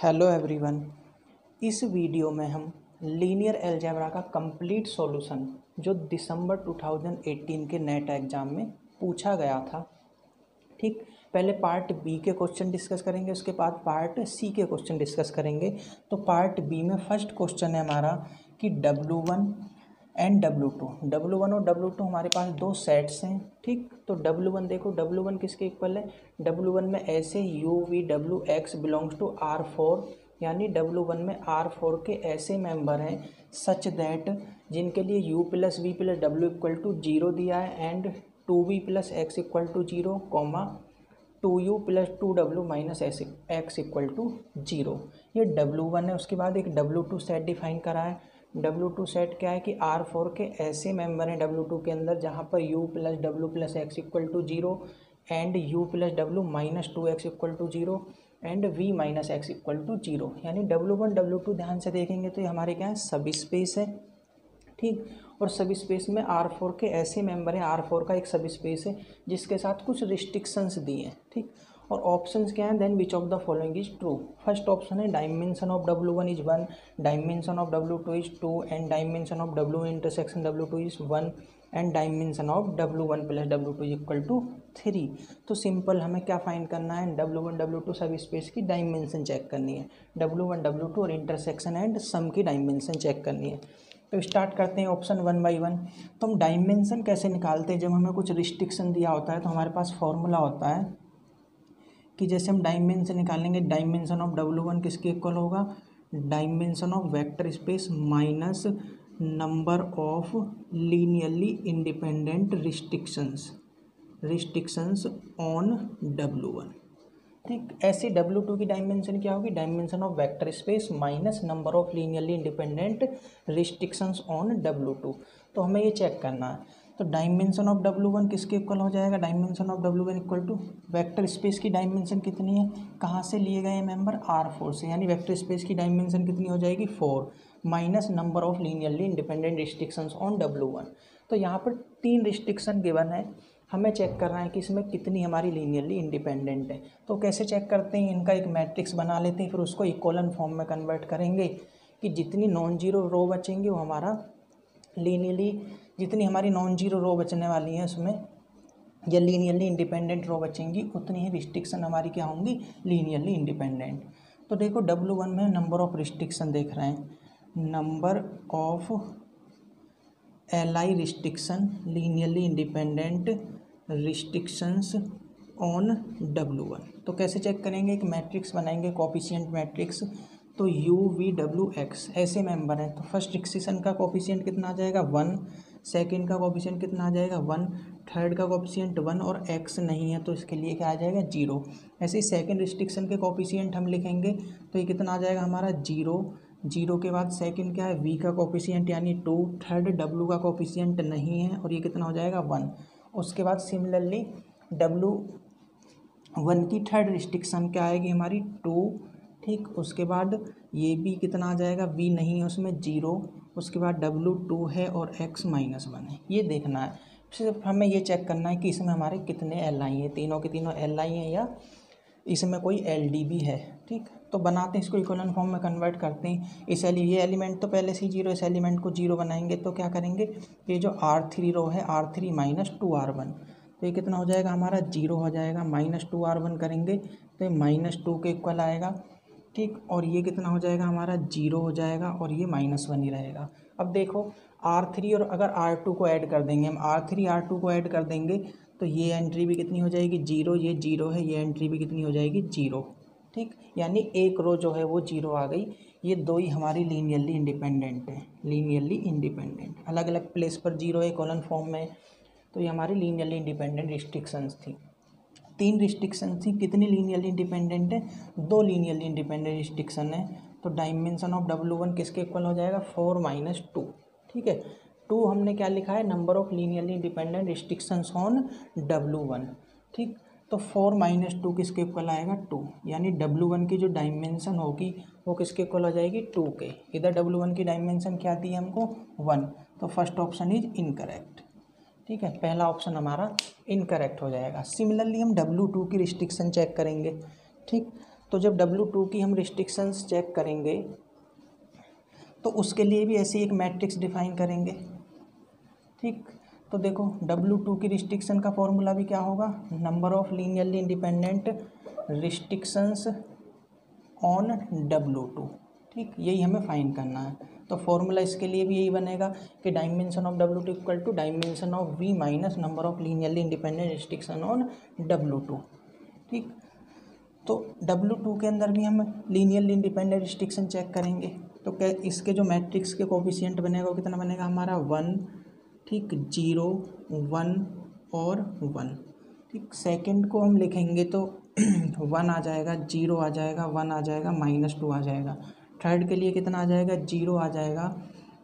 Hello everyone. इस video में हम लीनियर अलजेब्रा का कंप्लीट सॉल्यूशन जो दिसंबर 2018 के नेट एग्ज़ाम में पूछा गया था, ठीक, पहले पार्ट बी के क्वेश्चन डिस्कस करेंगे, उसके बाद पार्ट सी के क्वेश्चन डिस्कस करेंगे। तो पार्ट बी में फर्स्ट क्वेश्चन है हमारा कि W1 एंड W2 और W2 हमारे पास दो सेट्स हैं, ठीक। तो W1 देखो, W1 किसके इक्वल है, W1 में ऐसे UVWX बिलोंग्स टू R4, यानी W1 में R4 के ऐसे मेंबर हैं सच दैट जिनके लिए U plus V plus W equal to 0 दिया है and 2V plus X equal to 0, 2U plus 2W minus X equal to 0। ये W1 है। उसके बाद एक W2 सेट डिफाइन करा है। W2 सेट क्या है कि R4 के ऐसे मेंबर हैं W2 के अंदर जहाँ पर U plus W plus X equal to 0 and U plus W minus 2X equal to 0 and V minus X equal to 0। यानी W1 W2 ध्यान से देखेंगे तो ये हमारे क्या है, सब स्पेस है, ठीक। और सब स्पेस में R4 के ऐसे मेंबर हैं, R4 का एक सब स्पेस है जिसके साथ कुछ रिस्ट्रिक्शंस दिए हैं, ठीक। और ऑप्शंस क्या हैं, then which of the following is true. First option है dimension of W1 is 1, dimension of W2 is 2 and dimension of W intersection W2 is 1 and dimension of W1 plus W2 equal to 3। तो simple हमें क्या find करना है, W1 W2 सब space की dimension check करनी है, W1 W2 और इंटरसेक्शन एंड सम की डायमेंशन चेक करनी है। तो स्टार्ट करते हैं ऑप्शन 1 बाई 1। तो हम डायमेंशन कैसे निकालते हैं, जब हमें कुछ रिस्ट्रिक्शन दिया होता है तो हमारे पास फॉर्मूला होता है कि जैसे हम डायमेंशन निकालेंगे, डायमेंशन ऑफ W1 किसके इक्वल होगा, dimension of vector space minus number of linearly independent restrictions on W1, ठीक। ऐसे W2 की डायमेंशन क्या होगी, dimension of vector space minus number of linearly independent restrictions on W2। तो हमें ये चेक करना है। तो डायमेंशन ऑफ W1 किसके इक्वल हो जाएगा, dimension of W1 equal to vector space की डायमेंशन कितनी है, कहाँ से लिए गए मेंबर, R4 से, यानी वेक्टर स्पेस की डायमेंशन कितनी हो जाएगी 4 minus number of linearly independent restrictions on W1। तो यहाँ पर 3 रिस्ट्रिक्शन गिवन है, हमें चेक करना है कि इसमें कितनी हमारी लीनियरली इंडिपेंडेंट है। तो कैसे चेक करते हैं, इनका एक मैट्रिक्स बना लेते हैं, फिर उसको इक्वलन फॉर्म में कन्वर्ट करेंगे कि जितनी नॉन जीरो रो बचेंगी वो हमारा लीनियरली, जितनी हमारी नॉन जीरो रो बचने वाली है उसमें या लीनियरली इंडिपेंडेंट रो बचेंगी उतनी ही रिस्ट्रिक्शन हमारी क्या होंगी, लीनियरली इंडिपेंडेंट। तो देखो W1 में नंबर ऑफ रिस्ट्रिक्शन देख रहे हैं, number of LI restriction linearly independent restrictions on W1। तो कैसे चेक करेंगे, एक मैट्रिक्स बनाएंगे, कोफिशिएंट मैट्रिक्स। तो UVWX ऐसे मेंबर हैं, तो फर्स्ट रिस्ट्रिक्शन का कोफिशिएंट कितना आ जाएगा 1, सेकंड का कोफिशिएंट कितना आ जाएगा 1, थर्ड का कोफिशिएंट 1 और X नहीं है तो इसके लिए क्या आ जाएगा 0। ऐसे ही सेकंड रिस्ट्रिक्शन के कोफिशिएंट हम लिखेंगे तो ये कितना आ जाएगा हमारा 0 के बाद सेकंड क्या है V का कोफिशिएंट यानी 2, थर्ड W का कोफिशिएंट नहीं है और ये कितना हो जाएगा 1। उसके बाद सिमिलरली W1 की थर्ड रिस्ट्रिक्शन क्या आएगी हमारी 2, ठीक। उसके बाद ये भी कितना आ जाएगा, V नहीं है उसमें 0, उसके बाद W2 है और X माइनस 1 है, ये देखना है। सिर्फ हमें ये चेक करना है कि इसमें हमारे कितने LI हैं, तीनों के तीनों LI हैं या इसमें कोई LD भी है, ठीक। तो बनाते हैं इसको, इक्वलन फॉर्म में कन्वर्ट करते हैं। ये एलिमेंट तो पहले से ही 0, इस एलिमेंट को 0 बनाएंगे तो क्या करेंगे, ये जो R3 रो है R3 माइनस 2R1, तो ये कितना हो जाएगा हमारा 0 हो जाएगा, माइनस 2R1 करेंगे तो ये माइनस 2 के इक्वल आएगा, ठीक। और ये कितना हो जाएगा हमारा 0 हो जाएगा और ये माइनस 1 ही रहेगा। अब देखो R3 और अगर R2 को ऐड कर देंगे हम, R3 R2 को ऐड कर देंगे तो ये एंट्री भी कितनी हो जाएगी 0, ये 0 है, ये एंट्री भी कितनी हो जाएगी 0, ठीक। यानी एक रो जो है वो 0 आ गई। ये दो ही हमारी लीनियरली इंडिपेंडेंट है, लीनियरली इंडिपेंडेंट, अलग अलग प्लेस पर 0 है कॉलन फॉर्म में। तो ये हमारी लीनियरली इंडिपेंडेंट रिस्ट्रिक्शंस थी। 3 रिस्ट्रिक्शन थी, कितनी लीनियरली इंडिपेंडेंट है, 2 लीनियरली इंडिपेंडेंट रिस्ट्रिक्शन है। तो डायमेंशन ऑफ W1 किसके इक्वल हो जाएगा 4 माइनस 2, ठीक है। 2 हमने क्या लिखा है, number of linearly independent restrictions on W1, ठीक। तो 4 माइनस 2 किसके इक्वल आएगा 2, यानी W1 की जो डायमेंशन होगी वो किसके इक्वल हो जाएगी 2 के। इधर W1 की डायमेंशन क्या दी है हमको 1, तो फर्स्ट ऑप्शन इज इनकरेक्ट, ठीक है, पहला ऑप्शन हमारा इनकरेक्ट हो जाएगा। सिमिलरली हम W2 की रिस्ट्रिक्शन चेक करेंगे, ठीक। तो जब W2 की हम रिस्ट्रिक्शंस चेक करेंगे तो उसके लिए भी ऐसी एक मैट्रिक्स डिफाइन करेंगे। ठीक, तो देखो W2 की रिस्ट्रिक्शन का फॉर्मूला भी क्या होगा, number of linearly independent restrictions on W2। ठीक, यही हमें फाइंड करना है। तो फॉर्मूला इसके लिए भी यही बनेगा कि dimension of W2 equal to dimension of V minus number of linearly independent restriction on W2। ठीक, तो W2 के अंदर भी हम लीनियरली इंडिपेंडेंट रिस्ट्रिक्शन चेक करेंगे। तो क्या इसके जो मैट्रिक्स के कोफिशिएंट बनेगा वो कितना बनेगा हमारा 1, ठीक, 0, 1 और 1। ठीक, सेकंड को हम लिखेंगे तो 1 आ जाएगा, 0 आ जाएगा, 1 आ जाएगा, -2 आ जाएगा। थर्ड के लिए कितना आ जाएगा, 0 आ जाएगा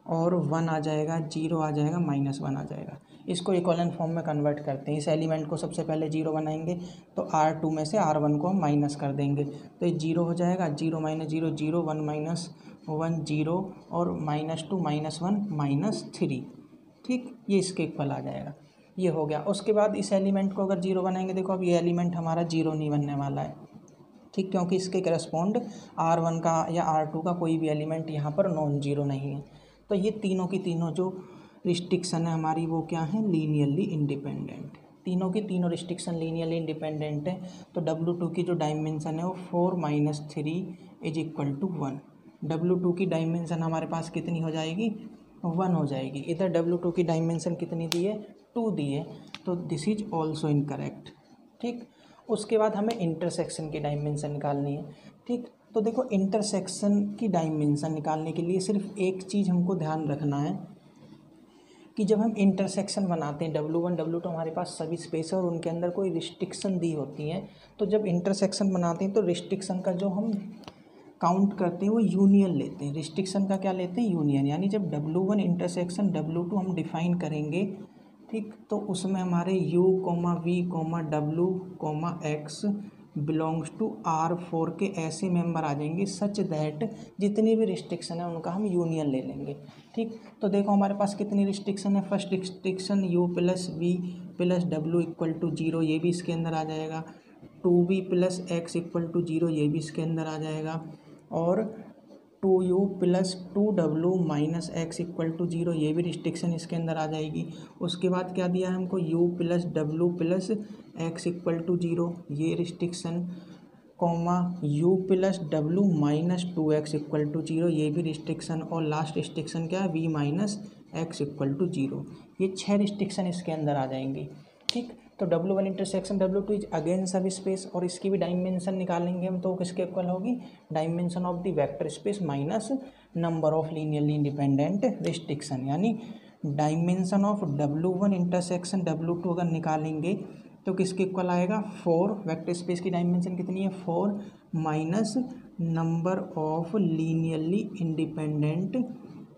और 1 आ जाएगा, 0 आ जाएगा, -1 आ जाएगा। इसको इक्विवेलेंट फॉर्म में कन्वर्ट करते हैं। इस एलिमेंट को सबसे पहले 0 बनाएंगे तो R2 में से R1 को हम माइनस कर देंगे तो ये 0 हो जाएगा, 0 - 0 0, 1 - 1 0 और -2 -1 -3। ठीक, ये इसके इक्वल आ जाएगा। ये हो गया। उसके बाद इस एलिमेंट को अगर 0 बनाएंगे, देखो अब ये एलिमेंट हमारा 0 नहीं बनने वाला है। ठीक, क्योंकि इसके करस्पॉन्ड R1 का या R2 का कोई भी एलिमेंट यहाँ पर नॉन जीरो नहीं है। तो ये तीनों की तीनों जो रिस्ट्रिक्शन है हमारी वो क्या है, लीनियरली इंडिपेंडेंट। तीनों की तीनों रिस्ट्रिक्शन लीनियरली इंडिपेंडेंट है। तो W2 की जो डायमेंशन है वो 4 - 3 = 1। W2 की डायमेंशन हमारे पास कितनी हो जाएगी, 1 हो जाएगी। इधर W2 की डायमेंशन कितनी दी है, 2 दी है। तो दिस इज ऑल्सो इनकरेक्ट। ठीक, उसके बाद हमें इंटरसेक्शन की डायमेंशन निकालनी है। ठीक, तो देखो इंटरसेक्शन की डायमेंशन निकालने के लिए सिर्फ एक चीज़ हमको ध्यान रखना है कि जब हम इंटरसेक्शन बनाते हैं W1 W2 हमारे पास सभी स्पेस है और उनके अंदर कोई रिस्ट्रिक्शन दी होती हैं। तो जब इंटरसेक्शन बनाते हैं तो रिस्ट्रिक्शन का जो हम काउंट करते हैं वो यूनियन लेते हैं। रिस्ट्रिक्शन का क्या लेते हैं, यूनियन। यानी जब W1 इंटरसेक्शन W2 हम डिफाइन करेंगे, ठीक, तो उसमें हमारे U, V, W, X belongs to R4 के ऐसे मेंबर आ जाएंगे सच दैट जितनी भी रिस्ट्रिक्शन है उनका हम यूनियन ले लेंगे। ठीक, तो देखो हमारे पास कितनी रिस्ट्रिक्शन है। First restriction U + V + W = 0, ये भी इसके अंदर आ जाएगा। 2V + X = 0, ये भी इसके अंदर आ जाएगा। और 2U + 2W - X = 0, ये भी रिस्ट्रिक्शन इसके अंदर आ जाएगी। उसके बाद क्या दिया है हमको, U + W + X = 0, ये रिस्ट्रिक्शन, U + W - 2X = 0, ये भी रिस्ट्रिक्शन। और लास्ट रिस्ट्रिक्शन क्या है, V - X = 0। ये 6 रिस्ट्रिक्शन इसके अंदर आ जाएंगी। ठीक, तो W1 intersection W2 is again सब स्पेस और इसकी भी डायमेंशन निकालेंगे हम तो किसके इक्वल होगी, dimension of the vector space minus number of linearly independent restriction. यानी dimension of W1 intersection W2 अगर निकालेंगे तो किसके इक्वल आएगा, 4। वेक्टर स्पेस की डायमेंशन कितनी है, 4 minus number of linearly independent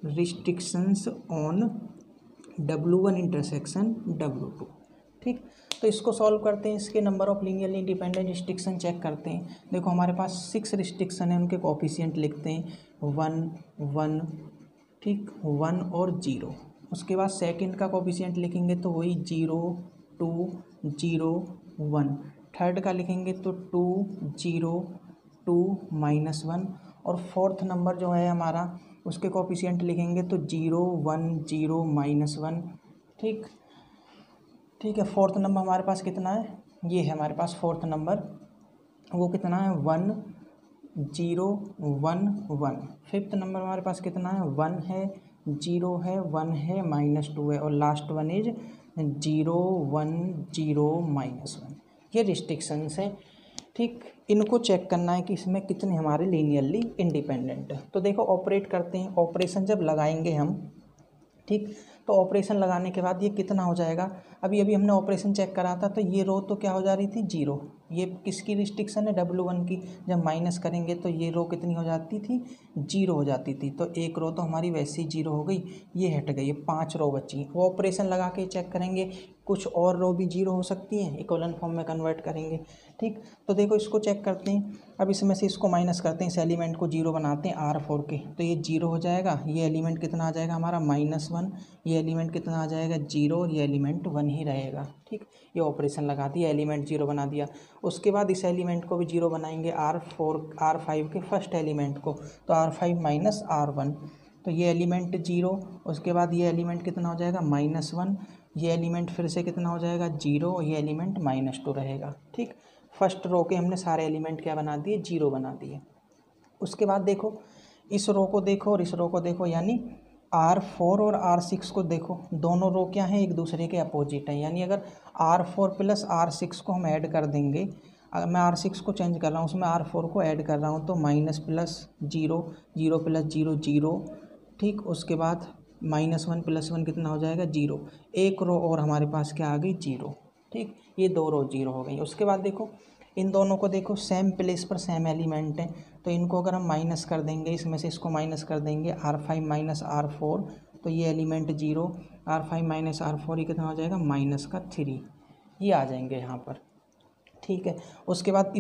restrictions on W1 intersection W2। ठीक, तो इसको सॉल्व करते हैं। इसके number of linearly independent restriction check करते हैं। देखो हमारे पास 6 रिस्ट्रिक्शन है, उनके कोफिशिएंट लिखते हैं 1 1, ठीक, 1 और 0। उसके बाद सेकंड का कोफिशिएंट लिखेंगे तो वही 0 2 0 1। थर्ड का लिखेंगे तो 2 0 2 -1। और फोर्थ नंबर जो है हमारा उसके कोफिशिएंट लिखेंगे तो 0 1 0 -1। ठीक, ठीक है। फोर्थ नंबर हमारे पास कितना है, ये है हमारे पास फोर्थ नंबर, वो कितना है 1 0 1 1। फिफ्थ नंबर हमारे पास कितना है, 1 है 0 है 1 है -2 है और लास्ट वन इज 0 1 0 -1। ये रिस्ट्रिक्शंस हैं। ठीक, इनको चेक करना है कि इसमें कितने हमारे लीनियरली इंडिपेंडेंट है। तो देखो ऑपरेट करते हैं। ऑपरेशन जब लगाएंगे हम, ठीक, तो ऑपरेशन लगाने के बाद ये कितना हो जाएगा, अभी हमने ऑपरेशन चेक करा था तो ये रो तो क्या हो जा रही थी, 0। ये किसकी रिस्ट्रिक्शन है, W1 की। जब माइनस करेंगे तो ये रो कितनी हो जाती थी, 0 हो जाती थी। तो एक रो तो हमारी वैसे ही 0 हो गई, ये हट गई, 5 रो बची। वो ऑपरेशन लगा के चेक करेंगे कुछ और रो भी जीरो हो सकती हैं, इक्वलन फॉर्म में कन्वर्ट करेंगे। ठीक, तो देखो इसको चेक करते हैं। अब इसमें से इसको माइनस करते हैं, इस एलिमेंट को जीरो बनाते हैं R4 के, तो ये जीरो हो जाएगा। ये एलिमेंट कितना आ जाएगा हमारा -1, ये एलिमेंट कितना आ जाएगा 0, और ये एलिमेंट 1 ही रहेगा। ठीक, ये ऑपरेशन लगा दिया, एलिमेंट जीरो बना दिया। उसके बाद इस एलिमेंट को भी जीरो बनाएंगे, R5 के फर्स्ट एलिमेंट को, तो R5 माइनस R1, तो ये एलिमेंट जीरो। उसके बाद ये एलिमेंट कितना हो जाएगा -1, ये एलिमेंट फिर से कितना हो जाएगा 0, और ये एलिमेंट -2 रहेगा। ठीक, फर्स्ट रो के हमने सारे एलिमेंट क्या बना दिए, जीरो बना दिए। उसके बाद देखो इस रो को देखो और इस रो को देखो, यानी R4 और R6 को देखो, दोनों रो क्या हैं, एक दूसरे के अपोजिट हैं। यानी अगर R4 प्लस R6 को हम ऐड कर देंगे, अगर मैं R6 को चेंज कर रहा हूँ उसमें R4 को ऐड कर रहा हूँ, तो माइनस प्लस 0, 0 प्लस 0 0। ठीक, उसके बाद -1 प्लस 1 कितना हो जाएगा 0, एक रो और हमारे पास क्या आ गई 0। ठीक, ये दो रो जीरो हो गई। उसके बाद देखो इन दोनों को देखो, सेम प्लेस पर सेम एलिमेंट है, तो इनको अगर हम माइनस कर देंगे, इसमें से इसको माइनस कर देंगे, R5 माइनस R4, तो ये एलिमेंट 0, R5 माइनस R4 ये कितना हो जाएगा -3, ये आ जाएंगे यहाँ पर। ठीक है, उसके बाद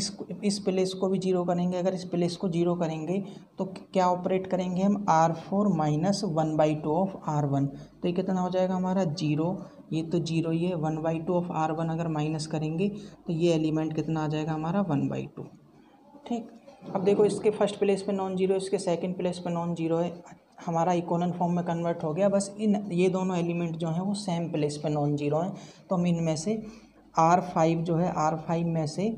इस प्लेस को भी जीरो करेंगे। अगर इस प्लेस को जीरो करेंगे तो क्या ऑपरेट करेंगे हम, R4 माइनस 1/2 ऑफ R1, तो ये कितना हो जाएगा हमारा 0, ये तो 0 ही है, 1/2 ऑफ R1 अगर माइनस करेंगे तो ये एलिमेंट कितना आ जाएगा हमारा 1/2। ठीक, अब देखो इसके फर्स्ट प्लेस पे नॉन जीरो, इसके सेकंड प्लेस पे नॉन जीरो है, हमारा इक्वलन फॉर्म में कन्वर्ट हो गया। बस ये दोनों एलिमेंट जो हैं वो सेम प्लेस पे नॉन जीरो हैं, तो हम इनमें से R5 जो है, R5 में से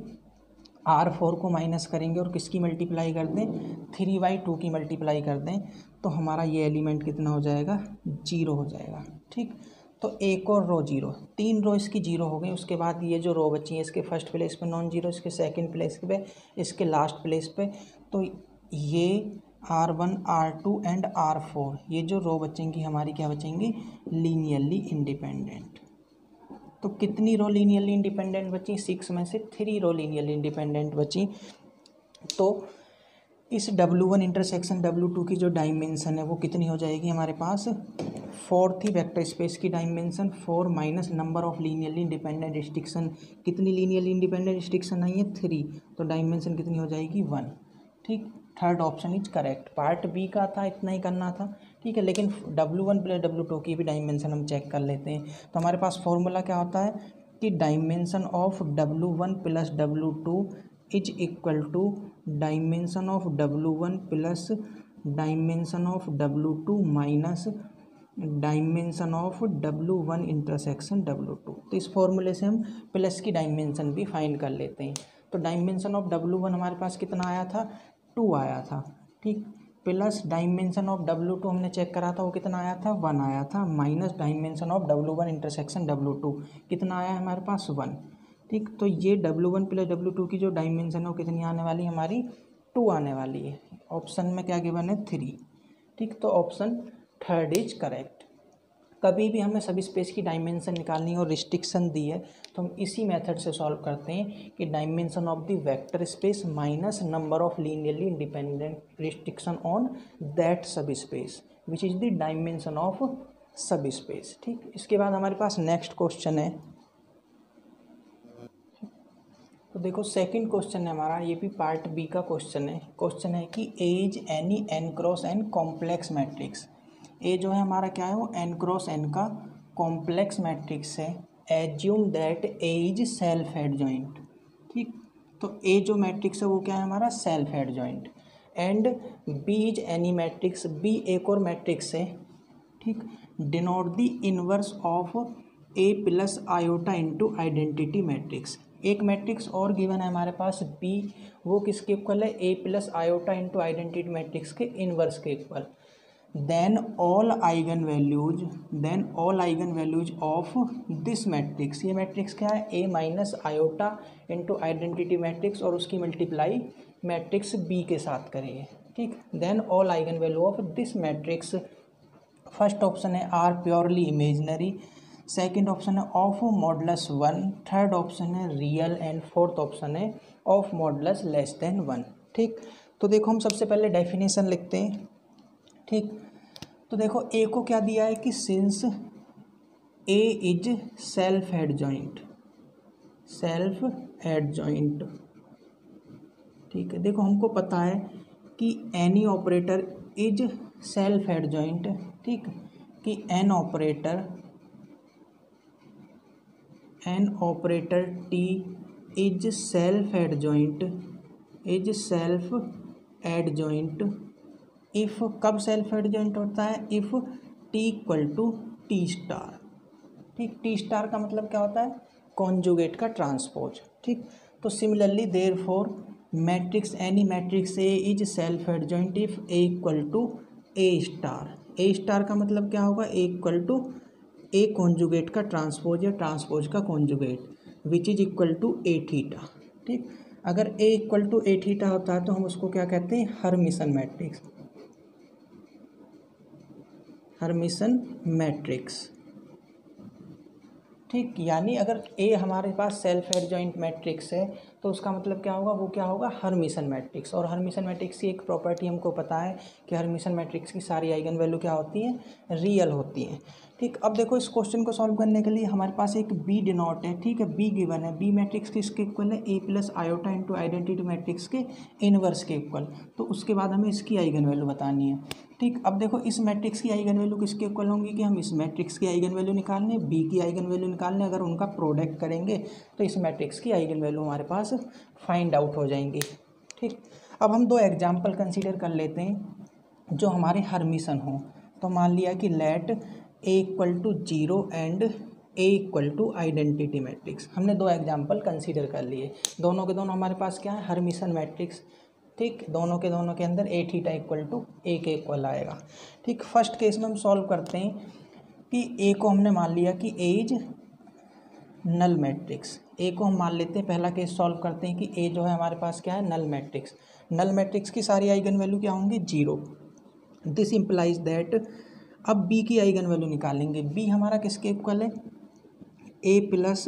R4 को माइनस करेंगे और किसकी मल्टीप्लाई कर दें, 3/2 की मल्टीप्लाई कर दें, तो हमारा ये एलिमेंट कितना हो जाएगा 0 हो जाएगा। ठीक, तो एक और रो जीरो, 3 रो इसकी जीरो हो गई। उसके बाद ये जो रो बची है इसके फर्स्ट प्लेस पे नॉन जीरो, इसके सेकंड प्लेस पे, इसके लास्ट प्लेस पे, तो ये R1 R2 एंड R4 ये जो रो बचेंगी हमारी क्या बचेंगी, लीनियरली इंडिपेंडेंट। तो कितनी रो लीनियरली इंडिपेंडेंट बची, 6 में से 3 रो लीनियरली इंडिपेंडेंट बची। तो इस W1 इंटरसेक्शन W2 की जो डायमेंशन है वो कितनी हो जाएगी हमारे पास, 4 थी वेक्टर स्पेस की dimension, 4 minus number of linearly independent restriction, कितनी लीनियरली इंडिपेंडेंट रिस्ट्रिक्शन आई है 3, तो डायमेंशन कितनी हो जाएगी 1। ठीक, third option is correct. Part B का था इतना ही करना था। ठीक है, लेकिन W1 प्लस W2 की भी डायमेंशन हम चेक कर लेते हैं। तो हमारे पास फॉर्मूला क्या होता है कि dimension of W1 plus W2 is equal to dimension of W1 plus dimension of W2 minus dimension of W1 intersection W2। तो इस फॉर्मूले से हम प्लस की डायमेंशन भी फाइंड कर लेते हैं। तो डायमेंशन ऑफ W1 हमारे पास कितना आया था, 2 आया था। ठीक, प्लस डायमेंशन ऑफ W2 हमने चेक करा था वो कितना आया था, 1 आया था, minus dimension of W1 intersection W2 कितना आया हमारे पास 1। ठीक, तो ये W1 प्लस W2 की जो डायमेंशन है वो कितनी आने वाली हमारी 2 आने वाली है। ऑप्शन में क्या गिवन है 3। ठीक, तो ऑप्शन थर्ड इज करेक्ट। कभी भी हमें सब स्पेस की डायमेंशन निकालनी और रिस्ट्रिक्शन दी है तो हम इसी मेथड से सॉल्व करते हैं कि dimension of the vector space minus number of linearly independent restriction on that subspace which is the dimension of subspace. ठीक, इसके बाद हमारे पास नेक्स्ट क्वेश्चन है। तो देखो सेकंड क्वेश्चन है हमारा, ये भी पार्ट बी का क्वेश्चन है। क्वेश्चन है कि A is any n cross n complex matrix. A जो है हमारा क्या है वो n क्रॉस n का कॉम्प्लेक्स मैट्रिक्स है। Assume that A is self adjoint. ठीक, तो ए जो मैट्रिक्स है वो क्या है हमारा self adjoint. And B is any matrix, B एक और मैट्रिक्स है। ठीक, denote the inverse of A plus iota into identity matrix. एक मैट्रिक्स और गिवन है हमारे पास बी, वो किसके इक्वल है, A plus iota into identity matrix के इनवर्स के equal. Then all eigen values of this matrix, ये मैट्रिक्स क्या है A minus iota into identity matrix और उसकी मल्टीप्लाई मैट्रिक्स बी के साथ करेंगे। ठीक, then all eigen value of this matrix, first option है are purely imaginary, second option है ऑफ मॉडुलस 1, थर्ड ऑप्शन है रियल एंड फोर्थ ऑप्शन है ऑफ मॉडुलस लेस देन 1। ठीक, तो देखो हम सबसे पहले डेफिनेशन लिखते हैं। ठीक, तो देखो ए को क्या दिया है कि since A is self adjoint, ठीक है। देखो हमको पता है कि any operator is self adjoint, ठीक, कि an operator T is self adjoint if, कब सेल्फ एडजॉइंट होता है, if T equal to T star, ठीक। टी स्टार का मतलब क्या होता है, कॉन्जुगेट का ट्रांसपोज, ठीक। तो similarly therefore matrix any matrix A is self adjoint if A equal to A star का मतलब क्या होगा, A equal to A conjugate का ट्रांसपोज या ट्रांसपोज का conjugate which is equal to A theta, ठीक। अगर A equal to A theta होता है तो हम उसको क्या कहते हैं, हर्मिशन मैट्रिक्स, ठीक। यानी अगर ए हमारे पास सेल्फ एडजॉइंट मैट्रिक्स है तो उसका मतलब क्या होगा, वो क्या होगा, हर्मिशन मैट्रिक्स। और हर्मिशन मैट्रिक्स की एक प्रॉपर्टी हमको पता है कि हर्मिशन मैट्रिक्स की सारी आइगन वैल्यू क्या होती हैं, रियल होती हैं, ठीक। अब देखो इस क्वेश्चन को सॉल्व करने के लिए हमारे पास एक बी डिनोट है, ठीक है, बी गिवन है, बी मैट्रिक्स किसके इक्वल है, A plus iota into identity matrix के इनवर्स के इक्वल। तो उसके बाद हमें इसकी आइगन वैल्यू बतानी है, ठीक। अब देखो इस मैट्रिक्स की आइगन वैल्यू किसके इक्वल होंगी, कि हम इस मैट्रिक्स की आइगन वैल्यू निकालने, बी की आइगन वैल्यू निकालने, अगर उनका प्रोडक्ट करेंगे तो इस मैट्रिक्स की आइगन वैल्यू हमारे पास फाइंड आउट हो जाएंगी, ठीक। अब हम दो एग्जाम्पल कंसीडर कर लेते हैं जो हमारे हर्मिशन हो। तो मान लिया कि let A equal to 0 and A equal to identity matrix, हमने दो एग्जाम्पल कंसीडर कर लिए, दोनों के दोनों हमारे पास क्या है, हर्मिशन मैट्रिक्स, ठीक। दोनों के अंदर ए थीटा इक्वल टू ए के इक्वल आएगा, ठीक। फर्स्ट केस में हम सॉल्व करते हैं कि ए को हमने मान लिया कि ए इज नल मैट्रिक्स, ए को हम मान लेते हैं, पहला केस सॉल्व करते हैं कि ए जो है हमारे पास क्या है, नल मैट्रिक्स की सारी आइगन वैल्यू क्या होंगी, 0। दिस इम्प्लाइज दैट, अब बी की आइगन वैल्यू निकालेंगे, बी हमारा किसके इक्वल है, A plus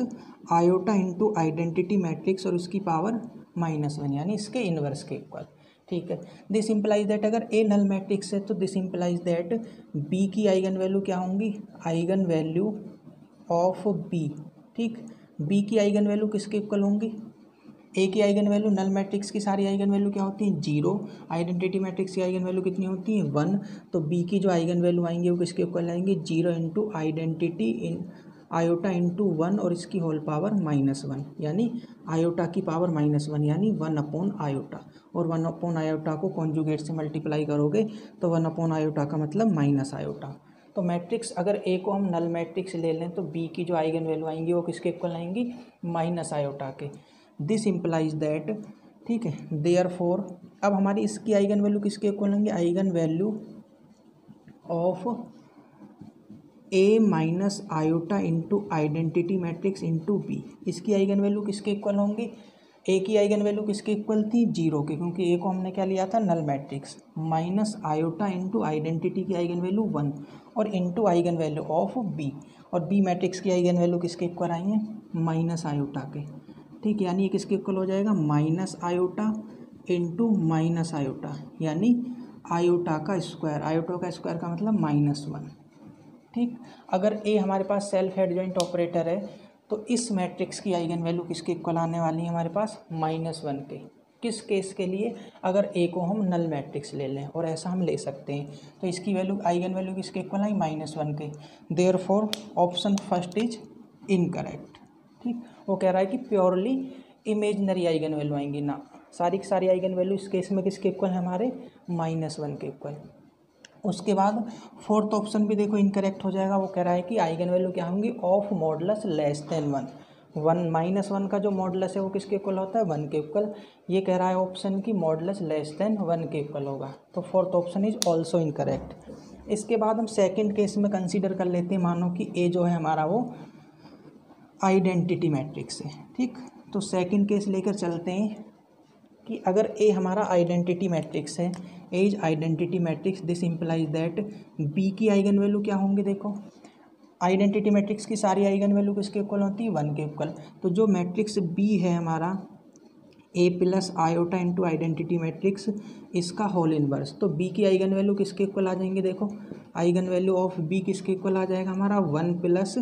iota into identity matrix और उसकी पावर -1 यानी इसके इन्वर्स के इक्वल, ठीक है। दिस इम्प्लाइज दैट अगर ए नल मैट्रिक्स है तो दिस इम्प्लाइज दैट बी की आइगन वैल्यू क्या होंगी, आइगन वैल्यू ऑफ बी, ठीक। बी की आइगन वैल्यू किसके इक्वल होंगी, ए की आइगन वैल्यू, नल मैट्रिक्स की सारी आइगन वैल्यू क्या होती है, 0, आइडेंटिटी मैट्रिक्स की आइगन वैल्यू कितनी होती है, 1। तो बी की जो आइगन वैल्यू आएंगे वो किसके इक्वल आएंगे, 0 into identity in iota into 1 और इसकी होल पावर -1 यानी आयोटा की पावर -1 यानी 1 अपॉन आयोटा, और 1 अपॉन आयोटा को कॉन्जुगेट से मल्टीप्लाई करोगे तो 1 अपॉन आयोटा का मतलब माइनस आयोटा। तो मैट्रिक्स अगर ए को हम नल मैट्रिक्स ले लें तो बी की जो आइगन वैल्यू आएंगी वो किसके इक्वल आएंगी, माइनस आयोटा के। दिस इम्प्लाइज दैट, ठीक है, देयरफॉर अब हमारी इसकी आइगन वैल्यू किसके इक्वल होंगे, eigen value of A minus iota into identity matrix into B, इसकी आइगन वैल्यू किसके इक्वल होंगी, ए की आइगन वैल्यू किसके इक्वल थी, 0 के, क्योंकि ए को हमने क्या लिया था, null matrix, minus iota into identity की आइगन वैल्यू 1 और into eigen value of B, और बी मैट्रिक्स की आइगन वैल्यू किसके इक्वल आई है, माइनस आयोटा के, ठीक। यानी ये किसके इक्वल हो जाएगा, minus iota into minus iota यानी आयोटा का स्क्वायर का मतलब -1, ठीक। अगर ए हमारे पास सेल्फ एडजॉइंट ऑपरेटर है तो इस मैट्रिक्स की आइगन वैल्यू किसके इक्वल आने वाली है हमारे पास, -1 के। किस केस के लिए, अगर ए को हम नल मैट्रिक्स ले लें, और ऐसा हम ले सकते हैं, तो इसकी वैल्यू आइगन वैल्यू किसके इक्वल आई, -1 के। Therefore option first is incorrect, ठीक। वो कह रहा है कि प्योरली इमेजनरी आइगन वैल्यू आएंगी, ना, सारी की सारी आइगन वैल्यू इस केस में किसके इक्वल है, हमारे -1 के इक्वल। उसके बाद फोर्थ ऑप्शन भी देखो इनकरेक्ट हो जाएगा, वो कह रहा है कि आइगन वैल्यू क्या होंगी, ऑफ मॉडुलस लेस देन 1 -1 का जो मॉडुलस है वो किसके इक्वल होता है, 1 के इक्वल। ये कह रहा है ऑप्शन की मॉडुलस लेस देन 1 के इक्वल होगा, तो fourth option is also incorrect. इसके बाद हम सेकंड केस में कंसीडर कर लेते हैं, मानो कि ए जो है हमारा वो आइडेंटिटी मैट्रिक्स है, ठीक। तो सेकंड केस लेकर चलते हैं कि अगर ए हमारा आइडेंटिटी मैट्रिक्स है, A is identity matrix, this implies that B की आइगन वैल्यू क्या होंगे, देखो आइडेंटिटी मैट्रिक्स की सारी आइगन वैल्यू किसके इक्वल होती है, 1 के इक्वल। तो जो मैट्रिक्स बी है हमारा, A plus iota into identity matrix इसका होल इनवर्स। तो बी की आइगन वैल्यू किसके इक्वल आ जाएंगे, देखो आइगन वैल्यू ऑफ बी किसके इक्वल आ जाएगा हमारा 1 प्लस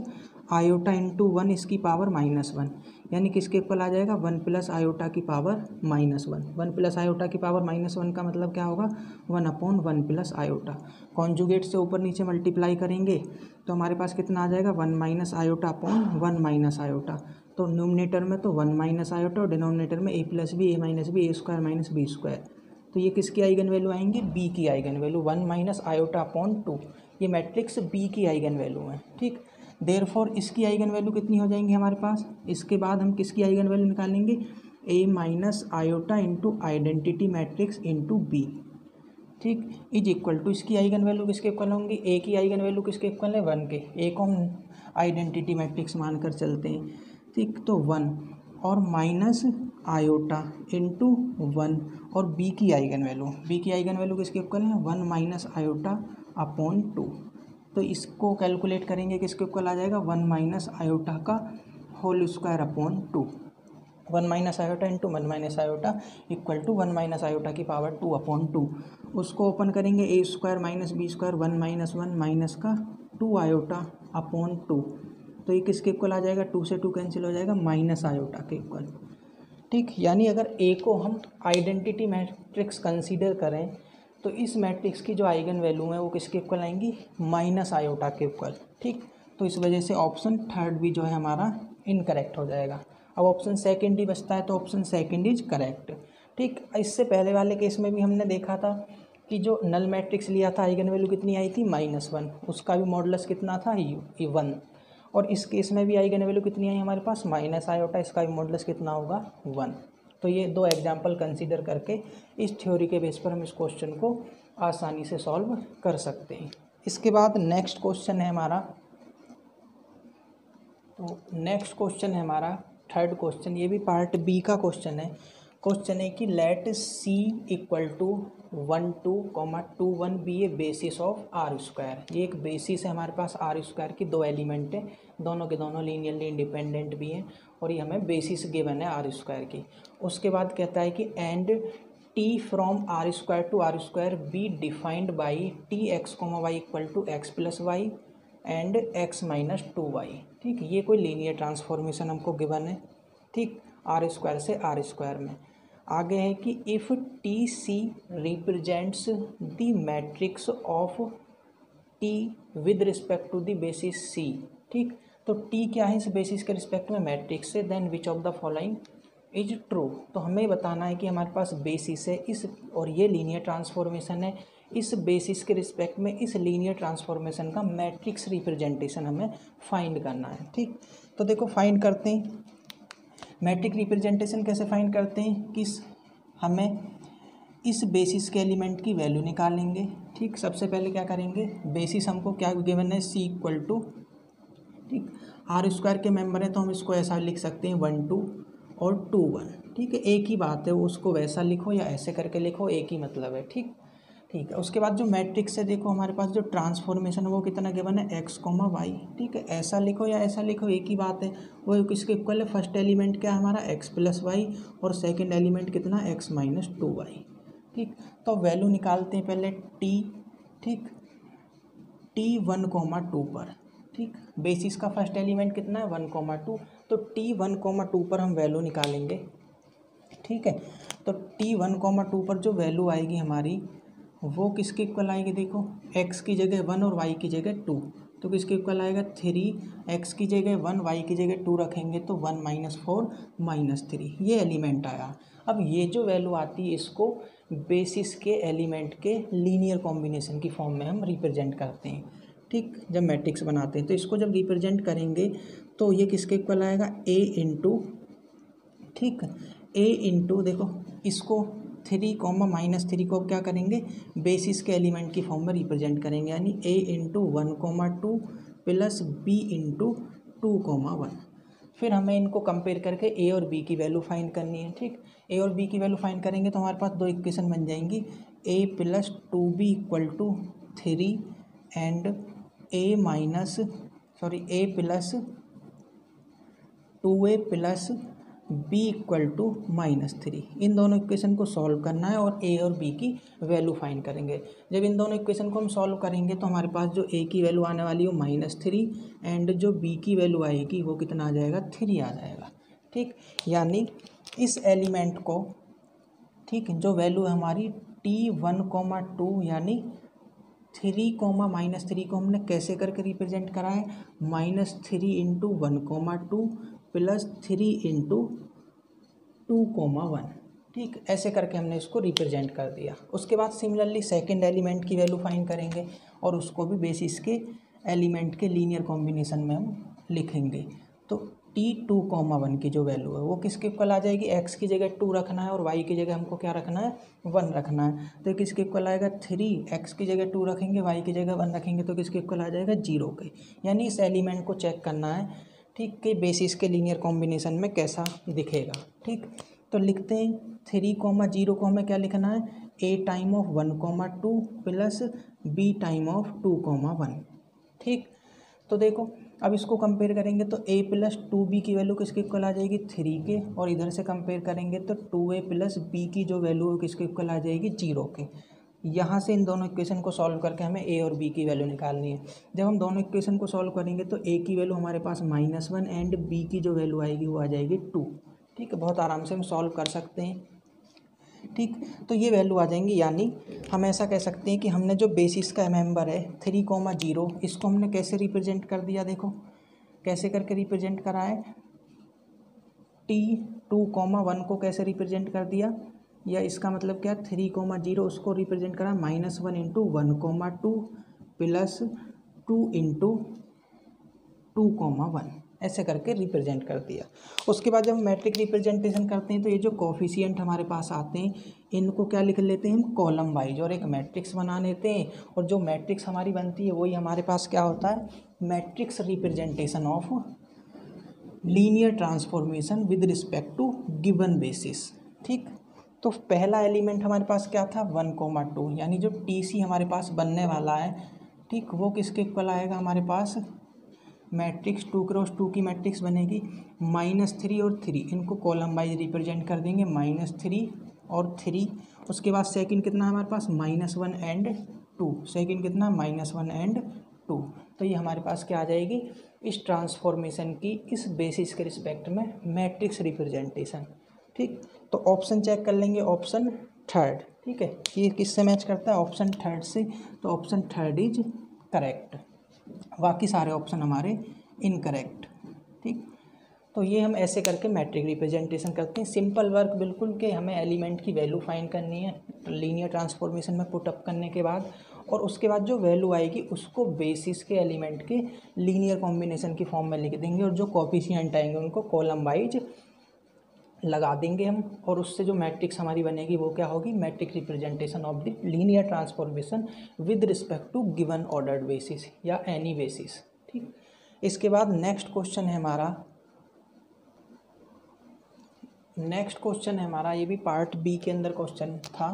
आयोटा इंटू 1 इसकी पावर -1, यानी किसके इक्वल आ जाएगा 1 प्लस आयोटा की पावर -1। 1 प्लस आयोटा की पावर -1 का मतलब क्या होगा 1/1 प्लस आयोटा। कॉन्जुगेट से ऊपर नीचे मल्टीप्लाई करेंगे तो हमारे पास कितना आ जाएगा 1 minus iota upon 1 minus iota. तो न्यूमरेटर में तो 1 माइनस आयोटा और डिनोमिनेटर में a plus b a minus b a square minus B square. तो ये किसकी आइगन वैल्यू आएंगी, बी की eigen value 1 minus iota upon 2। ये मैट्रिक्स बी की आइगन वैल्यू है, ठीक। देयरफॉर इसकी आइगन वैल्यू कितनी हो जाएंगी हमारे पास, इसके बाद हम किसकी आइगन वैल्यू निकालेंगे a minus iota into identity matrix into B, ठीक, इज इक्वल टू इसकी आइगन वैल्यू किसके इक्वल होंगी, ए की आइगन वैल्यू किसके इक्वल है 1 के। ए को हम आइडेंटिटी मैट्रिक्स मानकर चलते हैं, ठीक, तो 1 और माइनस आयोटा इंटू 1 और बी की आइगन वैल्यू किसके इक्वल है 1 माइनस आयोटा अपॉन 2। तो इसको कैलकुलेट करेंगे किसके इक्वल आ जाएगा 1 माइनस आयोटा का whole square upon 2। 1 minus iota into 1 minus iota equal to 1 minus iota की पावर 2 अपॉन 2। उसको ओपन करेंगे A square minus B square 1 minus का 2 आयोटा अपॉन 2। तो ये किसके इक्वल आ जाएगा 2 से 2 कैंसिल हो जाएगा माइनस आयोटा के इक्वल, ठीक। यानी अगर ए को हम आइडेंटिटी मैट्रिक्स कंसीडर करें तो इस मैट्रिक्स की जो आइगन वैल्यू है वो किसके इक्वल आएंगी माइनस आयोटा के इक्वल, ठीक। तो इस वजह से ऑप्शन थर्ड भी जो है हमारा इनकरेक्ट हो जाएगा। अब ऑप्शन सेकंड ही बचता है तो ऑप्शन सेकंड इज करेक्ट, ठीक। इससे पहले वाले केस में भी हमने देखा था कि जो नल मैट्रिक्स लिया था आइगन वैल्यू कितनी आई थी -1, उसका भी मॉडुलस कितना था 1। और इस केस में भी आइगन वैल्यू कितनी आई हमारे पास माइनस आयोटा, इसका भी मॉडुलस कितना होगा 1। तो ये दो एग्जाम्पल कंसीडर करके इस थ्योरी के बेस पर हम इस क्वेश्चन को आसानी से सॉल्व कर सकते हैं। इसके बाद नेक्स्ट क्वेश्चन है हमारा, तो नेक्स्ट क्वेश्चन है हमारा थर्ड क्वेश्चन, ये भी पार्ट बी का क्वेश्चन है। क्वेश्चन है कि let C equal to 1 2, 2 1 B a basis of R square. ये एक बेसिस है हमारे पास आर स्क्वायर की, दो एलिमेंट है, दोनों के दोनों लीनियरली इंडिपेंडेंट भी हैं और ये हमें बेसिस गिवन है आर स्क्वायर की। उसके बाद कहता है कि and T from R square to R square be defined by T x comma y equal to x plus y and x minus 2y, ठीक। ये कोई लीनियर ट्रांसफॉर्मेशन हमको गिवन है, ठीक, आर स्क्वायर से आर स्क्वायर में। आगे है कि if T C represents the matrix of T with respect to the basis C, ठीक। तो टी क्या है इस बेसिस के रिस्पेक्ट में मैट्रिक्स से, then which of the following is true. तो हमें बताना है कि हमारे पास बेसिस है इस और ये लीनियर ट्रांसफॉर्मेशन है, इस बेसिस के रिस्पेक्ट में इस लीनियर ट्रांसफॉर्मेशन का मैट्रिक्स रिप्रेजेंटेशन हमें फाइंड करना है, ठीक। तो देखो फाइंड करते हैं मैट्रिक्स रिप्रेजेंटेशन कैसे फाइंड करते हैं कि हमें इस बेसिस के एलिमेंट की वैल्यू निकालेंगे, ठीक। सबसे पहले क्या करेंगे, बेसिस हमको क्या गिवन है सी इक्वल टू, ठीक, आर स्क्वायर के मेंबर है तो हम इसको ऐसा लिख सकते हैं 1 2 और 2 1, ठीक है। एक ही बात है, उसको वैसा लिखो या ऐसे करके लिखो, एक ही मतलब है, ठीक, ठीक है। उसके बाद जो मैट्रिक्स है देखो हमारे पास जो ट्रांसफॉर्मेशन है वो कितना गिवन है एक्स कोमा वाई, ठीक है। ऐसा लिखो या ऐसा लिखो एक ही बात है, वो किसके इक्वल है, फर्स्ट एलिमेंट क्या है हमारा एक्स प्लस वाई और सेकंड एलिमेंट कितना एक्स माइनस 2y, ठीक। तो वैल्यू निकालते हैं पहले टी, ठीक, टी 1 2 पर, ठीक। बेसिस का फर्स्ट एलिमेंट कितना है 1 2, तो टी 1 2 पर हम वैल्यू निकालेंगे, ठीक है। तो टी 1 2 पर जो वैल्यू आएगी हमारी वो किसके इक्वल आएगी, देखो x की जगह 1 और y की जगह 2, तो किसके इक्वल आएगा 3, x की जगह 1 y की जगह 2 रखेंगे तो 1 -4 -3, ये एलिमेंट आया। अब ये जो वैल्यू आती है इसको बेसिस के एलिमेंट के लीनियर कॉम्बिनेशन की फॉर्म में हम रिप्रेजेंट करते हैं, ठीक। जब मैट्रिक्स बनाते हैं तो इसको जब रिप्रेजेंट करेंगे तो ये किसके इक्वल आएगा a इंटू, ठीक, a इंटू देखो इसको 3 -3 को क्या करेंगे बेसिस के एलिमेंट की फॉर्म में रिप्रेजेंट करेंगे, यानी a into 1 2 plus b into 2 1। फिर हमें इनको कंपेयर करके a और b की वैल्यू फाइंड करनी है, ठीक। a और b की वैल्यू फाइंड करेंगे तो हमारे पास दो इक्वेशन बन जाएंगी, a plus 2b equal to 3 and a plus 2a plus b equal to -3। इन दोनों इक्वेशन को सॉल्व करना है और a और b की वैल्यू फाइंड करेंगे। जब इन दोनों इक्वेशन को हम सॉल्व करेंगे तो हमारे पास जो a की वैल्यू आने वाली है वो -3 एंड जो b की वैल्यू आएगी वो कितना आ जाएगा, 3 आ जाएगा। ठीक, यानी इस एलिमेंट को, ठीक, जो वैल्यू है हमारी t1,2 यानी 3, -3 को हमने कैसे करके रिप्रेजेंट करा है, -3 इंटू 1,2 प्लस 3 इंटू 2,1। ठीक, ऐसे करके हमने इसको रिप्रेजेंट कर दिया। उसके बाद सिमिलरली सेकंड एलिमेंट की वैल्यू फाइंड करेंगे और उसको भी बेसिस के एलिमेंट के लीनियर कॉम्बिनेशन में हम लिखेंगे। तो t2,1 की जो वैल्यू है वो किसके इक्वल आ जाएगी, x की जगह 2 रखना है और y की जगह हमको क्या रखना है, 1 रखना है। तो किसके इक्वल आएगा, 3, x की जगह 2 रखेंगे, y की जगह 1 रखेंगे तो किसके इक्वल आ जाएगा, 0 के। यानी इस एलिमेंट को चेक करना है, ठीक, कि बेसिस के लीनियर कॉम्बिनेशन में कैसा दिखेगा। ठीक, तो लिखते हैं 3,0 को हमें क्या लिखना है, a time of 1,2 plus b time of 2,1। ठीक, तो देखो अब इसको कंपेयर करेंगे तो a प्लस 2b की वैल्यू किसके इक्वल आ जाएगी, 3 के, और इधर से कंपेयर करेंगे तो 2a प्लस b की जो वैल्यू है किसके इक्वल आ जाएगी, 0 के। यहाँ से इन दोनों इक्वेशन को सॉल्व करके हमें a और b की वैल्यू निकालनी है। जब हम दोनों इक्वेशन को सॉल्व करेंगे तो a की वैल्यू हमारे पास -1 एंड b की जो वैल्यू आएगी वो आ जाएगी 2। ठीक है, बहुत आराम से हम सॉल्व कर सकते हैं। ठीक, तो ये वैल्यू आ जाएंगी, यानी हम ऐसा कह सकते हैं कि हमने जो बेसिस का मेंबर है 3,0 इसको हमने कैसे रिप्रेजेंट कर दिया, देखो कैसे करके रिप्रेजेंट करा है, t2,1 को कैसे रिप्रेजेंट कर दिया, या इसका मतलब क्या, 3,0 उसको रिप्रेजेंट करा -1 इंटू 1,2 प्लस 2 इंटू 2,1, ऐसे करके रिप्रेजेंट कर दिया। उसके बाद जब हम मैट्रिक रिप्रेजेंटेशन करते हैं तो ये जो कोफिशिएंट हमारे पास आते हैं इनको क्या लिख लेते हैं हम, कॉलम वाइज, और एक मैट्रिक्स बना लेते हैं। और जो मैट्रिक्स हमारी बनती है वही हमारे पास क्या होता है, matrix representation of linear transformation with respect to given basis. ठीक, तो पहला एलिमेंट हमारे पास क्या था, 1,2, यानी जो टीसी हमारे पास बनने वाला है, ठीक, वो किसके इक्वल आएगा हमारे पास, मैट्रिक्स 2x2 की मैट्रिक्स बनेगी, -3 और 3 इनको कॉलम वाइज रिप्रेजेंट कर देंगे, -3 और 3। उसके बाद सेकंड कितना है हमारे पास, -1 एंड 2, सेकंड कितना, -1 एंड 2। तो ये हमारे पास क्या आ जाएगी, इस ट्रांसफॉर्मेशन की इस बेसिस के रिस्पेक्ट में मैट्रिक्स रिप्रेजेंटेशन। ठीक, तो ऑप्शन चेक कर लेंगे, ऑप्शन थर्ड। ठीक है, ये किससे मैच करता है, ऑप्शन थर्ड से, तो ऑप्शन थर्ड इज करेक्ट, बाकी सारे ऑप्शन हमारे इनकरेक्ट। ठीक, तो ये हम ऐसे करके मैट्रिक रिप्रेजेंटेशन करते हैं। सिंपल वर्क बिल्कुल, कि हमें एलिमेंट की वैल्यू फाइंड करनी है लीनियर ट्रांसफॉर्मेशन में पुट अप करने के बाद, और उसके बाद जो वैल्यू आएगी उसको बेसिस के एलिमेंट के लीनियर कॉम्बिनेशन की फॉर्म में लिख देंगे, और जो कोफिशिएंट आएंगे उनको कॉलम वाइज लगा देंगे हम, और उससे जो मैट्रिक्स हमारी बनेगी वो क्या होगी, matrix representation of the linear transformation with respect to given ordered basis या एनी बेसिस। ठीक, इसके बाद नेक्स्ट क्वेश्चन है हमारा, ये भी पार्ट बी के अंदर क्वेश्चन था।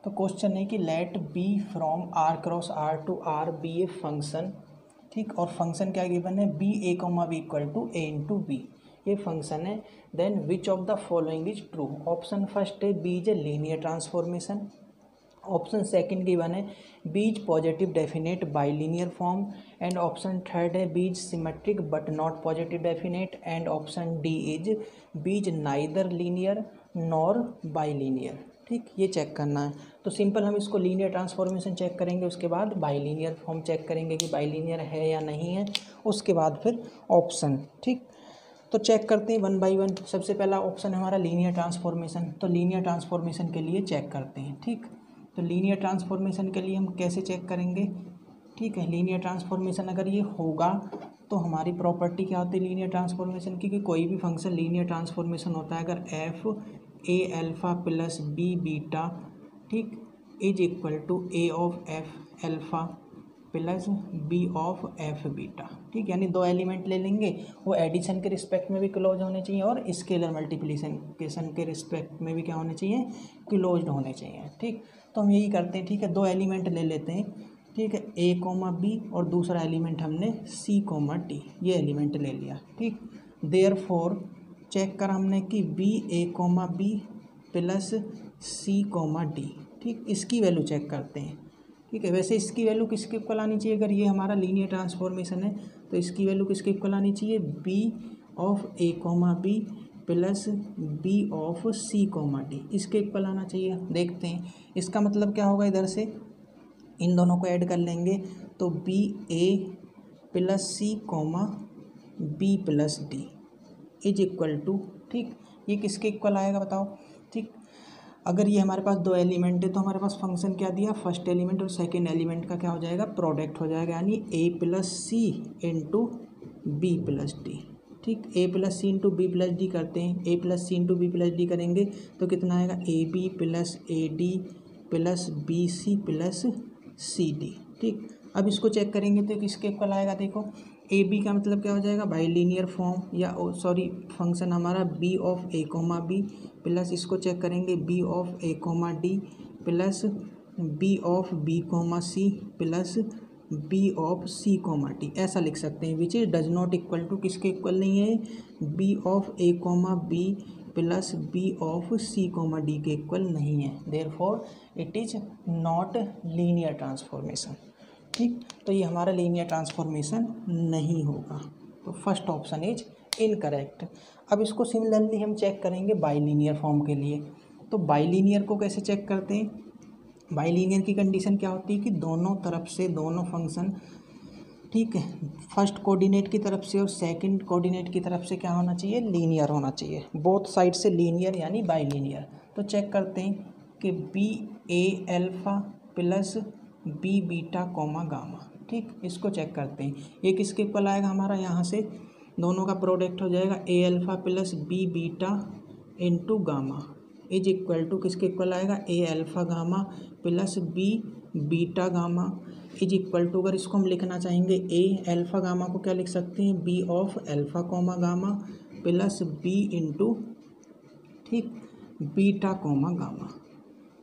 तो क्वेश्चन है कि let B from r cross r to r be a function. ठीक, और फंक्शन क्या गिवन है, B a comma b equal to a into b, ये फंक्शन है। Then which of the following is true, option first है B is a linear transformation, option second given है B is positive definite bilinear form, and option third है B is symmetric but not positive definite, and option D is B is neither linear nor bilinear. ठीक, ये check करना है। तो simple हम इसको linear transformation check करेंगे, उसके बाद बाइलीनियर फॉर्म चेक करेंगे कि बाइलीनियर है या नहीं है, उसके बाद फिर ऑप्शन। ठीक, तो चेक करते हैं वन बाय वन। सबसे पहला ऑप्शन हमारा लीनियर ट्रांसफॉर्मेशन, तो लीनियर ट्रांसफॉर्मेशन के लिए चेक करते हैं। ठीक, तो लीनियर ट्रांसफॉर्मेशन के लिए हम कैसे चेक करेंगे, ठीक है, लीनियर ट्रांसफॉर्मेशन अगर ये होगा तो हमारी प्रॉपर्टी क्या होती है लीनियर ट्रांसफॉर्मेशन की, कि कोई भी फंक्शन लीनियर ट्रांसफॉर्मेशन होता है अगर f a alpha plus B beta, ठीक, is equal to a of f alpha plus B of f beta. ठीक, यानी दो एलिमेंट ले लेंगे, वो एडिशन के रिस्पेक्ट में भी क्लोज होने चाहिए और स्केलर मल्टीप्लिकेशन के रिस्पेक्ट में भी क्या होने चाहिए, क्लोज्ड होने चाहिए। ठीक, तो हम यही करते हैं। ठीक है, दो एलिमेंट ले लेते हैं। ठीक है, ए कोमा बी और दूसरा एलिमेंट हमने सी कोमा डी, ये एलिमेंट ले लिया। ठीक, देयरफॉर चेक करा हमने कि बी ए comma B plus C comma D, ठीक, इसकी वैल्यू चेक करते हैं। ठीक है, वैसे इसकी वैल्यू किसके इक्वल आनी चाहिए? अगर ये हमारा लीनियर ट्रांसफॉर्मेशन है तो इसकी वैल्यू किसके इक्वल आनी चाहिए? B of A comma B plus B of C comma D, इसके इक्वल आना चाहिए। देखते हैं इसका मतलब क्या होगा, इधर से इन दोनों को ऐड कर लेंगे तो B A plus C comma B plus D is equal to, ठीक, ये किसके इक्वल आएगा बताओ? ठीक, अगर ये हमारे पास दो एलिमेंट है तो हमारे पास फंक्शन क्या दिया, फर्स्ट एलिमेंट और सेकेंड एलिमेंट का क्या हो जाएगा, प्रोडक्ट हो जाएगा, यानी A plus C into B plus D. ठीक, A plus C into B plus D करते हैं, A plus C into B plus D करेंगे तो कितना आएगा, A B plus A D plus B C plus C D. ठीक, अब इसको चेक करेंगे तो किसके इक्वल आएगा, देखो ए बी का मतलब क्या हो जाएगा, बाइलीनियर फॉर्म, या सॉरी फंक्शन हमारा B of A comma B plus इसको चेक करेंगे B of A comma D plus B of B comma C plus B of C comma D, ऐसा लिख सकते हैं, which is does not equal to, किसके equal नहीं है, B of A comma B plus B of C comma D के equal नहीं है, therefore it is not linear transformation. ठीक, तो ये हमारा लीनियर ट्रांसफॉर्मेशन नहीं होगा, तो फर्स्ट ऑप्शन इज इनकरेक्ट। अब इसको सिमिलरली हम चेक करेंगे बाइलीनियर फॉर्म के लिए। तो बाइलीनियर को कैसे चेक करते हैं, बाइलीनियर की कंडीशन क्या होती है कि दोनों तरफ से दोनों फंक्शन, ठीक है, फर्स्ट कोऑर्डिनेट की तरफ से और सेकंड कोऑर्डिनेट की तरफ से क्या होना चाहिए, लीनियर होना चाहिए, बोथ साइड से लीनियर यानी बाइलीनियर। तो चेक करते हैं कि बी ए alpha plus B beta comma gamma, ठीक, इसको चेक करते हैं, ये किसके इक्वल आएगा हमारा, यहाँ से दोनों का प्रोडक्ट हो जाएगा a alpha plus B beta into gamma is equal to किसके इक्वल आएगा, a alpha gamma plus B beta gamma is equal to, अगर इसको हम लिखना चाहेंगे ए अल्फ़ा गामा को क्या लिख सकते हैं, B of alpha comma gamma plus B into, ठीक, बीटा कोमा गामा।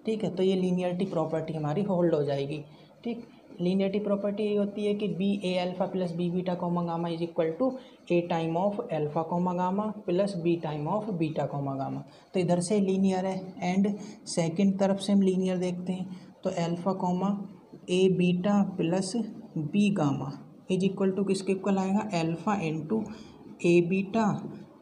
ठीक है, तो ये लीनियरिटी प्रॉपर्टी हमारी होल्ड हो जाएगी। ठीक, लीनियरिटी प्रॉपर्टी ये होती है कि B A alpha plus B beta comma gamma is equal to A time of alpha comma gamma plus B time of beta comma gamma. तो इधर से लीनियर है एंड सेकंड तरफ से हम लीनियर देखते हैं, तो alpha comma a beta plus b gamma is equal to किसके इक्वल आएगा, alpha into a beta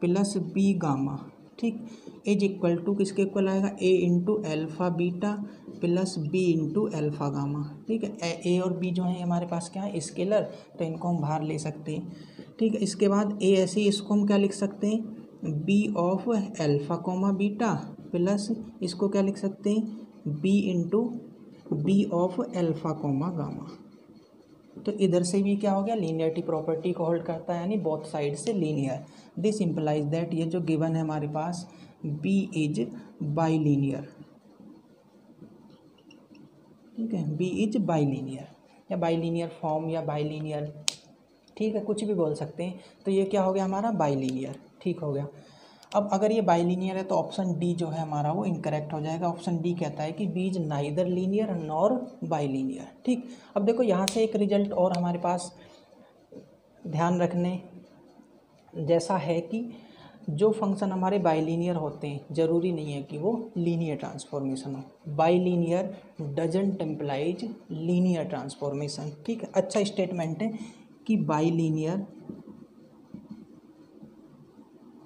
plus b gamma, ठीक, इज इक्वल टू किसके इक्वल आएगा, a into alpha beta plus B into alpha gamma. ठीक है, ए और B जो है हमारे पास क्या है, स्केलर, तो इनको हम बाहर ले सकते हैं। ठीक है, इसके बाद ए ऐसे ही इसको हम क्या लिख सकते हैं, B of alpha comma beta plus इसको क्या लिख सकते हैं, B into B of alpha comma gamma. तो इधर से भी क्या हो गया, लीनियरिटी प्रॉपर्टी को होल्ड करता है, यानी बोथ साइड से लीनियर। दिस इम्प्लाइज दैट, ये जो गिवन है हमारे पास बी इज बाइलीनियर। ठीक है, बी इज बाइलीनियर या बाइलीनियर फॉर्म या बाइलीनियर, ठीक है, कुछ भी बोल सकते हैं। तो ये क्या हो गया हमारा, बाइलीनियर। ठीक हो गया। अब अगर ये बाइलीनियर है तो ऑप्शन डी जो है हमारा वो इनकरेक्ट हो जाएगा। ऑप्शन डी कहता है कि B is neither linear nor bilinear. ठीक, अब देखो यहाँ से एक रिजल्ट और हमारे पास ध्यान रखने जैसा है कि जो फंक्शन हमारे बाइलीनियर होते हैं ज़रूरी नहीं है कि वो लीनियर ट्रांसफॉर्मेशन हो। Bilinear doesn't implies linear transformation. ठीक है, अच्छा स्टेटमेंट है कि bilinear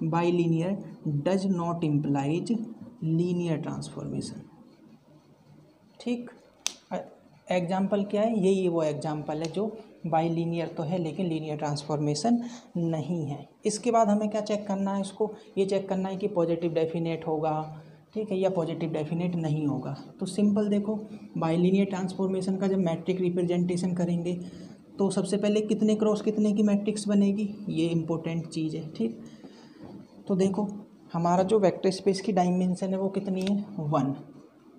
does not implies linear transformation. ठीक, एग्जाम्पल क्या है, यही वो एग्जाम्पल है जो बाइलीनियर तो है लेकिन लीनियर ट्रांसफॉर्मेशन नहीं है। इसके बाद हमें क्या चेक करना है, इसको ये चेक करना है कि पॉजिटिव डेफिनेट होगा, ठीक है, या पॉजिटिव डेफिनेट नहीं होगा। तो सिंपल देखो, बाइलीनियर ट्रांसफॉर्मेशन का जब मैट्रिक रिप्रेजेंटेशन करेंगे तो सबसे पहले कितने क्रॉस कितने की मैट्रिक्स बनेगी, ये इंपॉर्टेंट चीज़ है। ठीक, तो देखो हमारा जो वेक्टर स्पेस की डायमेंशन है वो कितनी है, 1,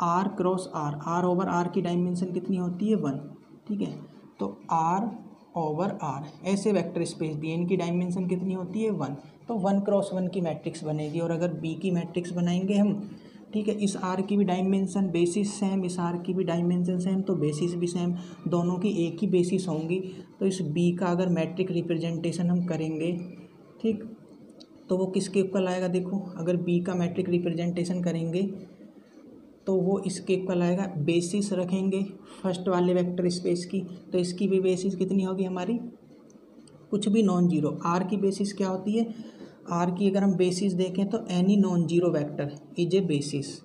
R cross R, R over R की डायमेंशन कितनी होती है, 1। ठीक है, तो आर ओवर आर ऐसे वेक्टर स्पेस दिए, इनकी डायमेंशन कितनी होती है, 1। तो 1 क्रॉस 1 की मैट्रिक्स बनेगी। और अगर बी की मैट्रिक्स बनाएंगे हम, ठीक है, इस आर की भी डायमेंशन बेसिस सेम, इस आर की भी डायमेंशन सेम, तो बेसिस भी सेम, दोनों की एक ही बेसिस होंगी। तो इस बी का अगर मैट्रिक रिप्रेजेंटेशन हम करेंगे, ठीक, तो वो किसके इक्वल आएगा, देखो अगर बी का मैट्रिक रिप्रेजेंटेशन करेंगे तो वो इसके इक्वल आएगा, बेसिस रखेंगे फर्स्ट वाले वेक्टर स्पेस की, तो इसकी भी बेसिस कितनी होगी हमारी, कुछ भी नॉन जीरो। आर की बेसिस क्या होती है, आर की अगर हम बेसिस देखें तो any non zero vector is a basis,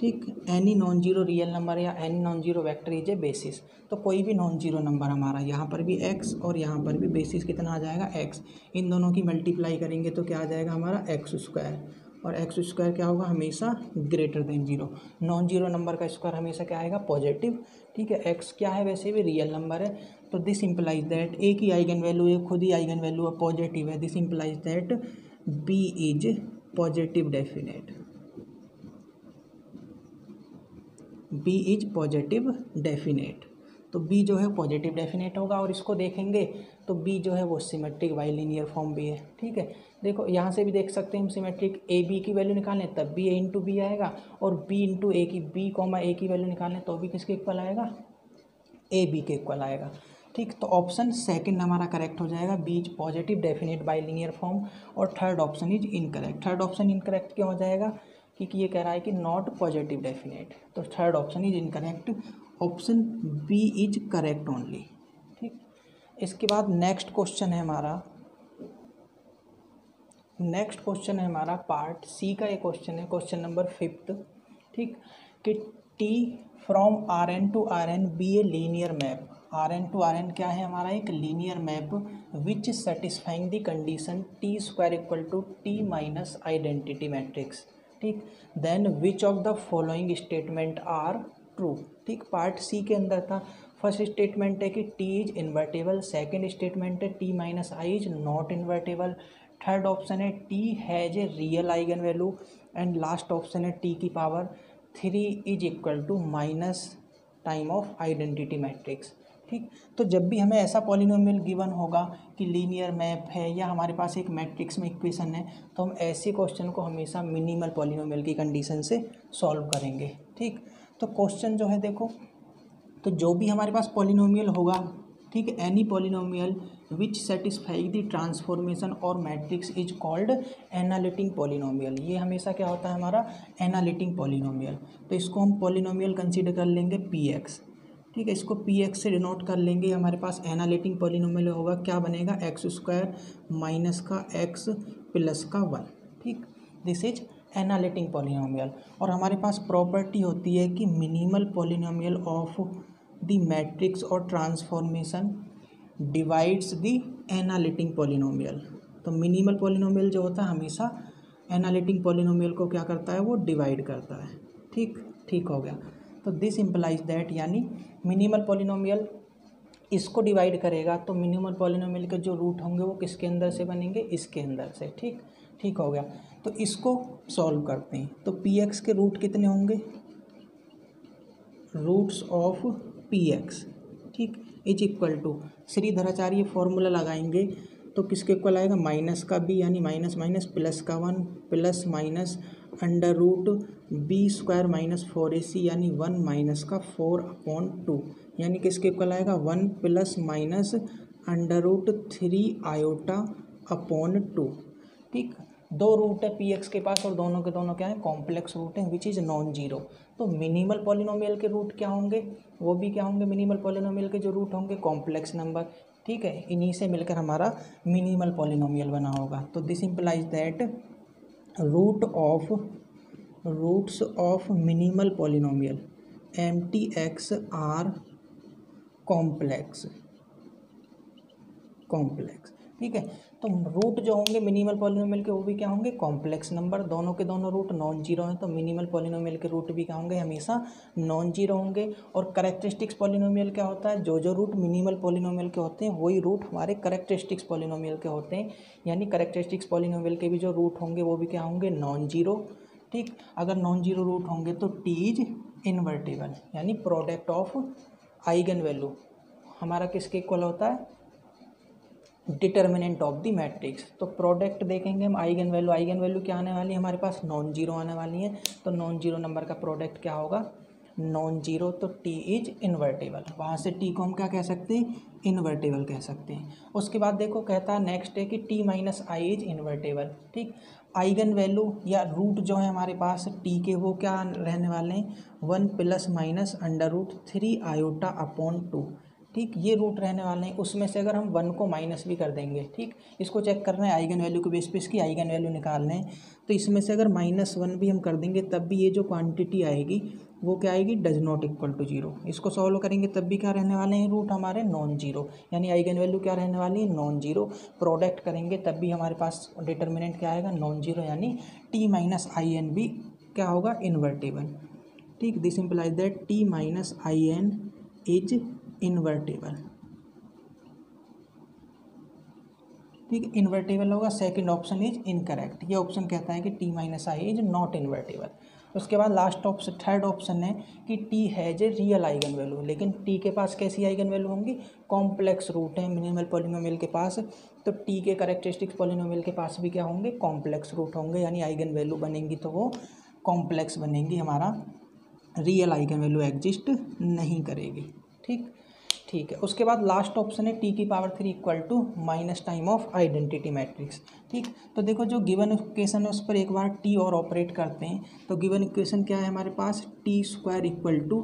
ठीक, any non zero real number या any non zero vector is a basis. तो कोई भी नॉन जीरो नंबर हमारा यहाँ पर भी एक्स और यहाँ पर भी बेसिस कितना आ जाएगा एक्स, इन दोनों की मल्टीप्लाई करेंगे तो क्या आ जाएगा हमारा एक्स स्क्वायर, और एक्स स्क्वायर क्या होगा हमेशा greater than zero. Non zero number का स्क्वायर हमेशा क्या आएगा, पॉजिटिव, ठीक है। एक्स क्या है, वैसे भी रियल नंबर है, तो दिस इम्प्लाइज दैट ए की आइगन वैल्यू, एक खुद ही आइगन वैल्यू है, पॉजिटिव है, this implies that B is positive definite, B is positive definite. तो बी जो है पॉजिटिव डेफिनेट होगा, और इसको देखेंगे तो बी जो है वो सिमेट्रिक बाइलिनियर फॉर्म भी है, ठीक है। देखो यहाँ से भी देख सकते हैं हम सिमेट्रिक, ए बी की वैल्यू निकालें तब भी ए इंटू बी आएगा, और बी इंटू ए की, बी कॉमा ए की वैल्यू निकालें तो भी किसके इक्वल आएगा, ए बी के इक्वल आएगा, ठीक। तो ऑप्शन सेकंड हमारा करेक्ट हो जाएगा, B is positive definite bilinear form, और third option is incorrect. Third option incorrect क्यों हो जाएगा, क्योंकि ये कह रहा है कि नॉट पॉजिटिव डेफिनेट, तो third option is incorrect, option B is correct only, ठीक। इसके बाद नेक्स्ट क्वेश्चन है हमारा, नेक्स्ट क्वेश्चन है हमारा पार्ट सी का, ये क्वेश्चन है क्वेश्चन नंबर 5, ठीक, कि T from R N to R N be a linear map. R N to R N क्या है हमारा, एक linear map which satisfying the condition T square equal to T minus identity matrix, ठीक। Then which of the following statement are true, ठीक। Part C के अंदर था, first statement है कि T is invertible, second statement है T minus I is not invertible, third option है T has a real eigen value, and last option है T की power 3 is equal to minus time of identity matrix, ठीक। तो जब भी हमें ऐसा पॉलिनोमियल गिवन होगा कि लीनियर मैप है या हमारे पास एक मैट्रिक्स में इक्वेशन है, तो हम ऐसे क्वेश्चन को हमेशा मिनिमल पॉलिनोमियल की कंडीशन से सॉल्व करेंगे, ठीक। तो क्वेश्चन जो है देखो, तो जो भी हमारे पास पॉलिनोमियल होगा, ठीक है, any polynomial which satisfy the transformation और matrix is called analytic polynomial. ये हमेशा क्या होता है हमारा, एनालिटिक पॉलिनोमियल। तो इसको हम पॉलिनोमियल कंसीडर कर लेंगे पी एक्स, ठीक है, इसको पी एक्स से डिनोट कर लेंगे। हमारे पास एनालिटिक पॉलिनोमियल होगा, क्या बनेगा, एक्स स्क्वायर माइनस का एक्स प्लस का 1, ठीक, दिस इज एनालिटिक पॉलिनोमियल। और हमारे पास प्रॉपर्टी होती है कि minimal polynomial of the matrix और transformation divides the analytic polynomial. तो मिनिमल पॉलिनोमियल जो होता है हमेशा एनालिटिक पॉलिनोमियल को क्या करता है, वो डिवाइड करता है, ठीक, ठीक हो गया। तो दिस इम्प्लाइज दैट, यानी मिनिमल पॉलिनोमियल इसको डिवाइड करेगा, तो मिनिमल पॉलिनोमियल के जो रूट होंगे वो किसके अंदर से बनेंगे, इसके अंदर से, ठीक, ठीक हो गया। तो इसको सॉल्व करते हैं, तो पी एक्स के रूट कितने होंगे, रूट्स ऑफ पी एक्स, ठीक, is equal to Shridharacharya formula लगाएंगे तो किसके इक्वल आएगा, माइनस का बी यानी माइनस माइनस प्लस का 1 plus minus under root B square minus 4ac यानी 1 माइनस का 4/2 यानी किसके इक्वल आएगा, 1 plus minus under root 3 iota upon 2, ठीक। दो रूट है पी एक्स के पास और दोनों के दोनों क्या है, कॉम्प्लेक्स रूट है विच इज़ नॉन जीरो। तो मिनिमल पॉलिनोमियल के रूट क्या होंगे, वो भी क्या होंगे, मिनिमल पॉलिनोमियल के जो रूट होंगे कॉम्प्लेक्स नंबर, ठीक है। इन्हीं से मिलकर हमारा मिनिमल पॉलिनोमियल बना होगा। तो this implies that roots of minimal polynomial MTX are complex, ठीक है। तो रूट जो होंगे मिनिमल पॉलिनोमियल के वो भी क्या होंगे, कॉम्प्लेक्स नंबर, दोनों के दोनों रूट नॉन जीरो हैं, तो मिनिमल पॉलिनोमियल के रूट भी क्या होंगे, हमेशा नॉन जीरो होंगे। और करेक्टरिस्टिक्स पॉलिनोमियल क्या होता है, जो रूट मिनिमल पॉलिनोमियल के होते हैं वही रूट हमारे करेक्टरिस्टिक्स पॉलिनोमियल के होते हैं, यानी करेक्टरिस्टिक्स पॉलिनोमियल के भी जो रूट होंगे वो भी क्या होंगे, नॉन जीरो, ठीक। अगर नॉन जीरो रूट होंगे तो टी इज इन्वर्टेबल, यानी प्रोडक्ट ऑफ आइगन वैल्यू हमारा किसके इक्वल होता है, डिटर्मिनेंट ऑफ द मैट्रिक्स। तो प्रोडक्ट देखेंगे हम, आइगन वैल्यू क्या आने वाली है हमारे पास, नॉन जीरो आने वाली है। तो नॉन जीरो नंबर का प्रोडक्ट क्या होगा, नॉन जीरो, तो टी इज इन्वर्टेबल। वहाँ से टी को हम क्या कह सकते हैं, इन्वर्टेबल कह सकते हैं। उसके बाद देखो कहता है नेक्स्ट है कि T minus I is invertible. ठीक, आइगन वैल्यू या रूट जो है हमारे पास टी के वो क्या रहने वाले हैं, 1 plus minus under root 3 iota upon 2। ठीक, ये रूट रहने वाले हैं। उसमें से अगर हम 1 को माइनस भी कर देंगे, ठीक, इसको चेक करना है आइगन वैल्यू के बेस पे, इसकी आइगन वैल्यू निकालना है। तो इसमें से अगर -1 भी हम कर देंगे तब भी ये जो क्वांटिटी आएगी वो क्या आएगी, does not equal to zero. इसको सॉल्व करेंगे तब भी क्या रहने वाले हैं, रूट हमारे नॉन जीरो, यानी आइगन वैल्यू क्या रहने वाली है, नॉन जीरो। प्रोडक्ट करेंगे तब भी हमारे पास डिटर्मिनेंट क्या आएगा, नॉन जीरो, यानी टी माइनस आई एन भी क्या होगा, इन्वर्टेबल। ठीक, this implies that T minus I N is invertible. ठीक, इन्वर्टेबल होगा, सेकंड ऑप्शन इज इनकरेक्ट। ये ऑप्शन कहता है कि T minus I is not invertible. उसके बाद लास्ट ऑप्शन, थर्ड ऑप्शन है कि T has a real eigen value, लेकिन टी के पास कैसी आइगन वैल्यू होंगी, कॉम्प्लेक्स रूट है मिनिमल पॉलिनोमियल के पास, तो टी के कैरेक्टरिस्टिक्स पॉलिनोमियल के पास भी क्या होंगे, कॉम्प्लेक्स रूट होंगे, यानी आइगन वैल्यू बनेंगी तो वो कॉम्प्लेक्स बनेंगी, हमारा रियल आइगन वैल्यू एग्जिस्ट नहीं करेगी। ठीक है। उसके बाद लास्ट ऑप्शन है टी की power 3 equal to minus time of identity matrix. ठीक, तो देखो जो गिवन इक्वेशन है उस पर एक बार टी और ऑपरेट करते हैं। तो गिवन इक्वेशन क्या है हमारे पास, T square equal to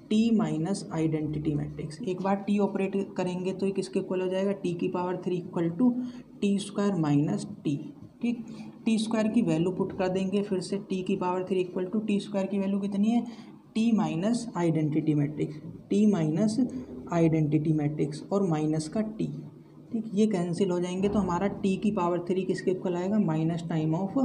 T minus identity matrix. एक बार टी ऑपरेट करेंगे तो ये किसके इक्वल हो जाएगा, टी की power 3 equal to T square minus T. ठीक, टी स्क्वायर की वैल्यू पुट कर देंगे, फिर से टी की power 3 equal to T square की वैल्यू कितनी है, T minus identity matrix, T minus identity matrix और माइनस का टी। ठीक, ये कैंसिल हो जाएंगे तो हमारा टी की पावर 3 किसके इक्वल आएगा, minus time of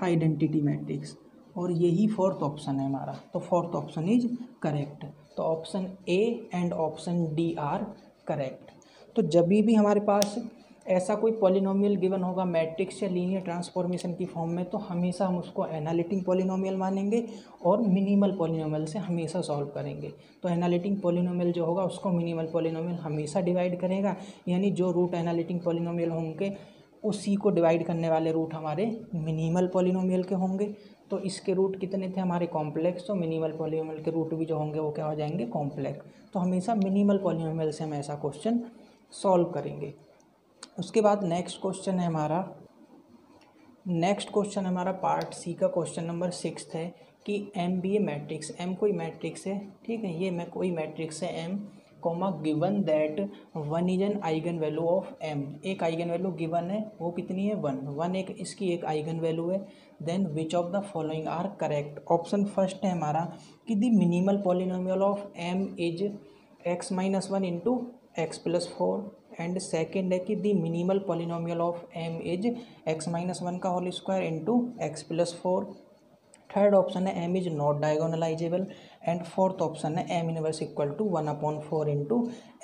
identity matrix, और यही फोर्थ ऑप्शन है हमारा। तो फोर्थ ऑप्शन इज करेक्ट। तो option A and option D R correct. तो जब भी हमारे पास ऐसा कोई पॉलिनोमियल गिवन होगा मैट्रिक्स या लीनियर ट्रांसफॉर्मेशन की फॉर्म में, तो हमेशा हम उसको एनालिटिक पॉलिनोमियल मानेंगे और मिनिमल पॉलिनोमियल से हमेशा सॉल्व करेंगे। तो एनालिटिक पॉलिनोमियल जो होगा उसको मिनिमल पॉलिनोमियल हमेशा डिवाइड करेगा, यानी जो रूट एनालिटिक पॉलिनोमियल होंगे उसी को डिवाइड करने वाले रूट हमारे मिनिमल पॉलिनोमियल के होंगे। तो इसके रूट कितने थे हमारे, कॉम्प्लेक्स, तो मिनिमल पॉलिनोमियल के रूट भी जो होंगे वो क्या हो जाएंगे, कॉम्प्लेक्स। तो हमेशा मिनिमल पॉलिनोमियल से हम ऐसा क्वेश्चन सॉल्व करेंगे। उसके बाद नेक्स्ट क्वेश्चन है हमारा पार्ट सी का क्वेश्चन नंबर 6 है कि M be a matrix, M कोई मैट्रिक्स है, ठीक है, ये मैं कोई मैट्रिक्स है M, comma given that 1 is an eigen value of M. एक आइगन वैल्यू गिवन है, वो कितनी है, 1 एक इसकी एक आइगन वैल्यू है। Then which of the following are correct. Option first है हमारा कि the minimal polynomial of M is x minus 1 into X plus 4, and second है कि the minimal polynomial of m is x minus 1 का whole square into X plus 4। Third option है m is not diagonalizable, and fourth option है m inverse equal to 1/4 into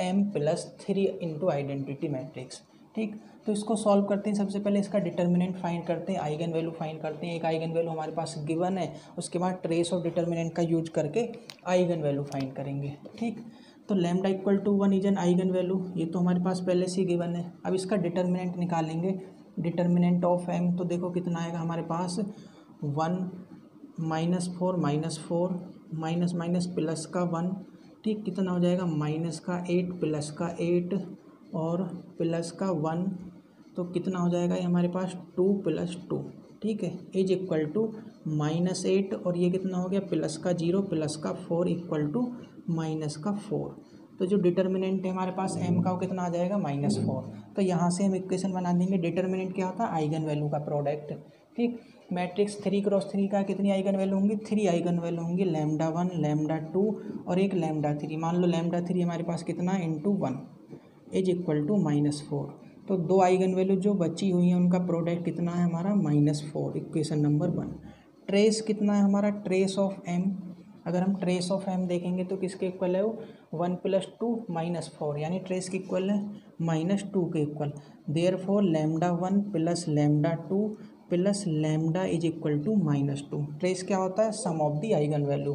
m plus 3 into identity matrix. ठीक, तो इसको solve करते हैं। सबसे पहले इसका डिटर्मिनेंट फाइंड करते हैं, आइगन वैल्यू फाइंड करते हैं। एक आइगन वैल्यू हमारे पास गिवन है, उसके बाद ट्रेस और डिटर्मिनेंट का यूज करके आइगन वैल्यू फाइंड करेंगे। ठीक, तो lambda equal to 1 is an eigen value, ये तो हमारे पास पहले से ही गिवन है। अब इसका डिटर्मिनेंट निकालेंगे, डिटर्मिनेंट ऑफ m, तो देखो कितना आएगा हमारे पास, 1 -4 -4 माइनस माइनस प्लस का 1। ठीक, कितना हो जाएगा, माइनस का 8 प्लस का 8 और प्लस का 1, तो कितना हो जाएगा ये हमारे पास 2 + 2। ठीक है, इज इक्वल टू -8 और ये कितना हो गया, प्लस का 0 प्लस का 4 इक्वल टू माइनस का 4। तो जो डिटर्मिनेंट है हमारे पास m का वो कितना आ जाएगा, -4। तो यहाँ से हम इक्वेशन बना देंगे। डिटर्मिनेंट क्या होता है, आइगन वैल्यू का प्रोडक्ट। ठीक, मैट्रिक्स 3×3 का कितनी आइगन वैल्यू होंगी, 3 आइगन वैल्यू होंगी, λ1 λ2 और एक λ3। मान लो λ3 हमारे पास कितना है, ×1 इज इक्वल टू -4। तो 2 आइगन वैल्यू जो बची हुई हैं उनका प्रोडक्ट कितना है हमारा, -4, इक्वेशन नंबर 1। ट्रेस कितना है हमारा, ट्रेस ऑफ m, अगर हम ट्रेस ऑफ m देखेंगे तो किसके इक्वल है वो, 1 + 2 -4, यानी ट्रेस के इक्वल है -2 के इक्वल। Therefore λ1 + λ2 plus lambda is equal to -2। Trace क्या होता है, sum of the eigen value.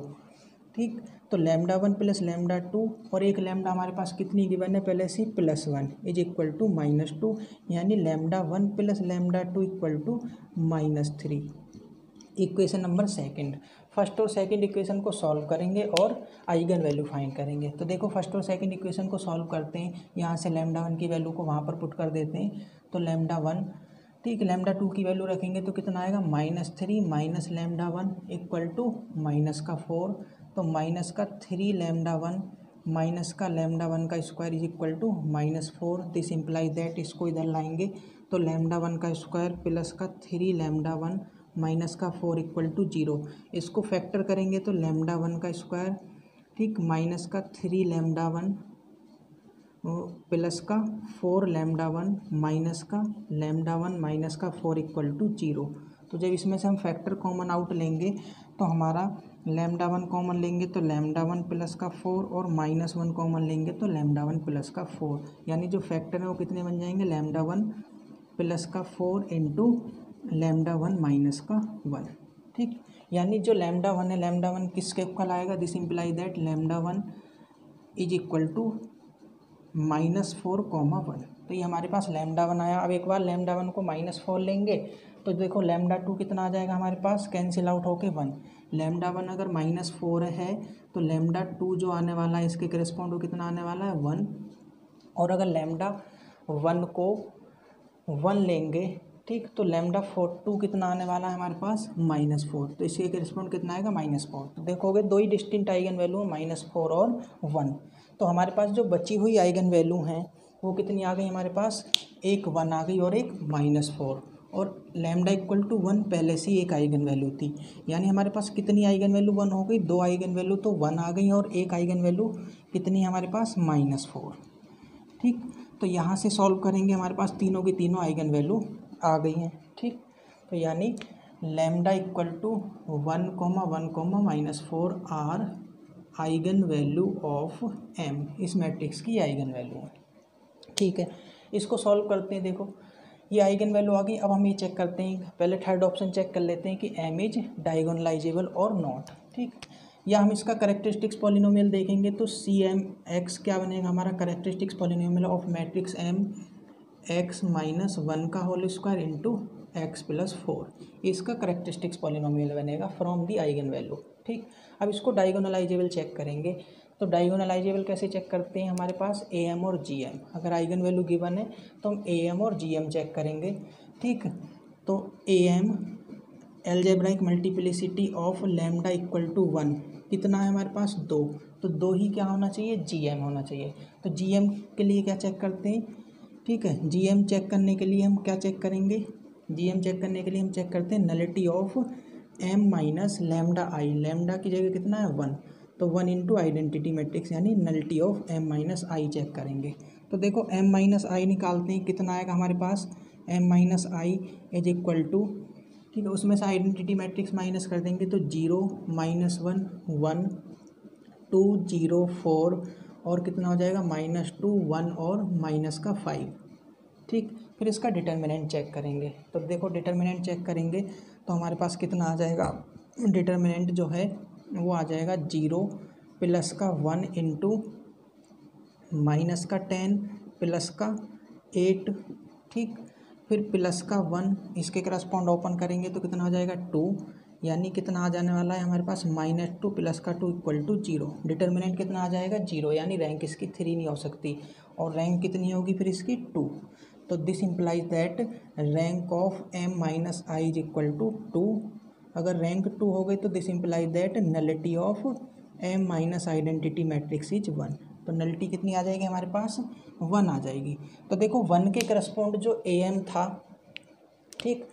ठीक, तो λ1 + λ2 और एक लैम्डा हमारे पास कितनी गिवन है पहले से, +1 इज इक्वल टू -2, यानी λ1 + λ2 equal to -3, equation number second. First और सेकंड इक्वेशन को सॉल्व करेंगे और आइगन वैल्यू फाइंड करेंगे। तो देखो फर्स्ट और सेकंड इक्वेशन को सॉल्व करते हैं। यहाँ से λ1 की वैल्यू को वहाँ पर पुट कर देते हैं, तो λ1 ठीक, λ2 की वैल्यू रखेंगे तो कितना आएगा -3 माइनस λ1 इक्वल टू -4, तो -3 λ1 माइनस का λ1 का square is equal to -4। This imply that, इसको इधर लाएंगे तो λ1 का स्क्वायर प्लस का 3 λ1 माइनस का 4 इक्वल टू 0। इसको फैक्टर करेंगे तो λ1 का स्क्वायर ठीक माइनस का 3 λ1 प्लस का 4 λ1 माइनस का λ1 माइनस का 4 इक्वल टू 0। तो जब इसमें से हम फैक्टर कॉमन आउट लेंगे तो हमारा λ1 कॉमन लेंगे तो λ1 प्लस का 4 और -1 कॉमन लेंगे तो λ1 प्लस का 4, यानी जो फैक्टर है वो कितने बन जाएंगे λ1 प्लस का 4 इंटू λ1 माइनस का 1। ठीक, यानी जो λ1 है λ1 किसके इक्वल आएगा, this imply that λ1 is equal to -4, 1। तो ये हमारे पास λ1 आया। अब एक बार λ1 को -4 लेंगे तो देखो λ2 कितना आ जाएगा हमारे पास, कैंसिल आउट होके 1। λ1 अगर -4 है तो λ2 जो आने वाला है इसके करेस्पॉन्ड कितना आने वाला है 1। और अगर λ1 को 1 लेंगे ठीक, तो λ2 कितना आने वाला है हमारे पास -4, तो इसके करेस्पॉन्ड कितना आएगा -4। तो देखोगे दो ही डिस्टिंक्ट आइगन वैल्यू -4 और 1। तो हमारे पास जो बची हुई आइगन वैल्यू हैं वो कितनी आ गई हमारे पास, एक 1 आ गई और एक -4, और λ इक्वल टू 1 पहले से ही एक आइगन वैल्यू थी, यानी हमारे पास कितनी आइगन वैल्यू 1 हो गई, दो आइगन वैल्यू तो 1 आ गई और एक आइगन वैल्यू कितनी हमारे पास -4। ठीक, तो यहाँ से सॉल्व करेंगे हमारे पास तीनों की तीनों आइगन वैल्यू आ गई हैं। ठीक, तो यानी λ equal to 1, 1, -4 are eigen value of m, इस मैट्रिक्स की आइगन वैल्यू है। ठीक है, इसको सॉल्व करते हैं। देखो ये आइगन वैल्यू आ गई। अब हम ये चेक करते हैं, पहले थर्ड ऑप्शन चेक कर लेते हैं कि m इज डायगोनलाइजेबल और नॉट। ठीक, या हम इसका करेक्टरिस्टिक्स पॉलिनोमियल देखेंगे तो CMX क्या बनेगा हमारा, characteristics polynomial of matrix m x -1 का whole square into x plus 4, इसका करेक्टरिस्टिक्स पॉलिनोमियल बनेगा फ्रॉम दी आइगन वैल्यू। ठीक, अब इसको डायगोनलाइजेबल चेक करेंगे। तो डायगोनलाइजेबल कैसे चेक करते हैं, हमारे पास AM और GM, अगर आइगन वैल्यू गिवन है तो हम AM और GM चेक करेंगे। ठीक, तो AM algebraic multiplicity of λ equal to 1 कितना है हमारे पास 2, तो 2 ही क्या होना चाहिए, GM होना चाहिए। तो GM के लिए क्या चेक करते हैं, ठीक है, GM चेक करने के लिए हम क्या चेक करेंगे, GM चेक करने के लिए हम चेक करते हैं nullity of m minus λI, lambda की जगह कितना है 1, तो 1 इंटू आइडेंटिटी मैट्रिक्स यानी nullity of m minus I check करेंगे। तो देखो m माइनस आई निकालते हैं, कितना आएगा हमारे पास m minus I is equal to, ठीक है, उसमें से आइडेंटिटी मैट्रिक्स माइनस कर देंगे तो 0 -1 1 2 0 4 और कितना हो जाएगा -2 1 और -5। ठीक, फिर इसका डिटर्मिनेंट चेक करेंगे। तो देखो डिटर्मिनेंट चेक करेंगे तो हमारे पास कितना आ जाएगा, डिटर्मिनेंट जो है वो आ जाएगा 0 प्लस का 1 इंटू माइनस का 10 प्लस का 8। ठीक, फिर प्लस का 1, इसके करस्पॉन्ड ओपन करेंगे तो कितना हो जाएगा 2, यानी कितना आ जाने वाला है हमारे पास -2 प्लस का 2 इक्वल टू 0। डिटर्मिनेंट कितना आ जाएगा 0, यानी रैंक इसकी 3 नहीं हो सकती, और रैंक कितनी होगी फिर इसकी 2। तो this implies that rank of m minus I is equal to 2। अगर रैंक 2 हो गई तो this implies that nullity of m minus identity matrix is 1। तो नलिटी कितनी आ जाएगी हमारे पास 1 आ जाएगी। तो देखो 1 के करस्पॉन्ड जो am था, ठीक,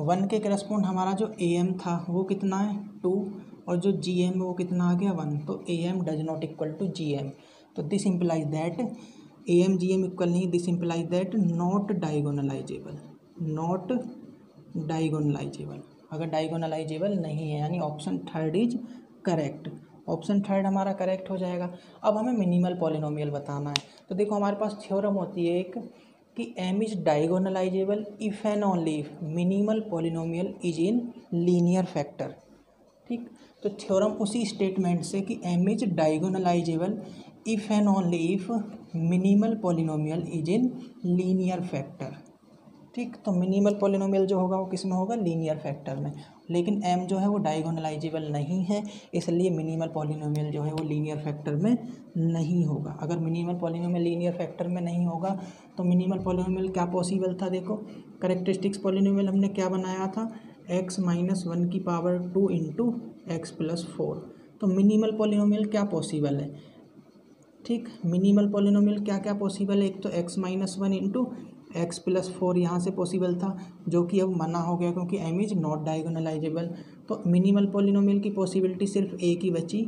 1 के करस्पॉन्ड हमारा जो am था वो कितना है 2, और जो gm वो कितना आ गया 1, तो am does not equal to gm। तो this implies that am gm equal नहीं, this implies that not diagonalizable, not diagonalizable. अगर डायगोनलाइजेबल नहीं है यानी option third is correct, option third हमारा करेक्ट हो जाएगा। अब हमें मिनिमल पॉलिनोमियल बताना है। तो देखो हमारे पास थ्योरम होती है एक कि m is diagonalisable if and only if minimal polynomial is in linear factor. ठीक, तो थ्योरम उसी स्टेटमेंट से कि m is diagonalisable if and only if minimal polynomial is in linear factor. ठीक, तो मिनिमल पॉलिनोमियल जो होगा वो किस में होगा, लीनियर फैक्टर में। लेकिन m जो है वो डायगोनलाइजेबल नहीं है, इसलिए मिनिमल पॉलिनोमियल जो है वो लीनियर फैक्टर में नहीं होगा। अगर मिनिमल पॉलिनोमियल लीनियर फैक्टर में नहीं होगा तो मिनिमल पॉलिनोमियल क्या पॉसिबल था, देखो करेक्टरिस्टिक्स पॉलिनोमियल हमने क्या बनाया था, x माइनस 1 की पावर 2 इंटू एक्स प्लस 4। तो मिनिमल पॉलिनोमियल क्या पॉसिबल है, ठीक, मिनिमल पॉलिनोमियल क्या क्या पॉसिबल है, एक तो x minus 1 into X plus 4 यहाँ से पॉसिबल था, जो कि अब मना हो गया क्योंकि m इज़ नॉट डायगोनलाइजेबल। तो मिनिमल पॉलिनोमियल की पॉसिबिलिटी सिर्फ एक ही बची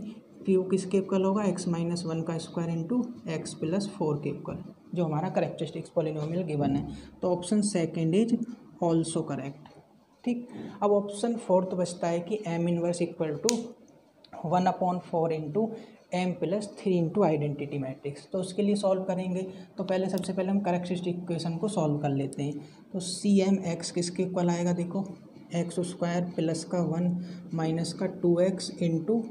कि वो किसके इक्वल होगा, x माइनस 1 का स्क्वायर इंटू एक्स प्लस 4 के इक्वल, जो हमारा करेक्टरिस्टिक्स पॉलिनोमियल गिवन है। तो option second is also correct. ठीक, अब ऑप्शन फोर्थ बचता है कि m inverse equal to 1/4 into m plus 3 into identity matrix. तो उसके लिए सॉल्व करेंगे तो पहले सबसे पहले हम करेक्टरिस्टिक इक्वेशन को सॉल्व कर लेते हैं। तो CMX किसके इक्वल आएगा, देखो एक्स स्क्वायर प्लस का 1 माइनस का 2x इंटू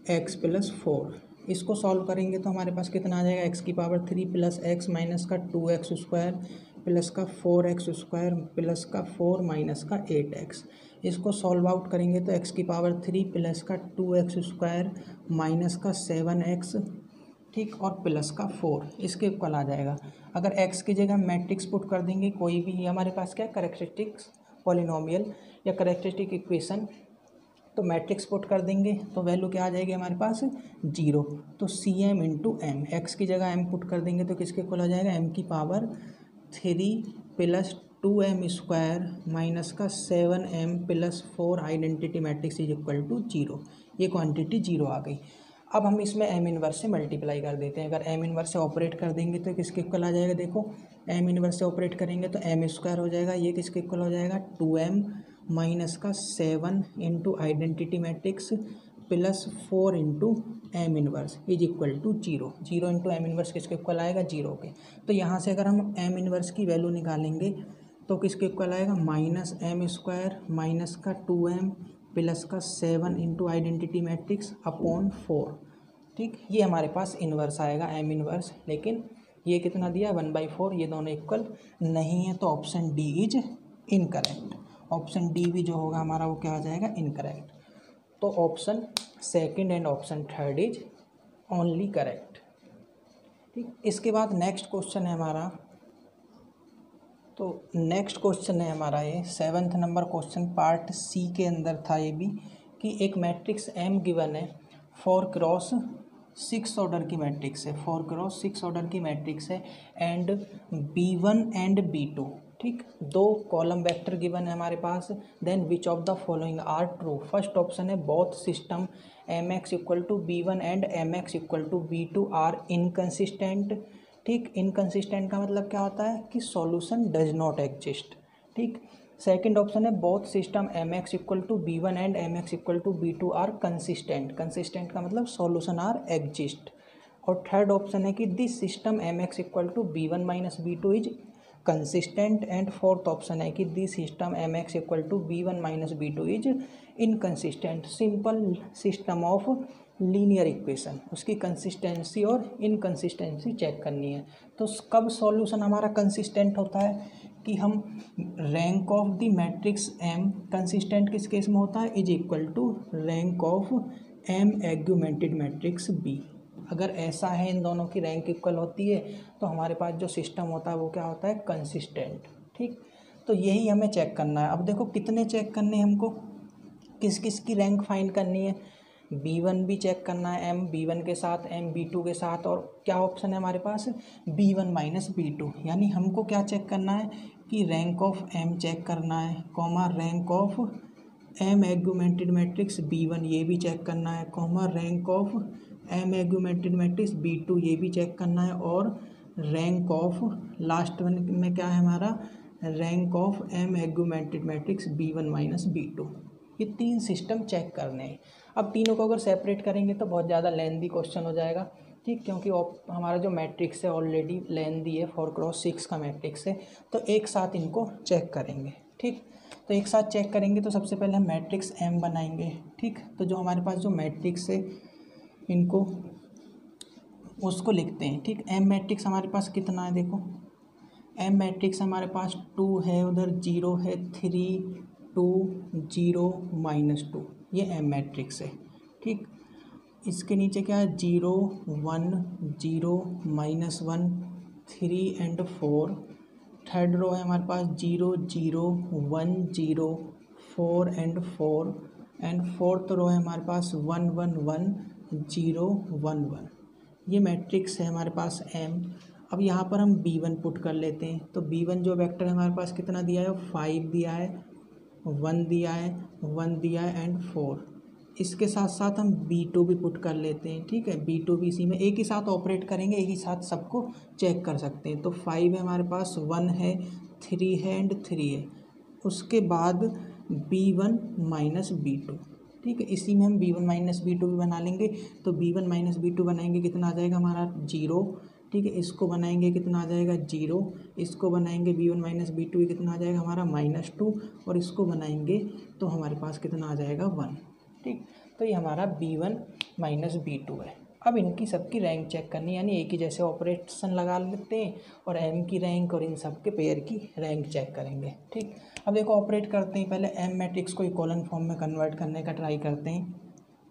एक्स प्लस 4। इसको सॉल्व करेंगे तो हमारे पास कितना आ जाएगा, x की पावर 3 प्लस एक्स माइनस का 2x स्क्वायर प्लस का 4x स्क्वायर प्लस का 4 माइनस का 8x। इसको सॉल्व आउट करेंगे तो x की पावर 3 प्लस का 2x स्क्वायर माइनस का 7x, ठीक, और प्लस का 4 इसके इक्वल आ जाएगा। अगर x की जगह मैट्रिक्स पुट कर देंगे कोई भी हमारे पास क्या करेक्टरिस्टिक्स पॉलिनोमियल या करेक्टरिस्टिक इक्वेशन, तो मैट्रिक्स पुट कर देंगे तो वैल्यू क्या आ जाएगी हमारे पास 0। तो CM इंटू एम, एक्स की जगह m पुट कर देंगे तो किसके इक्वल आ जाएगा, m की power 3 plus 2m square minus का 7m plus 4 identity matrix is equal to 0। ये क्वांटिटी 0 आ गई। अब हम इसमें m इनवर्स से मल्टीप्लाई कर देते हैं। अगर m इनवर्स से ऑपरेट कर देंगे तो किसके इक्वल आ जाएगा, देखो m इनवर्स से ऑपरेट करेंगे तो m स्क्वायर हो जाएगा, ये किसके इक्वल हो जाएगा 2m माइनस का 7 into identity matrix plus 4 into M inverse is equal to 0। 0 into M inverse किसके इक्वल आएगा, 0 के। तो यहाँ से अगर हम एम इनवर्स की वैल्यू निकालेंगे तो किसके इक्वल आएगा, माइनस एम स्क्वायर माइनस का 2m प्लस का 7 इंटू आइडेंटिटी मैट्रिक्स अपॉन 4। ठीक, ये हमारे पास इन्वर्स आएगा एम इनवर्स, लेकिन ये कितना दिया 1/4, ये दोनों इक्वल नहीं है, तो option D is incorrect. Option D भी जो होगा हमारा वो क्या आ जाएगा, इनकरेक्ट। तो option second and option third is only correct. ठीक, इसके बाद नेक्स्ट क्वेश्चन है हमारा, तो नेक्स्ट क्वेश्चन है हमारा ये 7th number question part C के अंदर था ये भी, कि एक मैट्रिक्स M गिवन है 4x6 ऑर्डर की मैट्रिक्स है, 4x6 ऑर्डर की मैट्रिक्स है एंड B1 एंड B2, ठीक, 2 कॉलम वेक्टर गिवन है हमारे पास। Then which of the following are true. First option है both system mx equal to b1 and mx equal to b2 are inconsistent. ठीक, inconsistent का मतलब क्या होता है कि सॉल्यूशन डज नॉट एग्जिस्ट। ठीक, सेकंड ऑप्शन है both system mx equal to b1 and mx equal to b2 are consistent. Consistent का मतलब सॉल्यूशन आर एग्जिस्ट। और थर्ड ऑप्शन है कि this system mx equal to b1 minus b2 is consistent. And fourth option है कि this system mx equal to b1 minus b2 is inconsistent. Simple system of linear equation, उसकी consistency और inconsistency check करनी है। तो कब solution हमारा consistent होता है कि हम rank of the matrix M consistent किस केस में होता है, is equal to rank of M augmented matrix B। अगर ऐसा है इन दोनों की रैंक इक्वल होती है तो हमारे पास जो सिस्टम होता है वो क्या होता है, कंसिस्टेंट। ठीक, तो यही हमें चेक करना है। अब देखो कितने चेक करने हैं हमको, किस किस की रैंक फाइंड करनी है, B1 भी चेक करना है M B1 के साथ, M B2 के साथ, और क्या ऑप्शन है हमारे पास B1 माइनस B2। यानी हमको क्या चेक करना है कि रैंक ऑफ M चेक करना है, comma rank of M augmented matrix B1 ये भी चेक करना है, comma rank of M augmented matrix B2 ये भी चेक करना है, और रैंक ऑफ लास्ट वन में क्या है हमारा, rank of M augmented matrix B1 minus B2। ये 3 सिस्टम चेक करने हैं। अब तीनों को अगर सेपरेट करेंगे तो बहुत ज़्यादा लेंदी क्वेश्चन हो जाएगा। ठीक, क्योंकि हमारा जो मैट्रिक्स है ऑलरेडी लेंदी है, 4x6 का मैट्रिक्स है, तो एक साथ इनको चेक करेंगे। ठीक, तो एक साथ चेक करेंगे तो सबसे पहले हम मैट्रिक्स M बनाएंगे। ठीक, तो जो हमारे पास जो मैट्रिक्स है इनको उसको लिखते हैं। ठीक, M मैट्रिक्स हमारे पास कितना है, देखो M मैट्रिक्स हमारे पास 2 है, उधर 0 है, 3 2 0 -2, ये एम मैट्रिक्स है। ठीक, इसके नीचे क्या है 0 1 0 -1 3 एंड 4। थर्ड रो है हमारे पास 0 0 1 0 4 एंड 4 एंड फोर्थ रो है हमारे पास 1 1 1 0 1 1। ये मैट्रिक्स है हमारे पास एम। अब यहाँ पर हम b1 पुट कर लेते हैं। तो b1 जो वेक्टर है हमारे पास कितना दिया है, 5 दिया है, 1 दिया है, 1 दिया है एंड 4। इसके साथ साथ हम b2 भी पुट कर लेते हैं। ठीक है, b2 भी इसी में एक ही साथ ऑपरेट करेंगे, एक ही साथ सबको चेक कर सकते हैं। तो 5 है हमारे पास, 1 है, 3 है एंड 3 है। उसके बाद b1 माइनस b2। ठीक है, इसी में हम b1 माइनस b2 भी बना लेंगे। तो b1 माइनस b2 बनाएंगे, कितना आ जाएगा हमारा 0। ठीक है, इसको बनाएंगे कितना आ जाएगा 0। इसको बनाएंगे b1 माइनस b2 कितना आ जाएगा हमारा -2, और इसको बनाएंगे तो हमारे पास कितना आ जाएगा 1। ठीक, तो ये हमारा b1 माइनस b2 है। अब इनकी सबकी रैंक चेक करनी, यानी एक ही जैसे ऑपरेशन लगा लेते हैं और m की रैंक और इन सब के पेयर की रैंक चेक करेंगे। ठीक, अब देखो ऑपरेट करते हैं। पहले m मैट्रिक्स को इकोलन फॉर्म में कन्वर्ट करने का ट्राई करते हैं।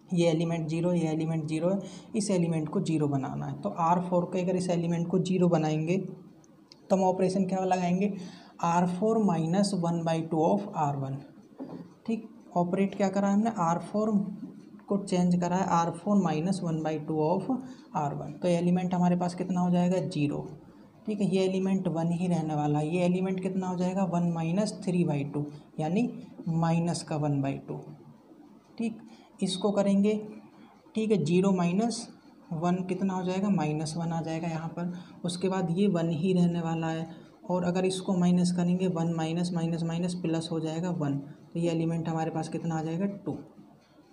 ये एलिमेंट 0, ये एलिमेंट 0 है, इस एलिमेंट को 0 बनाना है। तो R4 के अगर इस एलिमेंट को 0 बनाएंगे तो हम ऑपरेशन क्या लगाएंगे, R4 माइनस 1/2 ऑफ R1। ठीक, ऑपरेट क्या करा हमने, R4 को चेंज करा है, R4 माइनस 1/2 ऑफ R1। तो एलिमेंट हमारे पास कितना हो जाएगा 0। ठीक है, ये एलिमेंट 1 ही रहने वाला है। ये एलिमेंट कितना हो जाएगा 1 माइनस 3/2, यानी माइनस का 1/2। ठीक, इसको करेंगे। ठीक है, 0 माइनस 1 कितना हो जाएगा, -1 आ जाएगा यहाँ पर। उसके बाद ये 1 ही रहने वाला है, और अगर इसको माइनस करेंगे 1 माइनस माइनस माइनस प्लस हो जाएगा 1। तो ये एलिमेंट हमारे पास कितना आ जाएगा 2।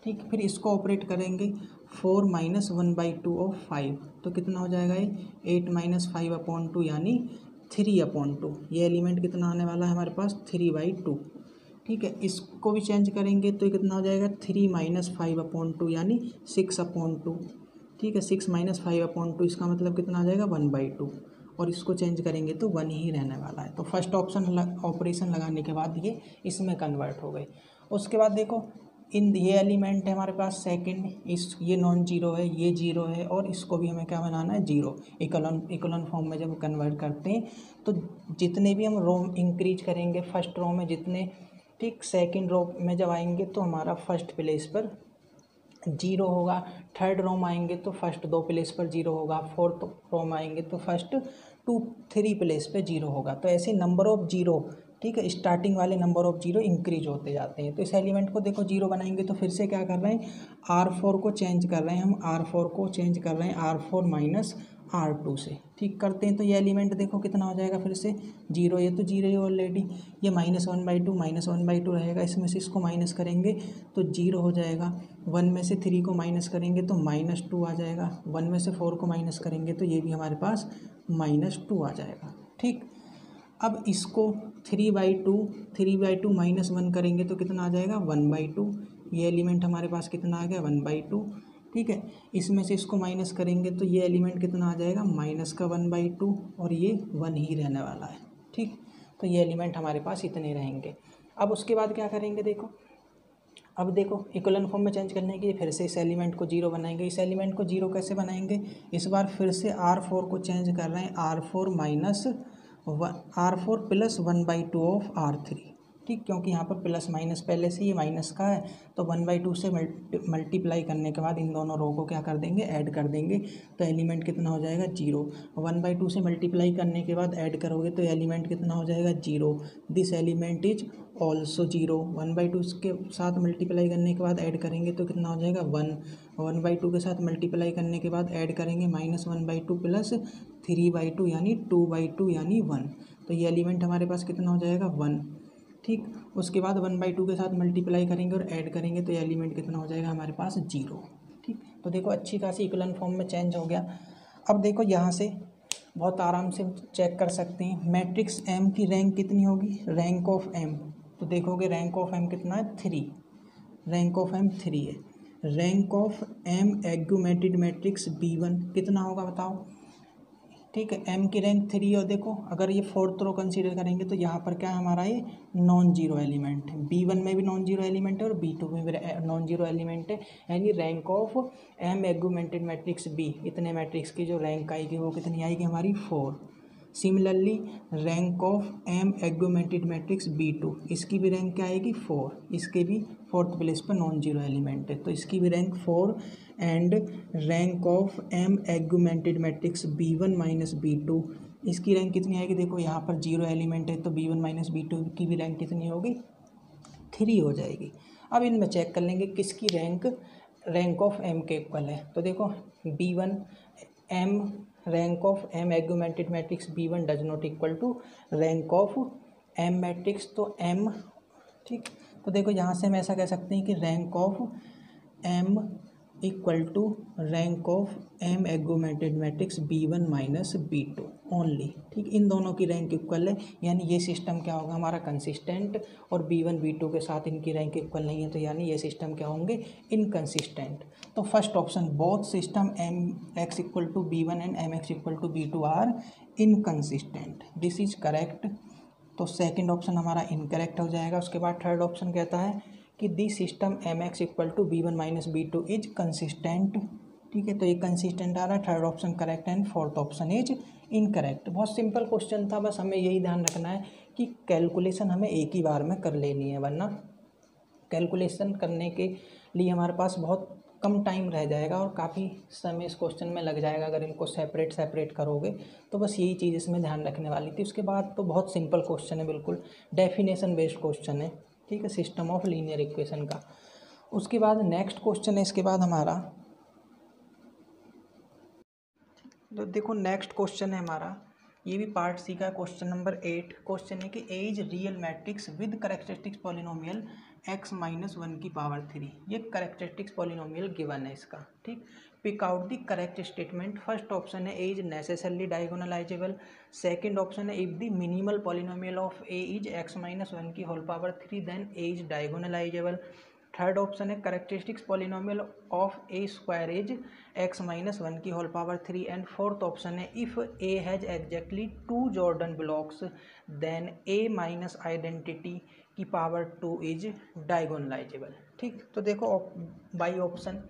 ठीक, फिर इसको ऑपरेट करेंगे 4 माइनस 1/2 ऑफ 5। तो कितना हो जाएगा ये 8 माइनस 5/2, यानी 3/2। ये एलिमेंट कितना आने वाला है हमारे पास 3/2। ठीक है, इसको भी चेंज करेंगे तो ये कितना हो जाएगा 3 माइनस 5/2, यानी 6/2। ठीक है, 6 माइनस 5/2, इसका मतलब कितना आ जाएगा 1/2। और इसको चेंज करेंगे तो 1 ही रहने वाला है। तो फर्स्ट ऑपरेशन लगाने के बाद ये इसमें कन्वर्ट हो गई। उसके बाद देखो ये एलिमेंट है हमारे पास सेकंड, ये नॉन जीरो है, ये जीरो है, और इसको भी हमें क्या बनाना है 0। इकोलन फॉर्म में जब कन्वर्ट करते हैं तो जितने भी हम रो इंक्रीज करेंगे फर्स्ट रो में जितने, ठीक, सेकंड रो में जब आएंगे तो हमारा फर्स्ट प्लेस पर 0 होगा। थर्ड रो में आएंगे तो फर्स्ट 2 प्लेस पर 0 होगा। फोर्थ रो में आएंगे तो फर्स्ट 3 प्लेस पे 0 होगा। तो ऐसे नंबर ऑफ 0, ठीक है, स्टार्टिंग वाले नंबर ऑफ 0 इंक्रीज होते जाते हैं। तो इस एलिमेंट को देखो 0 बनाएंगे तो फिर से क्या कर रहे हैं, R4 को चेंज कर रहे हैं, हम R4 को चेंज कर रहे हैं R4 माइनस R2 से। ठीक, करते हैं तो ये एलिमेंट देखो कितना हो जाएगा फिर से 0। ये तो 0 है ऑलरेडी, ये -1/2 रहेगा। इसमें से इसको माइनस करेंगे तो 0 हो जाएगा। 1 में से 3 को माइनस करेंगे तो -2 आ जाएगा। 1 में से 4 को माइनस करेंगे तो ये भी हमारे पास -2 आ जाएगा। ठीक, अब इसको 3/2 माइनस 1 करेंगे तो कितना आ जाएगा 1/2। ये एलिमेंट हमारे पास कितना आ गया 1/2। ठीक है, इसमें से इसको माइनस करेंगे तो ये एलिमेंट कितना आ जाएगा माइनस का 1/2, और ये 1 ही रहने वाला है। ठीक, तो ये एलिमेंट हमारे पास इतने रहेंगे। अब उसके बाद क्या करेंगे देखो, अब देखो इक्वलन फॉर्म में चेंज करने के लिए फिर से इस एलिमेंट को 0 बनाएंगे। इस एलिमेंट को 0 कैसे बनाएंगे, इस बार फिर से R4 को चेंज कर रहे हैं, R4 प्लस 1/2 ऑफ R3। ठीक, क्योंकि यहाँ पर प्लस माइनस पहले से ये माइनस का है, तो 1/2 से मल्टीप्लाई करने के बाद इन दोनों रो को क्या कर देंगे, ऐड कर देंगे। तो एलिमेंट कितना हो जाएगा 0। 1/2 से मल्टीप्लाई करने के बाद ऐड करोगे तो एलिमेंट कितना हो जाएगा 0। This element is also 0। 1/2 के साथ मल्टीप्लाई करने के बाद ऐड करेंगे तो कितना हो जाएगा 1। 1/2 के साथ मल्टीप्लाई करने के बाद ऐड करेंगे -1/2 प्लस 3/2 यानी 2/2 यानी 1। तो ये एलिमेंट हमारे पास कितना हो जाएगा 1। ठीक, उसके बाद 1/2 के साथ मल्टीप्लाई करेंगे और ऐड करेंगे तो ये एलिमेंट कितना हो जाएगा हमारे पास 0। ठीक, तो देखो अच्छी खासी इक्वलन फॉर्म में चेंज हो गया। अब देखो यहाँ से बहुत आराम से चेक कर सकते हैं मैट्रिक्स एम की रैंक कितनी होगी, रैंक ऑफ एम। तो देखोगे रैंक ऑफ एम कितना है 3, रैंक ऑफ एम 3 है। Rank of M augmented matrix B1 कितना होगा बताओ, ठीक है, एम की रैंक 3 और देखो अगर ये फोर्थ रो कंसीडर करेंगे तो यहाँ पर क्या है हमारा ये नॉन जीरो एलिमेंट है, B1 में भी नॉन जीरो एलिमेंट है और B2 में भी नॉन जीरो एलिमेंट है, यानी rank of M augmented matrix B, इतने मैट्रिक्स की जो रैंक आएगी वो कितनी आएगी हमारी 4। Similarly rank of M augmented matrix B2, इसकी भी रैंक क्या आएगी 4, इसके भी फोर्थ प्लेस पर नॉन जीरो एलिमेंट है तो इसकी भी rank 4। And rank of M augmented matrix B1 minus B2, इसकी रैंक कितनी आएगी, देखो यहाँ पर जीरो एलिमेंट है तो B1 माइनस B2 की भी रैंक कितनी होगी 3 हो जाएगी। अब इनमें चेक कर लेंगे किसकी रैंक ऑफ एम के इक्वल है, तो देखो B1 M rank of M augmented matrix B1 does not equal to rank of M matrix, तो एम, ठीक, तो देखो यहाँ से हम ऐसा कह सकते हैं कि rank of M equal to rank of M augmented matrix B1 minus B2 only, ठीक, इन दोनों की रैंक इक्वल है, यानी ये सिस्टम क्या होगा हमारा कंसिस्टेंट, और B1 B2 के साथ इनकी रैंक इक्वल नहीं है तो यानी ये सिस्टम क्या होंगे इनकंसिस्टेंट। तो first option both system M X equal to B1 and M X equal to B2 are inconsistent, this is correct. तो सेकंड ऑप्शन हमारा इनकरेक्ट हो जाएगा। उसके बाद थर्ड ऑप्शन कहता है कि the system M X equal to B1 minus B2 is consistent, ठीक है, तो ये कंसिस्टेंट आ रहा है, third option correct and fourth option is incorrect. बहुत सिंपल क्वेश्चन था, बस हमें यही ध्यान रखना है कि कैलकुलेशन हमें एक ही बार में कर लेनी है, वरना कैलकुलेशन करने के लिए हमारे पास बहुत कम टाइम रह जाएगा और काफ़ी समय इस क्वेश्चन में लग जाएगा अगर इनको सेपरेट करोगे। तो बस यही चीज़ इसमें ध्यान रखने वाली थी। उसके बाद तो बहुत सिंपल क्वेश्चन है, बिल्कुल डेफिनेशन बेस्ड क्वेश्चन है, ठीक है, सिस्टम ऑफ लीनियर इक्वेशन का। उसके बाद नेक्स्ट क्वेश्चन है इसके बाद हमारा, तो देखो नेक्स्ट क्वेश्चन है हमारा, ये भी पार्ट सी का क्वेश्चन नंबर 8। क्वेश्चन है कि A is real matrix with characteristics polynomial x minus 1 की पावर 3, ये करेक्टरिस्टिक्स पॉलिनोमियल गिवन है इसका, ठीक। Pick out the correct statement. First option है A is necessarily diagonalizable, second option है if the minimal polynomial of A is x minus 1 की whole power 3 then A is diagonalizable, third option है characteristics polynomial of A square is x minus 1 की whole power 3, and fourth option है if A has exactly 2 Jordan blocks then A minus identity की power 2 is diagonalisable, ठीक। तो देखो by option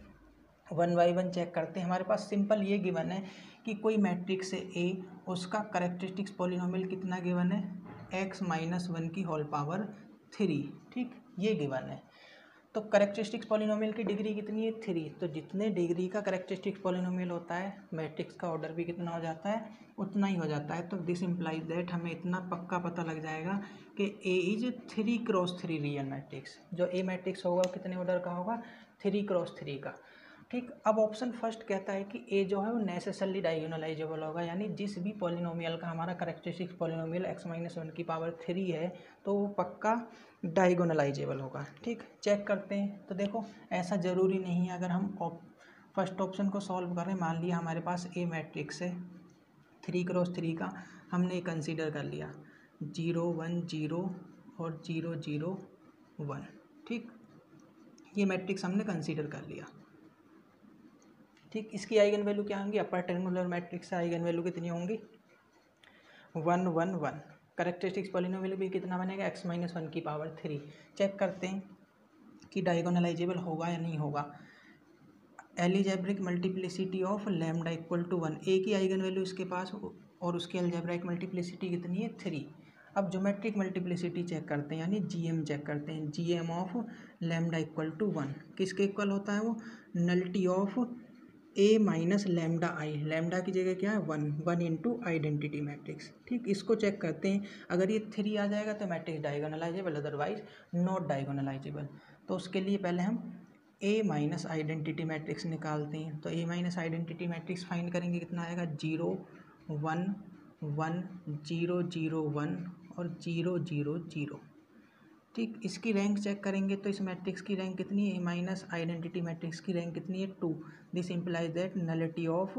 1 by 1 check करते हैं। हमारे पास सिंपल ये गिवन है कि कोई मैट्रिक्स है ए, उसका करेक्टरिस्टिक्स पॉलिनोमियल कितना गिवन है x माइनस 1 की होल पावर 3, ठीक, ये गिवन है। तो करेक्टरिस्टिक्स पॉलिनोमियल की डिग्री कितनी है 3, तो जितने डिग्री का करेक्टरिस्टिक्स पॉलिनोमियल होता है मैट्रिक्स का ऑर्डर भी कितना हो जाता है उतना ही हो जाता है। तो दिस इम्प्लाइज दैट हमें इतना पक्का पता लग जाएगा कि A is 3 cross 3 real matrix, जो ए मैट्रिक्स होगा वो कितने ऑर्डर का होगा 3 क्रॉस 3 का, ठीक। अब ऑप्शन फर्स्ट कहता है कि ए जो है वो नेसेसरली डायगोनलाइजेबल होगा, यानी जिस भी पॉलिनोमियल का हमारा करेक्टरिस्टिक्स पॉलिनोमियल x माइनस 1 की पावर 3 है तो वो पक्का डायगोनलाइजेबल होगा, ठीक। चेक करते हैं। तो देखो ऐसा ज़रूरी नहीं है, अगर हम फर्स्ट ऑप्शन को सॉल्व करें, मान लिया हमारे पास ए मैट्रिक्स है 3 क्रॉस 3 का, हमने कंसीडर कर लिया 0 1 0 और 0 0 1, ठीक, ये मैट्रिक्स हमने कंसीडर कर लिया, ठीक। इसकी आइगन वैल्यू क्या होंगी, अपर ट्रायंगुलर मैट्रिक्स से आइगन वैल्यू कितनी होंगी 1 1 1, करेक्टरिस्टिक्स पॉलिनोमियल भी कितना बनेगा x माइनस 1 की पावर 3। चेक करते हैं कि डायगोनलाइजेबल होगा या नहीं होगा। Algebraic multiplicity of lambda equal to 1, A की आइगन वैल्यू इसके पास और उसकी एलजेब्रिक मल्टीप्लिसिटी कितनी है 3। अब ज्योमेट्रिक मल्टीप्लिसिटी चेक करते हैं, यानी जीएम चेक करते हैं, GM of lambda equal to 1 किसके इक्वल होता है, वो nullity of A minus lambda I, lambda की जगह क्या है 1 1 इंटू आइडेंटिटी मैट्रिक्स, ठीक। इसको चेक करते हैं, अगर ये 3 आ जाएगा तो matrix diagonalisable, otherwise not diagonalisable. तो उसके लिए पहले हम ए माइनस आइडेंटिटी मैट्रिक्स निकालते हैं। तो ए माइनस आइडेंटिटी मैट्रिक्स फाइंड करेंगे, कितना आएगा 0 1 1 0 0 1 और 0 0 0, ठीक। इसकी रैंक चेक करेंगे तो इस मैट्रिक्स की रैंक कितनी है, ए माइनस आइडेंटिटी मैट्रिक्स की रैंक कितनी है 2, this implies that nullity of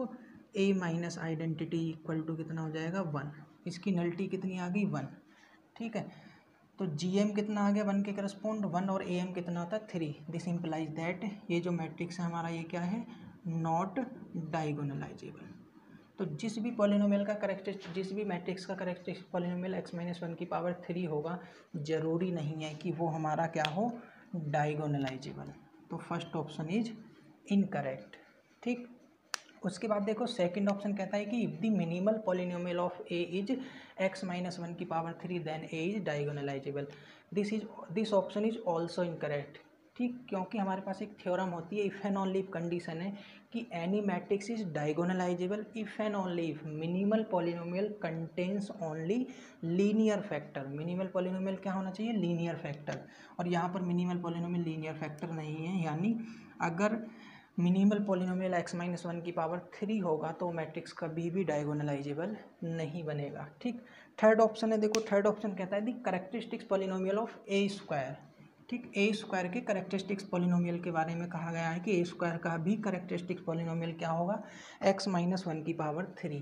A minus identity equal to कितना हो जाएगा 1, इसकी नलिटी कितनी आ गई 1, ठीक है। तो GM कितना आ गया 1 के करस्पॉन्ड 1 और AM कितना होता है 3, दिस इम्प्लाइज दैट ये जो मैट्रिक्स है हमारा ये क्या है नॉट डायगोनलाइजेबल, तो जिस भी पॉलिनोमियल का करेक्टरिस्टिक, जिस भी मैट्रिक्स का करेक्टरिस्टिक पॉलिनोमियल x-1 की पावर 3 होगा, ज़रूरी नहीं है कि वो हमारा क्या हो, डायगोनलाइजेबल। तो फर्स्ट ऑप्शन इज इनकरेक्ट। ठीक, उसके बाद देखो सेकंड ऑप्शन कहता है कि if the minimal polynomial of A is x-1 की power 3 then A is diagonalizable. This option is also incorrect. ठीक, क्योंकि हमारे पास एक थ्योरम होती है, if and only if condition है कि any matrix is diagonalizable if and only if minimal polynomial contains only linear factor. Minimal polynomial क्या होना चाहिए, लीनियर फैक्टर, और यहाँ पर मिनिमल पॉलिनोमियल लीनियर फैक्टर नहीं है, यानी अगर मिनिमल पॉलिनोमियल x-1 की पावर 3 होगा तो मैट्रिक्स कभी भी डायगोनलाइजेबल नहीं बनेगा। ठीक, थर्ड ऑप्शन है, देखो थर्ड ऑप्शन कहता है the characteristics polynomial of A square. ठीक, ए स्क्वायर के करेक्टरिस्टिक्स पॉलिनोमियल के बारे में कहा गया है कि ए स्क्वायर का भी करेक्टरिस्टिक्स पॉलिनोमियल क्या होगा, x-1 की पावर 3।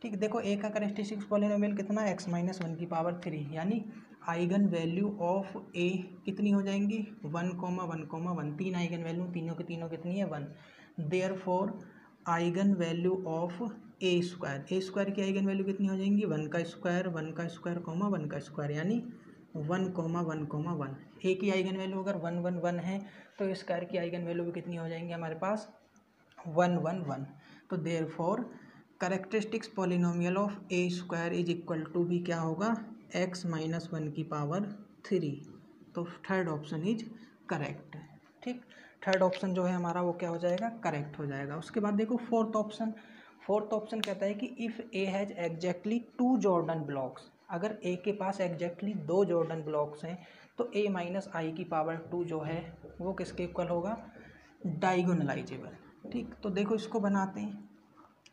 ठीक, देखो ए का करेक्टरिस्टिक्स पॉलिनोमियल कितना, x-1 की पावर 3, यानी आइगन वैल्यू ऑफ ए कितनी हो जाएंगी, 1,1,1, 3 आइगन वैल्यू, तीनों के तीनों कितनी है, 1। Therefore eigen value of A square की आइगन वैल्यू कितनी हो जाएंगी, 1 का स्क्वायर, 1 का स्क्वायर, 1 का स्क्वायर, यानी 1,1,1। ए की आइगन वैल्यू अगर 1 1 1 है तो स्क्वायर की आइगन वैल्यू भी कितनी हो जाएंगी हमारे पास, 1 1 1। तो therefore characteristics polynomial of A square is equal to भी क्या होगा, x-1 की पावर 3। तो थर्ड ऑप्शन इज करेक्ट। ठीक, थर्ड ऑप्शन जो है हमारा वो क्या हो जाएगा, करेक्ट हो जाएगा। उसके बाद देखो फोर्थ ऑप्शन कहता है कि if A has exactly 2 Jordan blocks, अगर ए के पास एग्जैक्टली 2 जॉर्डन ब्लॉक्स हैं तो a माइनस आई की पावर 2 जो है वो किसके इक्वल होगा, डायगोनलाइजेबल। ठीक, तो देखो इसको बनाते हैं।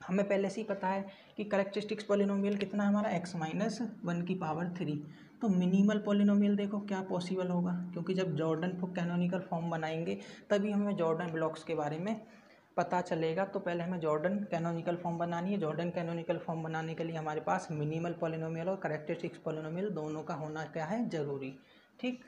हमें पहले से ही पता है कि करेक्टरिस्टिक्स पॉलिनोमियल कितना है हमारा, x-1 की पावर 3। तो मिनिमल पॉलिनोमियल देखो क्या पॉसिबल होगा, क्योंकि जब जॉर्डन कैनोनिकल फॉर्म बनाएंगे तभी हमें जॉर्डन ब्लॉक्स के बारे में पता चलेगा। तो पहले हमें जॉर्डन कैनोनिकल फॉर्म बनानी है। जॉर्डन कैनोनिकल फॉर्म बनाने के लिए हमारे पास मिनिमल पॉलिनोमियल और करेक्टरिस्टिक्स पॉलिनोमियल दोनों का होना क्या है, ज़रूरी। ठीक,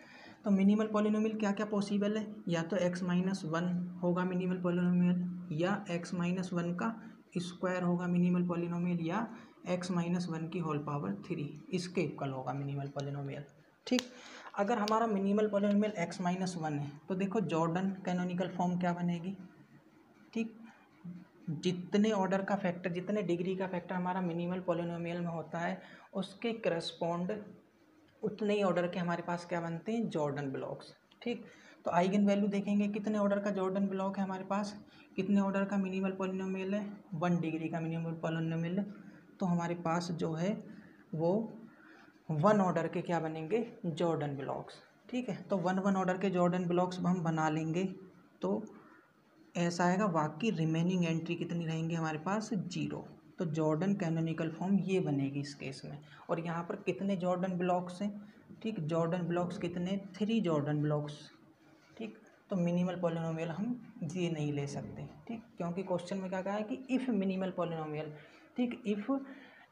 तो मिनिमल पॉलिनोमियल क्या क्या पॉसिबल है, या तो x-1 होगा मिनिमल पॉलिनोमियल, या x-1 का स्क्वायर होगा मिनिमल पॉलिनोमियल, या x-1 की होल पावर 3 इसके इक्वल होगा मिनिमल पॉलिनोमियल। ठीक, अगर हमारा मिनिमल पॉलिनोमियल x-1 है तो देखो जॉर्डन कैनोनिकल फॉर्म क्या बनेगी। ठीक, जितने ऑर्डर का फैक्टर, जितने डिग्री का फैक्टर हमारा मिनिमल पॉलिनोमियल में होता है उसके करस्पॉन्ड उतने ही ऑर्डर के हमारे पास क्या बनते हैं, जॉर्डन ब्लॉक्स। ठीक, तो आइगन वैल्यू देखेंगे कितने ऑर्डर का जॉर्डन ब्लॉक है हमारे पास, कितने ऑर्डर का मिनिमल पॉलिनोमियल है, 1 डिग्री का मिनिमल पॉलिनोमियल है। तो हमारे पास जो है वो 1 ऑर्डर के क्या बनेंगे, जॉर्डन ब्लॉक्स। ठीक है, तो 1 ऑर्डर के जॉर्डन ब्लॉक्स हम बना लेंगे तो ऐसा आएगा, बाकी रिमेनिंग एंट्री कितनी रहेंगी हमारे पास, 0। तो जॉर्डन कैनोनिकल फॉर्म ये बनेगी इस केस में। और यहाँ पर कितने जॉर्डन ब्लॉक्स हैं, ठीक, जॉर्डन ब्लॉक्स कितने, 3 जॉर्डन ब्लॉक्स। ठीक, तो मिनिमल पॉलिनोमियल हम ये नहीं ले सकते। ठीक, क्योंकि क्वेश्चन में क्या कहा है कि इफ़ मिनिमल पॉलिनोमियल, ठीक, if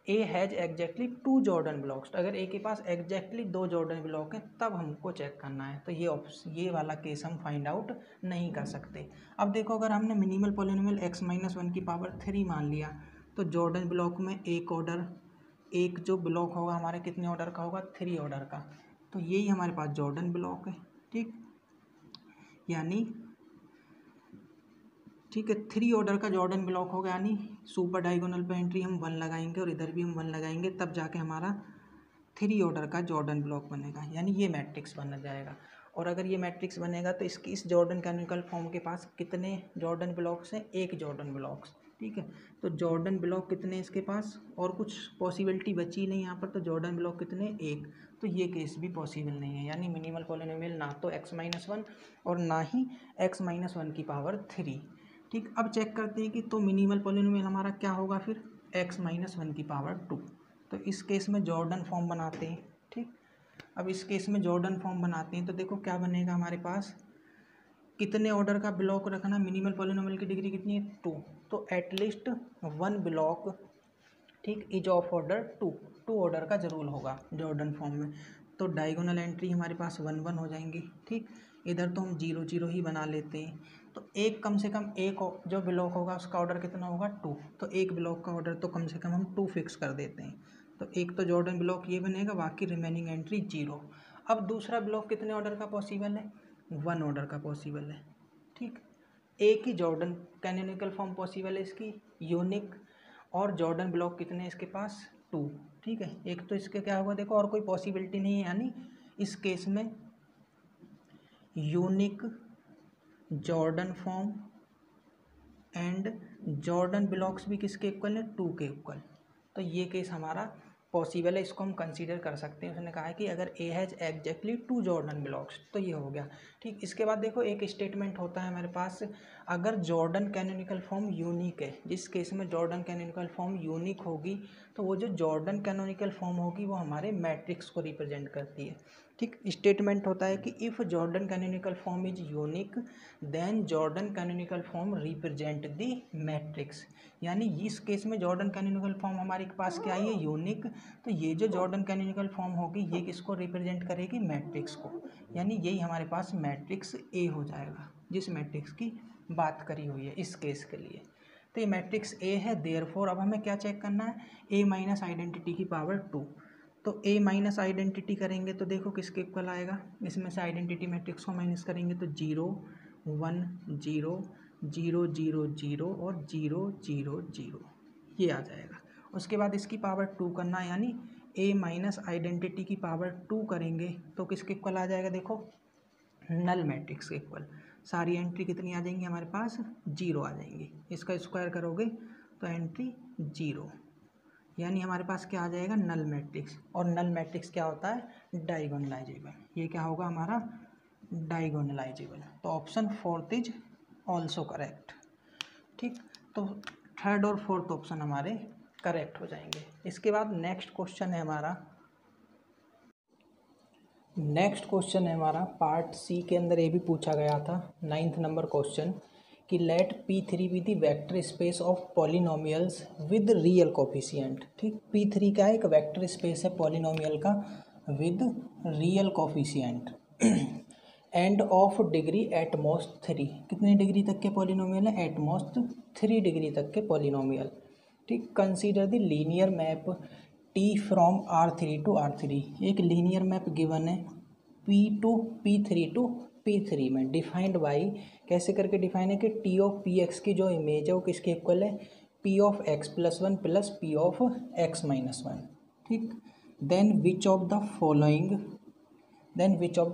A has exactly 2 Jordan blocks, अगर ए के पास एग्जैक्टली 2 जॉर्डन ब्लॉक हैं तब हमको चेक करना है। तो ये वाला केस हम फाइंड आउट नहीं कर सकते। अब देखो अगर हमने मिनिमल पॉलिनोमियल x-1 की पावर 3 मान लिया तो जॉर्डन ब्लॉक में एक जो ब्लॉक होगा हमारे कितने ऑर्डर का होगा, 3 ऑर्डर का। तो यही हमारे पास जॉर्डन ब्लॉक है। ठीक, यानी ठीक है, 3 ऑर्डर का जॉर्डन ब्लॉक होगा, यानी सुपर डायगोनल पे एंट्री हम 1 लगाएंगे और इधर भी हम 1 लगाएंगे, तब जाके हमारा 3 ऑर्डर का जॉर्डन ब्लॉक बनेगा, यानी ये मैट्रिक्स बन जाएगा। और अगर ये मैट्रिक्स बनेगा तो इस जॉर्डन कैनोनिकल फॉर्म के पास कितने जॉर्डन ब्लॉक्स हैं, 1 जॉर्डन ब्लॉक्स। ठीक है, तो जॉर्डन ब्लॉक कितने इसके पास, और कुछ पॉसिबिलिटी बची नहीं यहाँ पर, तो जॉर्डन ब्लॉक कितने, 1। तो ये केस भी पॉसिबल नहीं है, यानी मिनिमल पॉलिनोमियल ना तो x-1 और ना ही x-1 की पावर 3। ठीक, अब चेक करते हैं कि तो मिनिमल पॉलिनोमियल हमारा क्या होगा फिर, x-1 की पावर 2। तो इस केस में जॉर्डन फॉर्म बनाते हैं। ठीक, अब इस केस में जॉर्डन फॉर्म बनाते हैं तो देखो क्या बनेगा हमारे पास, कितने ऑर्डर का ब्लॉक रखना, मिनिमल पॉलिनोमियल की डिग्री कितनी है, 2। तो एटलीस्ट 1 ब्लॉक, ठीक, इज ऑफ ऑर्डर 2 ऑर्डर का जरूर होगा जॉर्डन फॉर्म में। तो डायगोनल एंट्री हमारे पास 1 1 हो जाएंगी। ठीक, इधर तो हम 0 0 ही बना लेते हैं। तो एक कम से कम एक जो ब्लॉक होगा उसका ऑर्डर कितना होगा 2, तो एक ब्लॉक का ऑर्डर तो कम से कम हम 2 फिक्स कर देते हैं। तो एक तो जॉर्डन ब्लॉक ये बनेगा, बाकी रिमेनिंग एंट्री 0। अब दूसरा ब्लॉक कितने ऑर्डर का पॉसिबल है, 1 ऑर्डर का पॉसिबल है। ठीक, एक ही जॉर्डन कैनोनिकल फॉर्म पॉसिबल है इसकी, यूनिक, और जॉर्डन ब्लॉक कितने हैं इसके पास 2। ठीक है, एक तो इसके क्या होगा देखो, और कोई पॉसिबिलिटी नहीं है, यानी इस केस में unique Jordan form and Jordan blocks भी किसके इक्वल है, 2 के इक्वल। तो ये केस हमारा पॉसिबल है, इसको हम कंसीडर कर सकते हैं। उसने कहा है कि अगर A has exactly 2 Jordan blocks, तो ये हो गया। ठीक, इसके बाद देखो एक स्टेटमेंट होता है हमारे पास, अगर जॉर्डन कैनोनिकल फॉर्म यूनिक है, जिस केस में जॉर्डन कैनोनिकल फॉर्म यूनिक होगी तो वो जो जॉर्डन कैनोनिकल फॉर्म होगी वो हमारे मैट्रिक्स को रिप्रेजेंट करती है। ठीक, स्टेटमेंट होता है कि if Jordan canonical form is unique then Jordan canonical form represent the matrix, यानी इस केस में जॉर्डन कैनोनिकल फॉर्म हमारे पास क्या आई है, यूनिक। तो ये जो जॉर्डन कैनोनिकल फॉर्म होगी ये किसको रिप्रेजेंट करेगी, मैट्रिक्स को, यानी यही हमारे पास मैट्रिक्स ए हो जाएगा, जिस मैट्रिक्स की बात करी हुई है इस केस के लिए। तो ये मैट्रिक्स ए है, देयरफॉर अब हमें क्या चेक करना है, ए माइनस आइडेंटिटी की पावर 2। तो ए माइनस आइडेंटिटी करेंगे तो देखो किसके इक्वल आएगा, इसमें से आइडेंटिटी मैट्रिक्स को माइनस करेंगे तो 0 1 0 0 0 0 और 0 0 0 ये आ जाएगा। उसके बाद इसकी पावर 2 करना है, यानी ए माइनस आइडेंटिटी की पावर 2 करेंगे तो किसके इक्वल आ जाएगा, देखो नल मैट्रिक्स के इक्वल। सारी एंट्री कितनी आ जाएंगी हमारे पास, 0 आ जाएंगी। इसका स्क्वायर करोगे तो एंट्री 0, यानी हमारे पास क्या आ जाएगा, नल मैट्रिक्स। और नल मैट्रिक्स क्या होता है, डायगोनलाइजेबल। ये क्या होगा हमारा, डायगोनलाइजेबल। तो ऑप्शन 4 इज ऑल्सो करेक्ट। ठीक, तो थर्ड और फोर्थ ऑप्शन हमारे करेक्ट हो जाएंगे। इसके बाद नेक्स्ट क्वेश्चन है हमारा, पार्ट सी के अंदर ये भी पूछा गया था, 9th नंबर क्वेश्चन, कि let P3 be the vector space of polynomials with real coefficient. ठीक, P3 क्या है, एक वेक्टर स्पेस है पॉलिनोमियल का with real coefficient and of degree at most 3। कितने डिग्री तक के पॉलिनोमियल है, एट मोस्ट 3 डिग्री तक के पॉलिनोमियल। ठीक, consider the linear map T from R3 to R3। एक लीनियर मैप गिवन है P to P3 to P3 में, डिफाइंड बाई, कैसे करके डिफाइन है कि T ऑफ Px की जो इमेज है वो किसके इक्वल है, P of x+1 plus P of x-1। ठीक, then which of the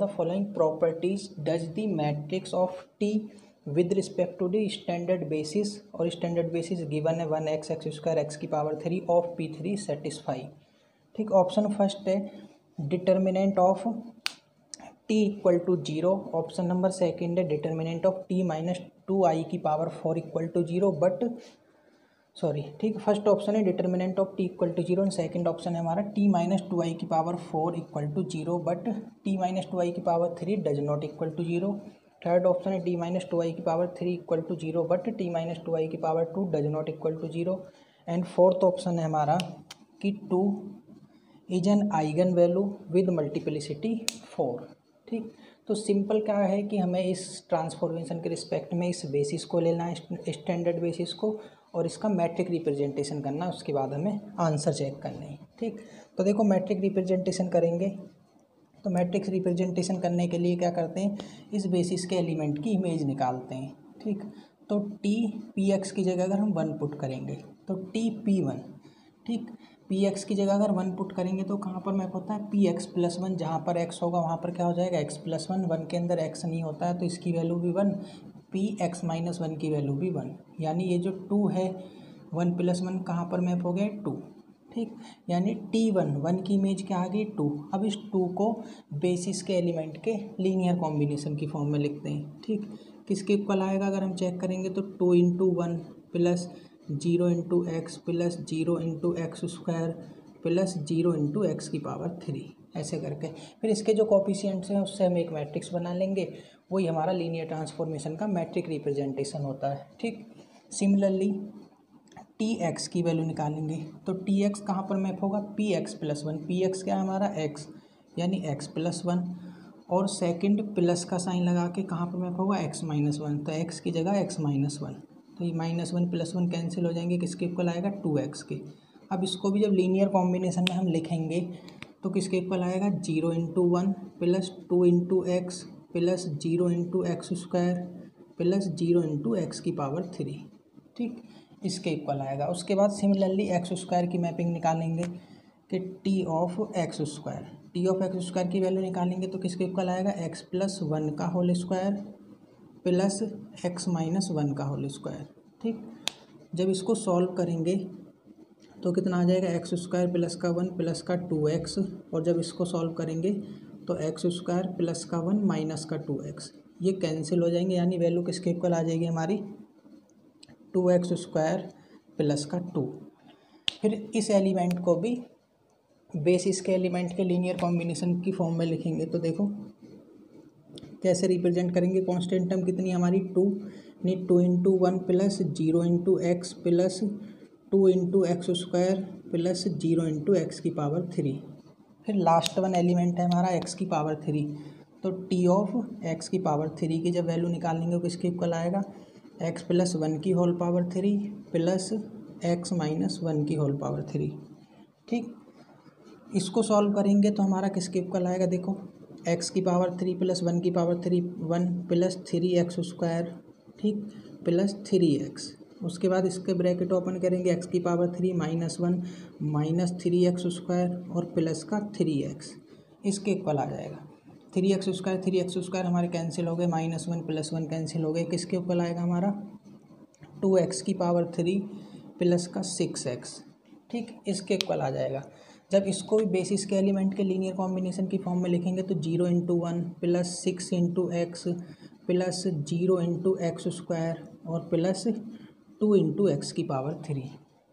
following properties does the matrix of T with respect to the standard basis, और स्टैंडर्ड बेसिस गिवन है 1x x² x की power 3 of P3 सेटिस्फाई। ठीक, option first है determinant of T equal to 0, option number second है determinant of T minus 2i की power 4 equal to 0 but sorry. ठीक, first option है determinant of T equal to 0 and second option है हमारा T minus 2i की power 4 equal to 0 but T minus 2i की power 3 does not equal to 0। Third option है T minus 2i की power 3 equal to 0 but T minus 2i की power 2 does not equal to 0। And fourth option है हमारा कि 2 is an eigen value with multiplicity 4। ठीक, तो simple क्या है कि हमें इस ट्रांसफॉर्मेशन के रिस्पेक्ट में इस बेसिस को लेना है, स्टैंडर्ड बेसिस को, और इसका मैट्रिक रिप्रेजेंटेशन करना है, उसके बाद हमें आंसर चेक करना है। ठीक, तो देखो मैट्रिक रिप्रेजेंटेशन करेंगे, तो मैट्रिक्स रिप्रेजेंटेशन करने के लिए क्या करते हैं, इस बेसिस के एलिमेंट की इमेज निकालते हैं। ठीक, तो T Px की जगह अगर हम 1 पुट करेंगे तो T P1। ठीक, Px की जगह अगर 1 पुट करेंगे तो कहाँ पर मैप होता है, Px+1, जहाँ पर x होगा वहाँ पर क्या हो जाएगा, x+1। 1 के अंदर x नहीं होता है तो इसकी वैल्यू भी 1, Px-1 की वैल्यू भी 1, यानी ये जो 2 है 1 + 1 कहाँ पर मैप हो गया, 2। ठीक, यानी T1 की इमेज क्या आ गई, 2। अब इस 2 को बेसिस के एलिमेंट के लीनियर कॉम्बिनेशन की फॉर्म में लिखते हैं। ठीक, किसके इक्वल आएगा अगर हम चेक करेंगे तो 2 × 1 plus 0 × x plus 0 × x² plus 0 × x की पावर 3, ऐसे करके फिर इसके जो कोफिशिएंट्स हैं उससे हम एक मैट्रिक्स बना लेंगे, वही हमारा लीनियर ट्रांसफॉर्मेशन का मैट्रिक रिप्रेजेंटेशन होता है। ठीक, सिमिलरली Tx की वैल्यू निकालेंगे तो Tx कहाँ पर मैप होगा, Px+1। Px क्या है हमारा, x, यानी x+1 और सेकंड प्लस का साइन लगा के कहाँ पर मैप होगा x-1, तो x की जगह x-1, तो ये -1 + 1 कैंसिल हो जाएंगे, किसके इक्वल आएगा 2x के। अब इसको भी जब लीनियर कॉम्बिनेशन में हम लिखेंगे तो किसके इक्वल आएगा 0 × 1 + 2 × x + 0 × x² + 0 × x⁻3, ठीक, इसके इक्वल आएगा। उसके बाद सिमिलरली x² की मैपिंग निकालेंगे कि t ऑफ x² की वैल्यू निकालेंगे तो किसके इक्वल आएगा x + 1 का होल स्क्वायर प्लस x-1 का होल स्क्वायर, ठीक। जब इसको सॉल्व करेंगे तो कितना आ जाएगा x² + का 1 प्लस का 2x, और जब इसको सॉल्व करेंगे तो x² + का 1 माइनस का 2x, ये कैंसिल हो जाएंगे, यानी वैल्यू किसके इक्वल आ जाएगी हमारी 2x² + का 2। फिर इस एलिमेंट को भी बेसिस के एलिमेंट के लीनियर कॉम्बिनेशन की फॉर्म में लिखेंगे तो देखो कैसे रिप्रेजेंट करेंगे। कांस्टेंट टर्म कितनी हमारी 2, नहीं 2 × 1 + 0 × x + 2 × x² + 0 × x⁻3। फिर लास्ट वन एलिमेंट है हमारा x⁻3, तो t ऑफ x⁻3 की जब वैल्यू निकालेंगे तो किसके इक्वल आएगा x + 1 की होल पावर 3 प्लस x-1 की होल पावर 3, ठीक। इसको सॉल्व करेंगे तो हमारा किसके इक्वल आएगा, देखो x⁻3 + 1 की पावर 3 1 + 3x², ठीक, प्लस 3x। उसके बाद इसके ब्रैकेट ओपन करेंगे x⁻3 -1 - 3x² और प्लस का 3x, इसके इक्वल आ जाएगा। 3x² हमारे कैंसिल हो गए, -1 + 1 कैंसिल हो गए, किसके इक्वल आएगा हमारा 2x⁻3 प्लस का 6x, ठीक, इसके इक्वल आ जाएगा। जब इसको भी बेसिस के एलिमेंट के लीनियर कॉम्बिनेशन की फॉर्म में लिखेंगे तो 0 × 1 + 6 × x प्लस 0 × x² और प्लस 2 × x⁻3,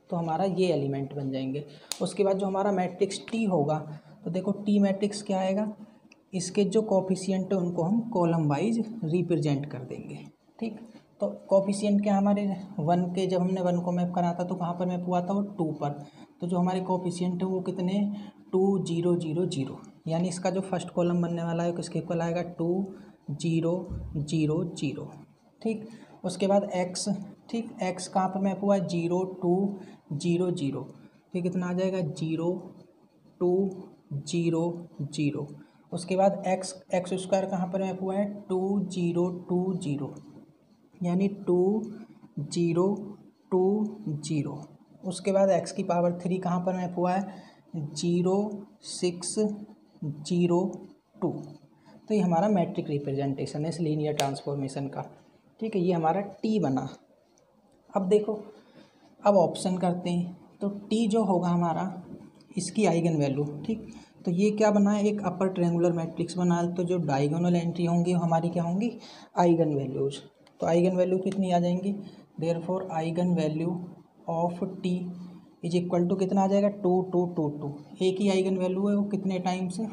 तो हमारा ये एलिमेंट बन जाएंगे। उसके बाद जो हमारा मैट्रिक्स T होगा तो देखो T मैट्रिक्स क्या आएगा, इसके जो कोफिशिएंट है उनको हम कॉलम वाइज रिप्रेजेंट कर देंगे, ठीक। तो कोफिशिएंट क्या हमारे 1 के, जब हमने 1 को मैप करा था तो कहाँ पर मैप हुआ था वो 2 पर, तो जो हमारे कोफिशिएंट है वो कितने 2 0 0 0, यानी इसका जो फर्स्ट कॉलम बनने वाला है किसके इक्वल आएगा 2 0 0 0, ठीक। उसके बाद x, ठीक, x कहाँ पर मैप हुआ है 0 2 0 0, तो कितना आ जाएगा 0 2 0 0। उसके बाद x² कहाँ पर मैप हुआ है 2 0 2 0, यानी 2 0 2 0। उसके बाद x⁻3 कहाँ पर मैप हुआ है 0 6 0 2, तो ये हमारा मैट्रिक रिप्रेजेंटेशन है इस लीनियर ट्रांसफॉर्मेशन का, ठीक है, ये हमारा T बना। अब देखो, अब ऑप्शन करते हैं तो T जो होगा हमारा इसकी आइगन वैल्यू, ठीक, तो ये क्या बना है एक अपर ट्रायंगुलर मैट्रिक्स बना है, तो जो डायगोनल एंट्री होंगी हमारी क्या होंगी आइगन वैल्यूज, तो आइगन वैल्यू कितनी आ जाएंगी, therefore eigen value of T is equal to कितना आ जाएगा 2 2 2 2, एक ही आइगन वैल्यू है वो कितने टाइम्स है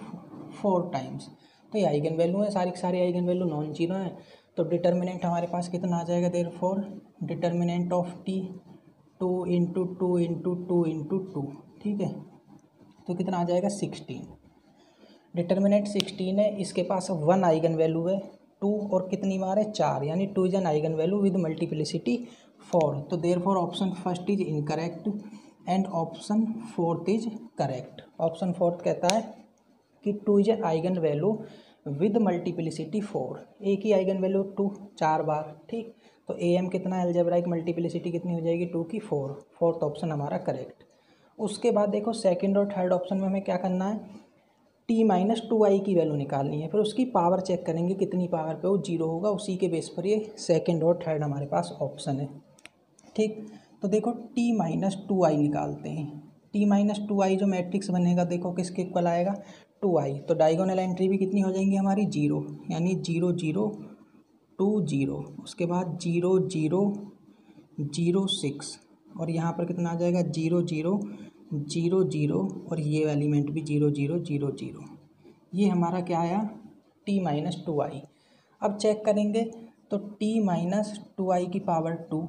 4 टाइम्स, तो ये आइगन वैल्यू है, सारी की सारी आइगन वैल्यू नॉन जीरो है, तो डिटर्मिनेंट हमारे पास कितना आ जाएगा, देयरफॉर डिटर्मिनेंट ऑफ T 2 × 2 × 2 × 2, ठीक है, तो कितना आ जाएगा 16, डिटर्मिनेंट 16 है, इसके पास 1 आइगन वैल्यू है 2 और कितनी बार है 4, यानी 2 is an eigen value with multiplicity 4, तो therefore option first is incorrect and option fourth is correct. Option fourth कहता है कि 2 is an eigen value with multiplicity 4, एक ही आइगन वैल्यू 2 4 बार, ठीक, तो AM कितना अलजेब्राइक मल्टीप्लिसिटी कितनी हो जाएगी 2 की 4, फोर्थ ऑप्शन हमारा करेक्ट। उसके बाद देखो सेकंड और थर्ड ऑप्शन में हमें क्या करना है T - 2i की वैल्यू निकालनी है, फिर उसकी पावर चेक करेंगे कितनी पावर पे वो 0 होगा, उसी के बेस पर ये सेकंड और थर्ड हमारे पास ऑप्शन है, ठीक। तो देखो T - 2i निकालते हैं, T - 2i जो मैट्रिक्स बनेगा देखो किसके इक्वल आएगा 2i, तो डायगोनल एंट्री भी कितनी हो जाएंगी हमारी 0, यानी 0 0 2 0, उसके बाद 0 0 0 6, और यहाँ पर कितना आ जाएगा 0 0 0 0, और ये एलिमेंट भी 0 0 0 0, ये हमारा क्या आया T - 2i। अब चेक करेंगे तो T - 2i की पावर 2,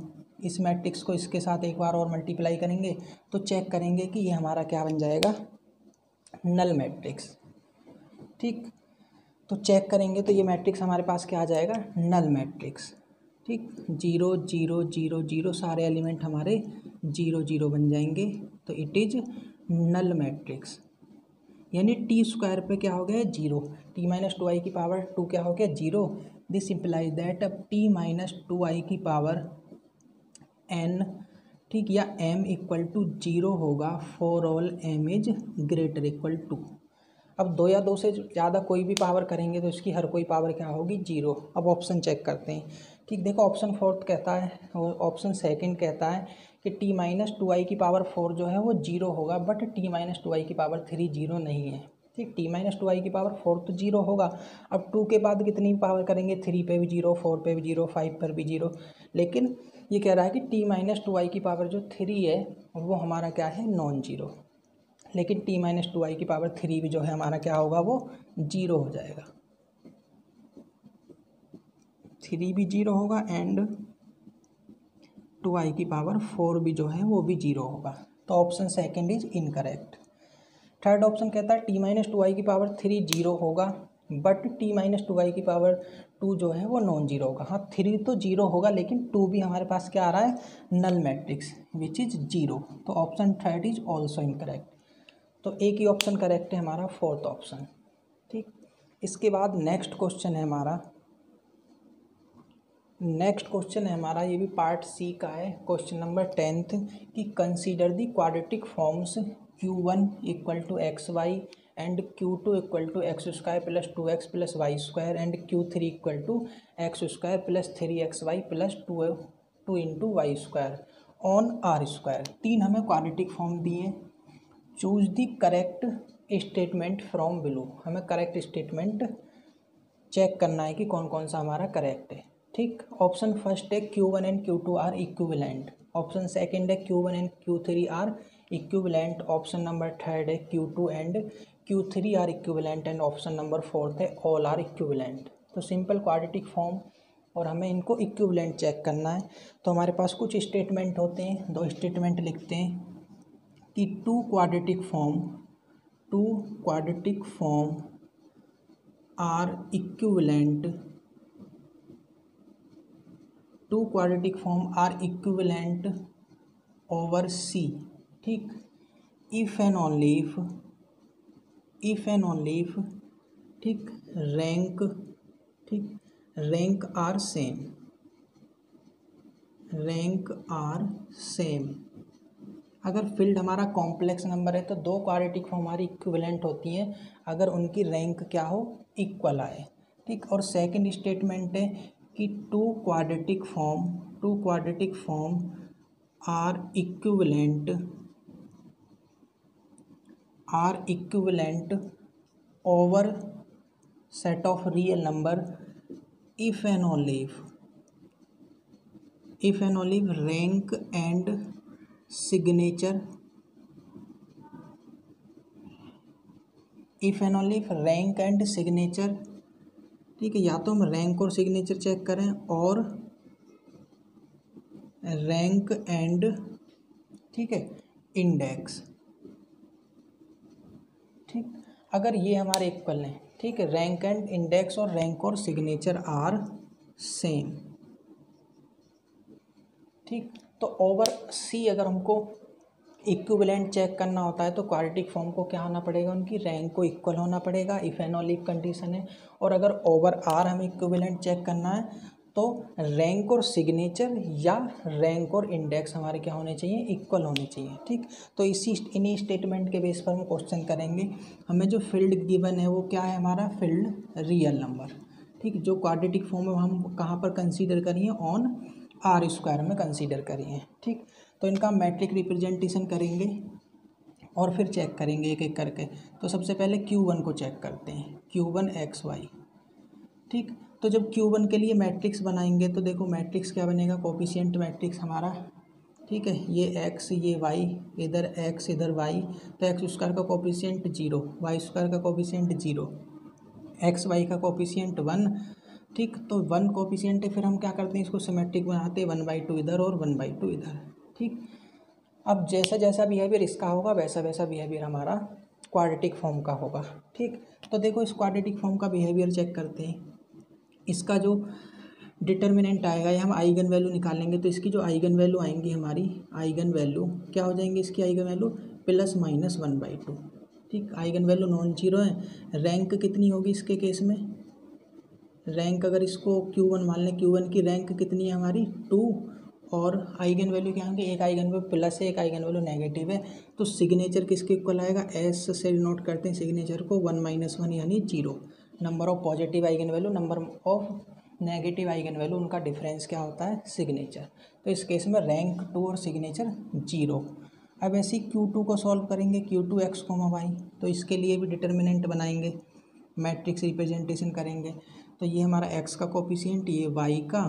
इस मैट्रिक्स को इसके साथ एक बार और मल्टीप्लाई करेंगे तो चेक करेंगे कि ये हमारा क्या बन जाएगा नल मैट्रिक्स, ठीक। तो चेक करेंगे तो ये मैट्रिक्स हमारे पास क्या आ जाएगा, नल मैट्रिक्स। ठीक, 0 0 0 0 सारे एलिमेंट हमारे 0 0 बन जाएंगे, तो इट इज़ नल मैट्रिक्स। यानी टी स्क्वायर पे क्या हो गया, 0, टी माइनस 2 आई की पावर 2 क्या हो गया, 0। दिस इम्प्लाइज दैट अब टी माइनस 2 आई की पावर n, ठीक, या m इक्वल टू 0 होगा for all m is greater equal to. अब 2 या 2 से ज़्यादा कोई भी पावर करेंगे तो इसकी हर कोई पावर क्या होगी, 0। अब ऑप्शन चेक करते हैं। ठीक, देखो ऑप्शन फोर्थ कहता है और ऑप्शन सेकंड कहता है कि टी माइनस 2 आई की पावर 4 जो है वो 0 होगा, बट टी माइनस 2 आई की पावर 3 0 नहीं है। ठीक, टी माइनस 2 आई की पावर 4 तो 0 होगा। अब 2 के बाद कितनी पावर करेंगे, 3 पे भी 0, 4 पे भी 0, 5 पर भी 0। लेकिन ये कह रहा है कि टी माइनस 2 आई की पावर जो 3 है वो हमारा क्या है, नॉन जीरो। लेकिन टी माइनस 2 आई की पावर 3 भी जो है हमारा क्या होगा, वो 0 हो जाएगा। 3 भी 0 होगा एंड 2 आई की पावर 4 भी जो है वो भी 0 होगा। तो option second is incorrect. Third option कहता है टी माइनस 2 आई की पावर 3 0 होगा, बट टी माइनस 2 आई की पावर 2 जो है वो नॉन जीरो होगा। हाँ, 3 तो 0 होगा लेकिन 2 भी हमारे पास क्या आ रहा है, नल मैट्रिक्स विच इज़ 0। तो option third is also incorrect. तो एक ही ऑप्शन करेक्ट है हमारा, फोर्थ ऑप्शन। ठीक, इसके बाद नेक्स्ट क्वेश्चन है हमारा, ये भी पार्ट सी का है, क्वेश्चन नंबर 10th कि consider the quadratic forms Q1 equal to X Y and Q2 equal to X square plus 2x plus Y square and Q3 equal to X square plus 3xy plus 2 into Y square on R square. 3 हमें quadratic form दिए। Choose the correct statement from below. हमें correct statement check करना है कि कौन कौन सा हमारा करेक्ट है। ठीक, ऑप्शन फर्स्ट है Q1 and Q2 are equivalent. Option second है Q1 and Q3 are equivalent. Option number third है Q2 and Q3 are equivalent and option number fourth है ऑल आर इक्विवेलेंट। तो सिंपल क्वाड्रेटिक फॉर्म और हमें इनको equivalent check करना है। तो हमारे पास कुछ स्टेटमेंट होते हैं, 2 स्टेटमेंट लिखते हैं कि two quadratic form are equivalent, two quadratic form are equivalent over C. ठीक, इफ एंड ओनली इफ ठीक, रैंक आर सेम। अगर फील्ड हमारा कॉम्प्लेक्स नंबर है तो 2 क्वाड्रेटिक फॉर्म हमारी इक्विवेलेंट होती हैं अगर उनकी रैंक क्या हो, इक्वल आए। ठीक, और सेकंड स्टेटमेंट है कि two quadratic form are equivalent over set of real number if and only rank and signature, ठीक है, या तो हम रैंक और सिग्नेचर चेक करें और रैंक एंड, ठीक है, इंडेक्स। ठीक, अगर ये हमारे इक्वल हैं, ठीक है, रैंक एंड इंडेक्स और रैंक और सिग्नेचर आर सेम। ठीक, तो ओवर सी अगर हमको इक्विवेलेंट चेक करना होता है तो क्वाड्रेटिक फॉर्म को क्या होना पड़ेगा, उनकी रैंक को इक्वल होना पड़ेगा, इफ एंड ओनली कंडीशन है। और अगर ओवर आर हमें इक्विवेलेंट चेक करना है तो रैंक और सिग्नेचर या रैंक और इंडेक्स हमारे क्या होने चाहिए, इक्वल होने चाहिए। ठीक, तो इन्हीं स्टेटमेंट के बेस पर हम क्वेश्चन करेंगे। हमें जो फील्ड गिवन है वो क्या है, हमारा फील्ड रियल नंबर। ठीक, जो क्वाड्रेटिक फॉर्म है हम कहाँ पर कंसीडर करिए, ऑन आर स्क्वायर में कंसीडर करिए। ठीक, तो इनका मैट्रिक रिप्रेजेंटेशन करेंगे और फिर चेक करेंगे एक एक करके। तो सबसे पहले Q1 को चेक करते हैं, Q1 XY। ठीक, तो जब Q1 के लिए मैट्रिक्स बनाएंगे तो देखो मैट्रिक्स क्या बनेगा, कोफिशिएंट मैट्रिक्स हमारा। ठीक है, ये x ये y, इधर x इधर y, तो एक्स स्क्वायर का कोफिशिएंट 0, वाई स्क्वायर का कोफिशिएंट 0, एक्स वाई का कोफिशिएंट 1। ठीक, तो 1 कोफिशिएंट है, फिर हम क्या करते हैं, इसको सिमेट्रिक बनाते हैं, 1/2 इधर और 1/2 इधर। ठीक, अब जैसा जैसा बिहेवियर इसका होगा वैसा वैसा बिहेवियर हमारा क्वाड्रेटिक फॉर्म का होगा। ठीक, तो देखो इस क्वाड्रेटिक फॉर्म का बिहेवियर चेक करते हैं। इसका जो डिटर्मिनेंट आएगा या हम आइगन वैल्यू निकालेंगे तो इसकी जो आइगन वैल्यू आएंगी हमारी आइगन वैल्यू क्या हो जाएंगी, इसकी आइगन वैल्यू ±1/2। ठीक, आइगन वैल्यू नॉन जीरो है। रैंक कितनी होगी इसके केस में, रैंक अगर इसको Q1 मान लें, Q1 की रैंक कितनी है हमारी 2, और आइगन वैल्यू क्या होंगे, एक आइगन वैल्यू प्लस है, एक आइगन वैल्यू नेगेटिव है। तो सिग्नेचर किसके इक्वल आएगा, एस से नोट करते हैं सिग्नेचर को, 1 - 1 यानी 0। Number of positive eigen value, number of negative eigen value, उनका डिफरेंस क्या होता है, सिग्नेचर। तो इस केस में रैंक 2 और सिग्नेचर 0। अब ऐसे ही Q2 को सॉल्व करेंगे, Q2 x, y, तो इसके लिए भी डिटर्मिनेंट बनाएंगे, मैट्रिक्स रिप्रेजेंटेशन करेंगे। तो ये हमारा x का कोफिशिएंट, ये y का।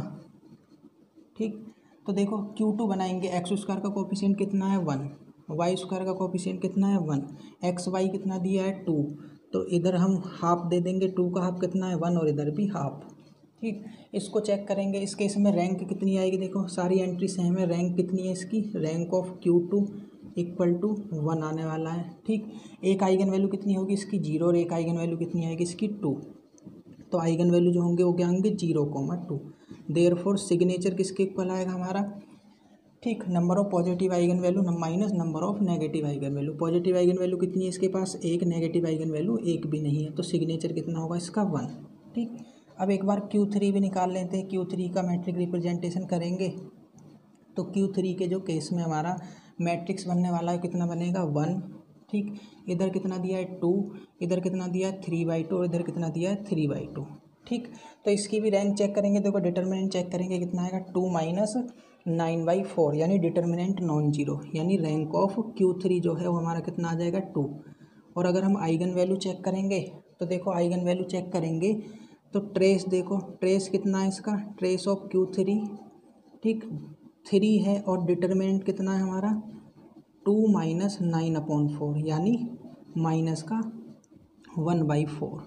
ठीक, तो देखो Q2 बनाएंगे, x² का कोफिशिएंट कितना है 1, y² का कोफिशिएंट कितना है 1, एक्स वाई कितना दिया है 2, तो इधर हम हाफ दे देंगे, 2 का हाफ कितना है 1, और इधर भी हाफ। ठीक, इसको चेक करेंगे, इस केस में रैंक कितनी आएगी, देखो सारी एंट्री सेम है, रैंक कितनी है इसकी, रैंक ऑफ Q2 = 1 आने वाला है। ठीक, एक आइगन वैल्यू कितनी होगी इसकी 0, और एक आइगन वैल्यू कितनी आएगी इसकी 2। तो आइगन वैल्यू जो होंगे वो क्या होंगे 0, 2। देयरफॉर सिग्नेचर किसके इक्वल आएगा हमारा, ठीक, number of positive eigen value minus number of negative eigen value. Positive eigen value कितनी है इसके पास, एक, नेगेटिव आइगन वैल्यू एक भी नहीं है, तो सिग्नेचर कितना होगा इसका 1। ठीक, अब एक बार Q3 भी निकाल लेते हैं, Q3 का मैट्रिक रिप्रेजेंटेशन करेंगे। तो Q3 के जो केस में हमारा मैट्रिक्स बनने वाला है कितना बनेगा 1। ठीक, इधर कितना दिया है 2, इधर कितना दिया है 3/2, और इधर कितना दिया है 3/2। ठीक, तो इसकी भी रैंक चेक करेंगे, देखो डिटर्मिनेंट चेक करेंगे कितना आएगा 2 - 9/4, यानी डिटर्मिनेंट नॉन जीरो, यानी रैंक ऑफ Q3 जो है वो हमारा कितना आ जाएगा 2। और अगर हम आइगन वैल्यू चेक करेंगे तो देखो आइगन वैल्यू चेक करेंगे तो ट्रेस देखो, ट्रेस कितना है इसका, ट्रेस ऑफ Q3 ठीक 3 है, और डिटर्मिनेंट कितना है हमारा 2 - 9/4, यानी माइनस का 1/4।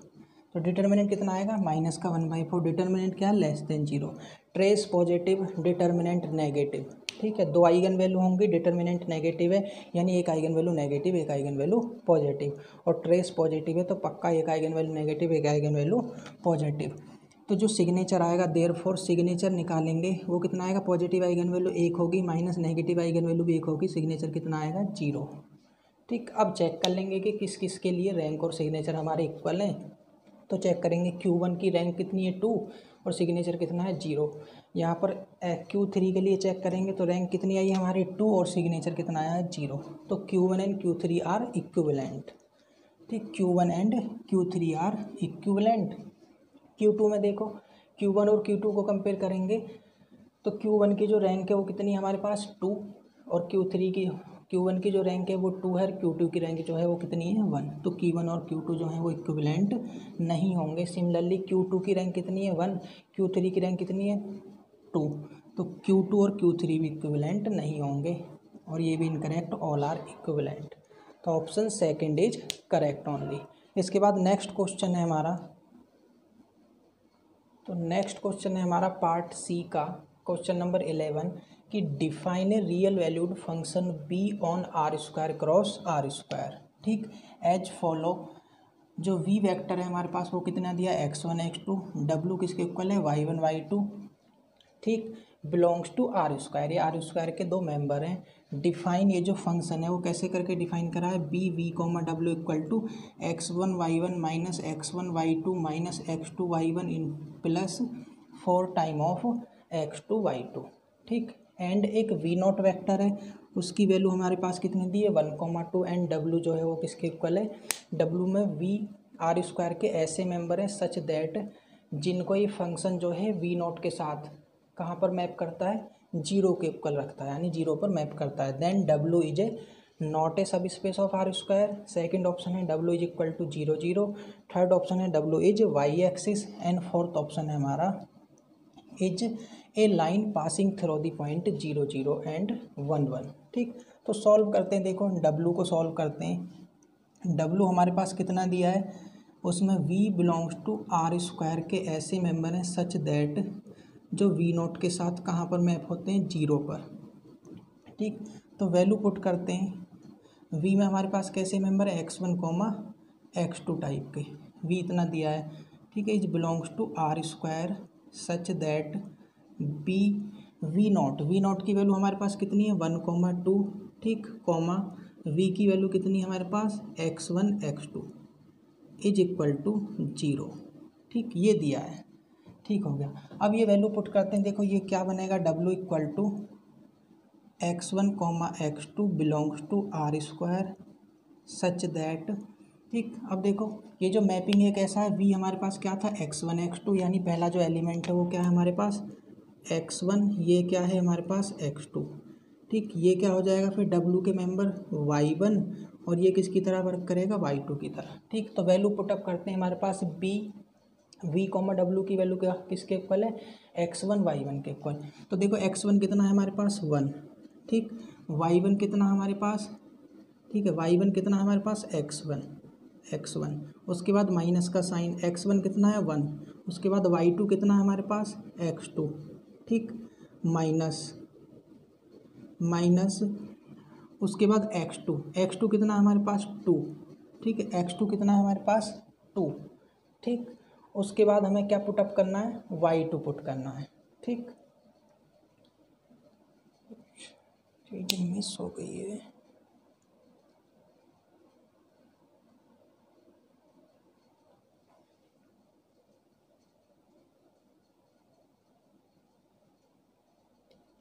तो डिटर्मिनेंट कितना आएगा माइनस का 1/4। डिटर्मिनेंट क्या है <0। Trace positive, determinant negative. ठीक है, 2 आइगन वैल्यू होंगी, डिटर्मिनेंट नेगेटिव है, यानी एक आइगन वैल्यू नेगेटिव, एक आइगन वैल्यू पॉजिटिव, और ट्रेस पॉजिटिव है तो पक्का एक आइगन वैल्यू नेगेटिव, एक आइगन वैल्यू पॉजिटिव। तो जो सिग्नेचर आएगा देयरफॉर सिग्नेचर निकालेंगे वो कितना आएगा, पॉजिटिव आइगन वैल्यू 1 होगी माइनस नेगेटिव आइगन वैल्यू भी 1 होगी, सिग्नेचर कितना आएगा 0। ठीक, अब चेक कर लेंगे कि किस किस के लिए रैंक और सिग्नेचर हमारे इक्वल हैं। तो चेक करेंगे Q1 की रैंक कितनी है 2 और सिग्नेचर कितना है 0। यहाँ पर Q3 के लिए चेक करेंगे तो रैंक कितनी आई है हमारी 2 और सिग्नेचर कितना आया है 0। तो Q1 and Q3 are equivalent. ठीक, Q1 and Q3 are equivalent. Q2 में देखो Q1 और Q2 को कंपेयर करेंगे तो Q1 की जो रैंक है वो कितनी है हमारे पास 2, और Q1 की जो रैंक है वो 2 है, Q2 की रैंक जो है वो कितनी है 1। तो Q1 और Q2 जो है वो इक्विवेलेंट नहीं होंगे। सिमिलरली Q2 की रैंक कितनी है 1, Q3 की रैंक कितनी है 2, तो Q2 और Q3 भी इक्विवेलेंट नहीं होंगे, और ये भी इनकरेक्ट, ऑल आर इक्विवेलेंट। तो option second is correct only. इसके बाद नेक्स्ट क्वेश्चन है हमारा, तो नेक्स्ट क्वेश्चन है हमारा पार्ट सी का क्वेश्चन नंबर 11 कि define a real valued function b on r² cross r²। ठीक, एज फॉलो। जो v वेक्टर है हमारे पास वो कितना दिया x1 x2, w किसके इक्वल है y1 y2। ठीक, बिलोंग्स टू r², ये r² के 2 मेंबर हैं। डिफाइन, ये जो फंक्शन है वो कैसे करके डिफाइन करा है, b v, w equal to x1 y1 minus x1 y2 minus x2 y1 इन plus 4 time of x2 y2। ठीक, एंड एक v0 वेक्टर है, उसकी वैल्यू हमारे पास कितनी दी है 1, 2, एंड w जो है वो किसके इक्वल है, w में v r² के ऐसे मेंबर हैं सच दैट जिनको ये फंक्शन जो है v0 के साथ कहाँ पर मैप करता है, 0 के इक्वल रखता है, यानी 0 पर मैप करता है। Then w is a not a सब space of r²। Second option है w is equal to 0 0। Third option है w is Y axis, and fourth option है हमारा is a line passing through the point 0 0 and 1 1। ठीक, तो solve करते हैं, देखो w को सॉल्व करते हैं। w हमारे पास कितना दिया है, उसमें v बिलोंग्स टू r² के ऐसे मेंबर हैं सच दैट जो v0 के साथ कहाँ पर मैप होते हैं 0 पर। ठीक, तो वैल्यू पुट करते हैं, वी में हमारे पास कैसे मेंबर है, x1 कॉमा x2 टाइप के, वी इतना दिया है, ठीक है। Is belongs to R square such that B V not की वैल्यू हमारे पास कितनी है 1,2, ठीक, कॉमा वी की वैल्यू कितनी है हमारे पास x1 x2 is equal to 0, ठीक, ये दिया है, ठीक हो गया। अब ये वैल्यू पुट करते हैं, देखो ये क्या बनेगा, W equal to x1 comma x2 belongs to R square such that, ठीक। अब देखो ये जो मैपिंग है कैसा है, वी हमारे पास क्या था x1 x2, यानी पहला जो एलिमेंट है वो क्या है हमारे पास x1, ये क्या है हमारे पास x2, ठीक। ये क्या हो जाएगा फिर W के मेंबर y1 और ये किसकी तरह वर्क करेगा y2 की तरह, ठीक। तो वैल्यू पुटअप करते हैं, हमारे पास वी कॉमा W की वैल्यू क्या किसके इक्वल है x1 y1 के इक्वल। तो देखो x1 कितना है हमारे पास 1, ठीक, y1 कितना हमारे पास, ठीक है, y1 कितना हमारे पास x1, उसके बाद माइनस का साइन, x1 कितना है 1, उसके बाद y2 कितना है हमारे पास x2, ठीक, माइनस उसके बाद x2 कितना है हमारे पास 2, ठीक है, x2 कितना है हमारे पास 2, ठीक। उसके बाद हमें क्या पुटअप करना है, y2 पुट करना है, ठीक। चीज़ मिस हो गई है,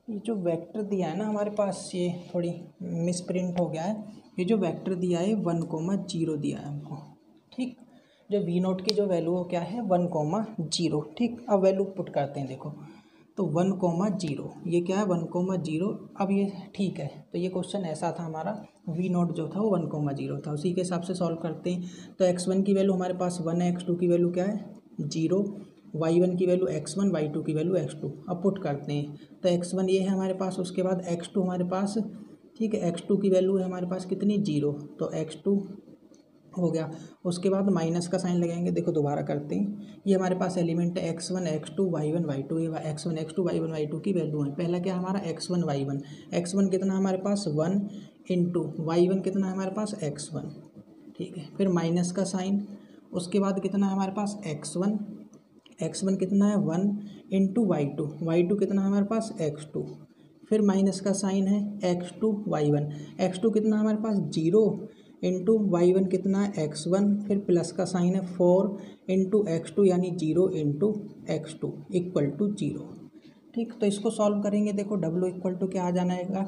ये जो वेक्टर दिया है ना हमारे पास, ये थोड़ी मिसप्रिंट हो गया है। ये जो वेक्टर दिया है 1,0 दिया है हमको, ठीक। जो वी नोट की जो वैल्यू हो क्या है 1,0, ठीक। अब वैल्यू पुट करते हैं, देखो तो 1,0 ये क्या है 1,0। अब ये ठीक है, तो ये क्वेश्चन ऐसा था हमारा, वी नोट जो था वो 1,0 था, उसी के हिसाब से सॉल्व करते हैं। तो x1 की वैल्यू हमारे पास 1 है, x2 की वैल्यू क्या है 0, y1 की वैल्यू x1, y2 की वैल्यू x2। अब पुट करते हैं, तो x1 ये है हमारे पास, उसके बाद x2 हमारे पास, ठीक है, x2 की वैल्यू है हमारे पास कितनी 0, तो x2 हो गया। उसके बाद माइनस का साइन लगाएंगे, देखो दोबारा करते हैं, ये हमारे पास एलिमेंट है x1 x2 y1 y2, ये x1 x2 y1 y2 की वैल्यू है। पहला क्या हमारा x1 y1, x1 कितना हमारे पास 1 इंटू y1 कितना हमारे पास x1, ठीक है, फिर माइनस का साइन, उसके बाद कितना है हमारे पास x1 कितना है 1 इंटू y2 कितना है हमारे पास x2, फिर माइनस का साइन है x2 y1 कितना हमारे पास 0 इंटू y1 कितना है x1, फिर प्लस का साइन है 4 इंटू x2 यानी 0 इंटू x2 इक्वल टू 0, ठीक। तो इसको सॉल्व करेंगे, देखो W इक्वल टू क्या आ जाएगा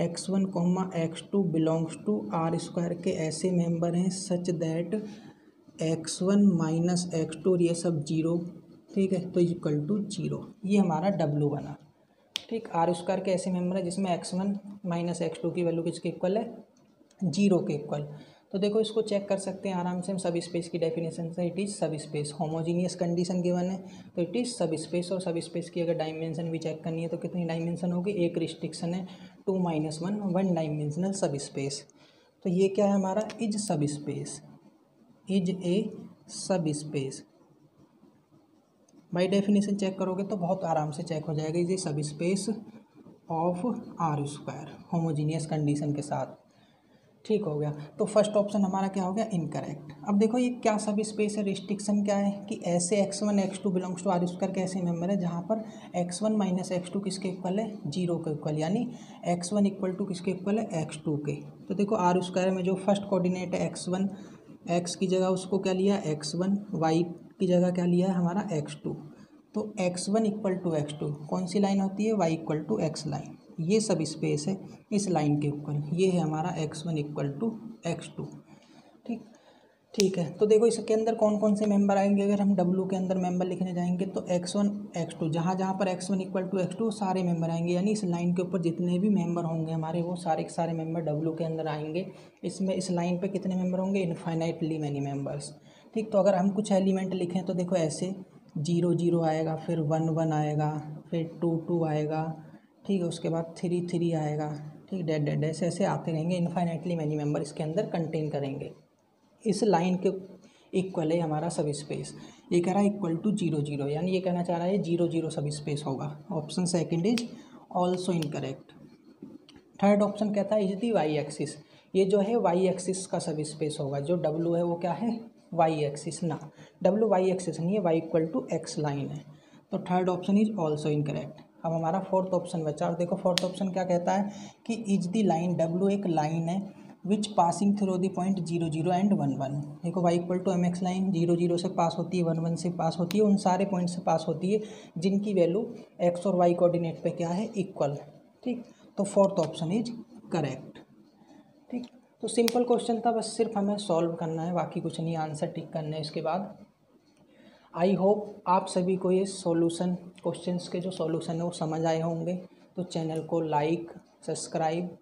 x1 comma x2 belongs to R square के ऐसे मेंबर हैं such that x1 minus x2 और ये सब 0, ठीक है, तो इक्वल टू 0, ये हमारा W बना, ठीक। आर स्क्वायर के ऐसे मेंबर है जिसमें x1 माइनस x2 की वैल्यू किसके इक्वल है 0 के इक्वल। तो देखो इसको चेक कर सकते हैं आराम से हम, सब स्पेस की डेफिनेशन से, इट इज़ सब स्पेस, होमोजीनियस कंडीशन गिवन है तो इट इज़ सब स्पेस। और सब स्पेस की अगर डायमेंशन भी चेक करनी है तो कितनी डायमेंशन होगी, एक रिस्ट्रिक्शन है 2 - 1 1 डायमेंशनल सब स्पेस। तो ये क्या है हमारा इज सब स्पेस, इज ए सब स्पेस। बाई डेफिनेशन चेक करोगे तो बहुत आराम से चेक हो जाएगा, इज ए सब space of R square homogeneous condition के साथ, ठीक हो गया। तो फर्स्ट ऑप्शन हमारा क्या हो गया इनकरेक्ट। अब देखो ये क्या सब स्पेस है, रिस्ट्रिक्शन क्या है कि ऐसे x1 x2 belongs to R square के ऐसे मेंबर है जहाँ पर x1 माइनस x2 किसके इक्वल है 0 के इक्वल, यानी x1 इक्वल टू किसके इक्वल है x2 के। तो देखो आर स्क्वायर में जो फर्स्ट कोऑर्डिनेट है x1, x की जगह उसको क्या लिया x1, y की जगह क्या लिया है हमारा x2। तो x1 इक्वल टू x2 कौन सी लाइन होती है y equal to x line, ये सब स्पेस है इस लाइन के इक्वल, ये है हमारा x1 इक्वल टू x2, ठीक है। तो देखो इसके अंदर कौन कौन से मेंबर आएंगे, अगर हम W के अंदर मेंबर लिखने जाएंगे तो x1 x2 जहाँ जहाँ पर x1 इक्वल टू x2 सारे मेंबर आएंगे, यानी इस लाइन के ऊपर जितने भी मेंबर होंगे हमारे वो सारे के सारे मेंबर W के अंदर आएंगे। इसमें इस लाइन पे कितने मेंबर होंगे इनफाइनाइटली मैनी मेंबर्स, ठीक। तो अगर हम कुछ एलिमेंट लिखें तो देखो ऐसे 0 0 आएगा, फिर 1 1 आएगा, फिर 2 2 आएगा, ठीक है, उसके बाद 3 3 आएगा, ठीक, डैट डैट ऐसे ऐसे आते रहेंगे, इनफाइनाइटली मैनी मेंबर इसके अंदर कंटेन करेंगे। इस लाइन के इक्वल है हमारा सब स्पेस, ये कह रहा है इक्वल टू 0 0, यानी ये कहना चाह रहा है 0 0 सब स्पेस होगा। Option second is also incorrect. Third option कहता है इज दी वाई एक्सिस, ये जो है वाई एक्सिस का सब स्पेस होगा, जो डब्लू है वो क्या है वाई एक्सिस ना, डब्लू वाई एक्सिस नहीं है, Y equal to X line है। तो third option is also incorrect. अब हमारा फोर्थ ऑप्शन बचा, और देखो फोर्थ ऑप्शन क्या कहता है कि इज द लाइन, डब्लू एक लाइन है which passing through the point 0 0 and 1 1। देखो Y equal to M X line 0 0 से पास होती है, 1 1 से पास होती है, उन सारे पॉइंट से पास होती है जिनकी वैल्यू एक्स और वाई कोऑर्डिनेट पे क्या है इक्वल। ठीक, तो फोर्थ ऑप्शन इज करेक्ट। ठीक, तो सिंपल क्वेश्चन था, बस सिर्फ हमें सॉल्व करना है, बाकी कुछ नहीं, आंसर टिक करना है इसके बाद। आई होप आप सभी को ये सॉल्यूशन, क्वेश्चंस के जो सॉल्यूशन है वो समझ आए होंगे। तो चैनल को लाइक, सब्सक्राइब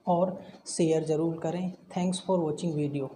और शेयर ज़रूर करें। Thanks for watching video.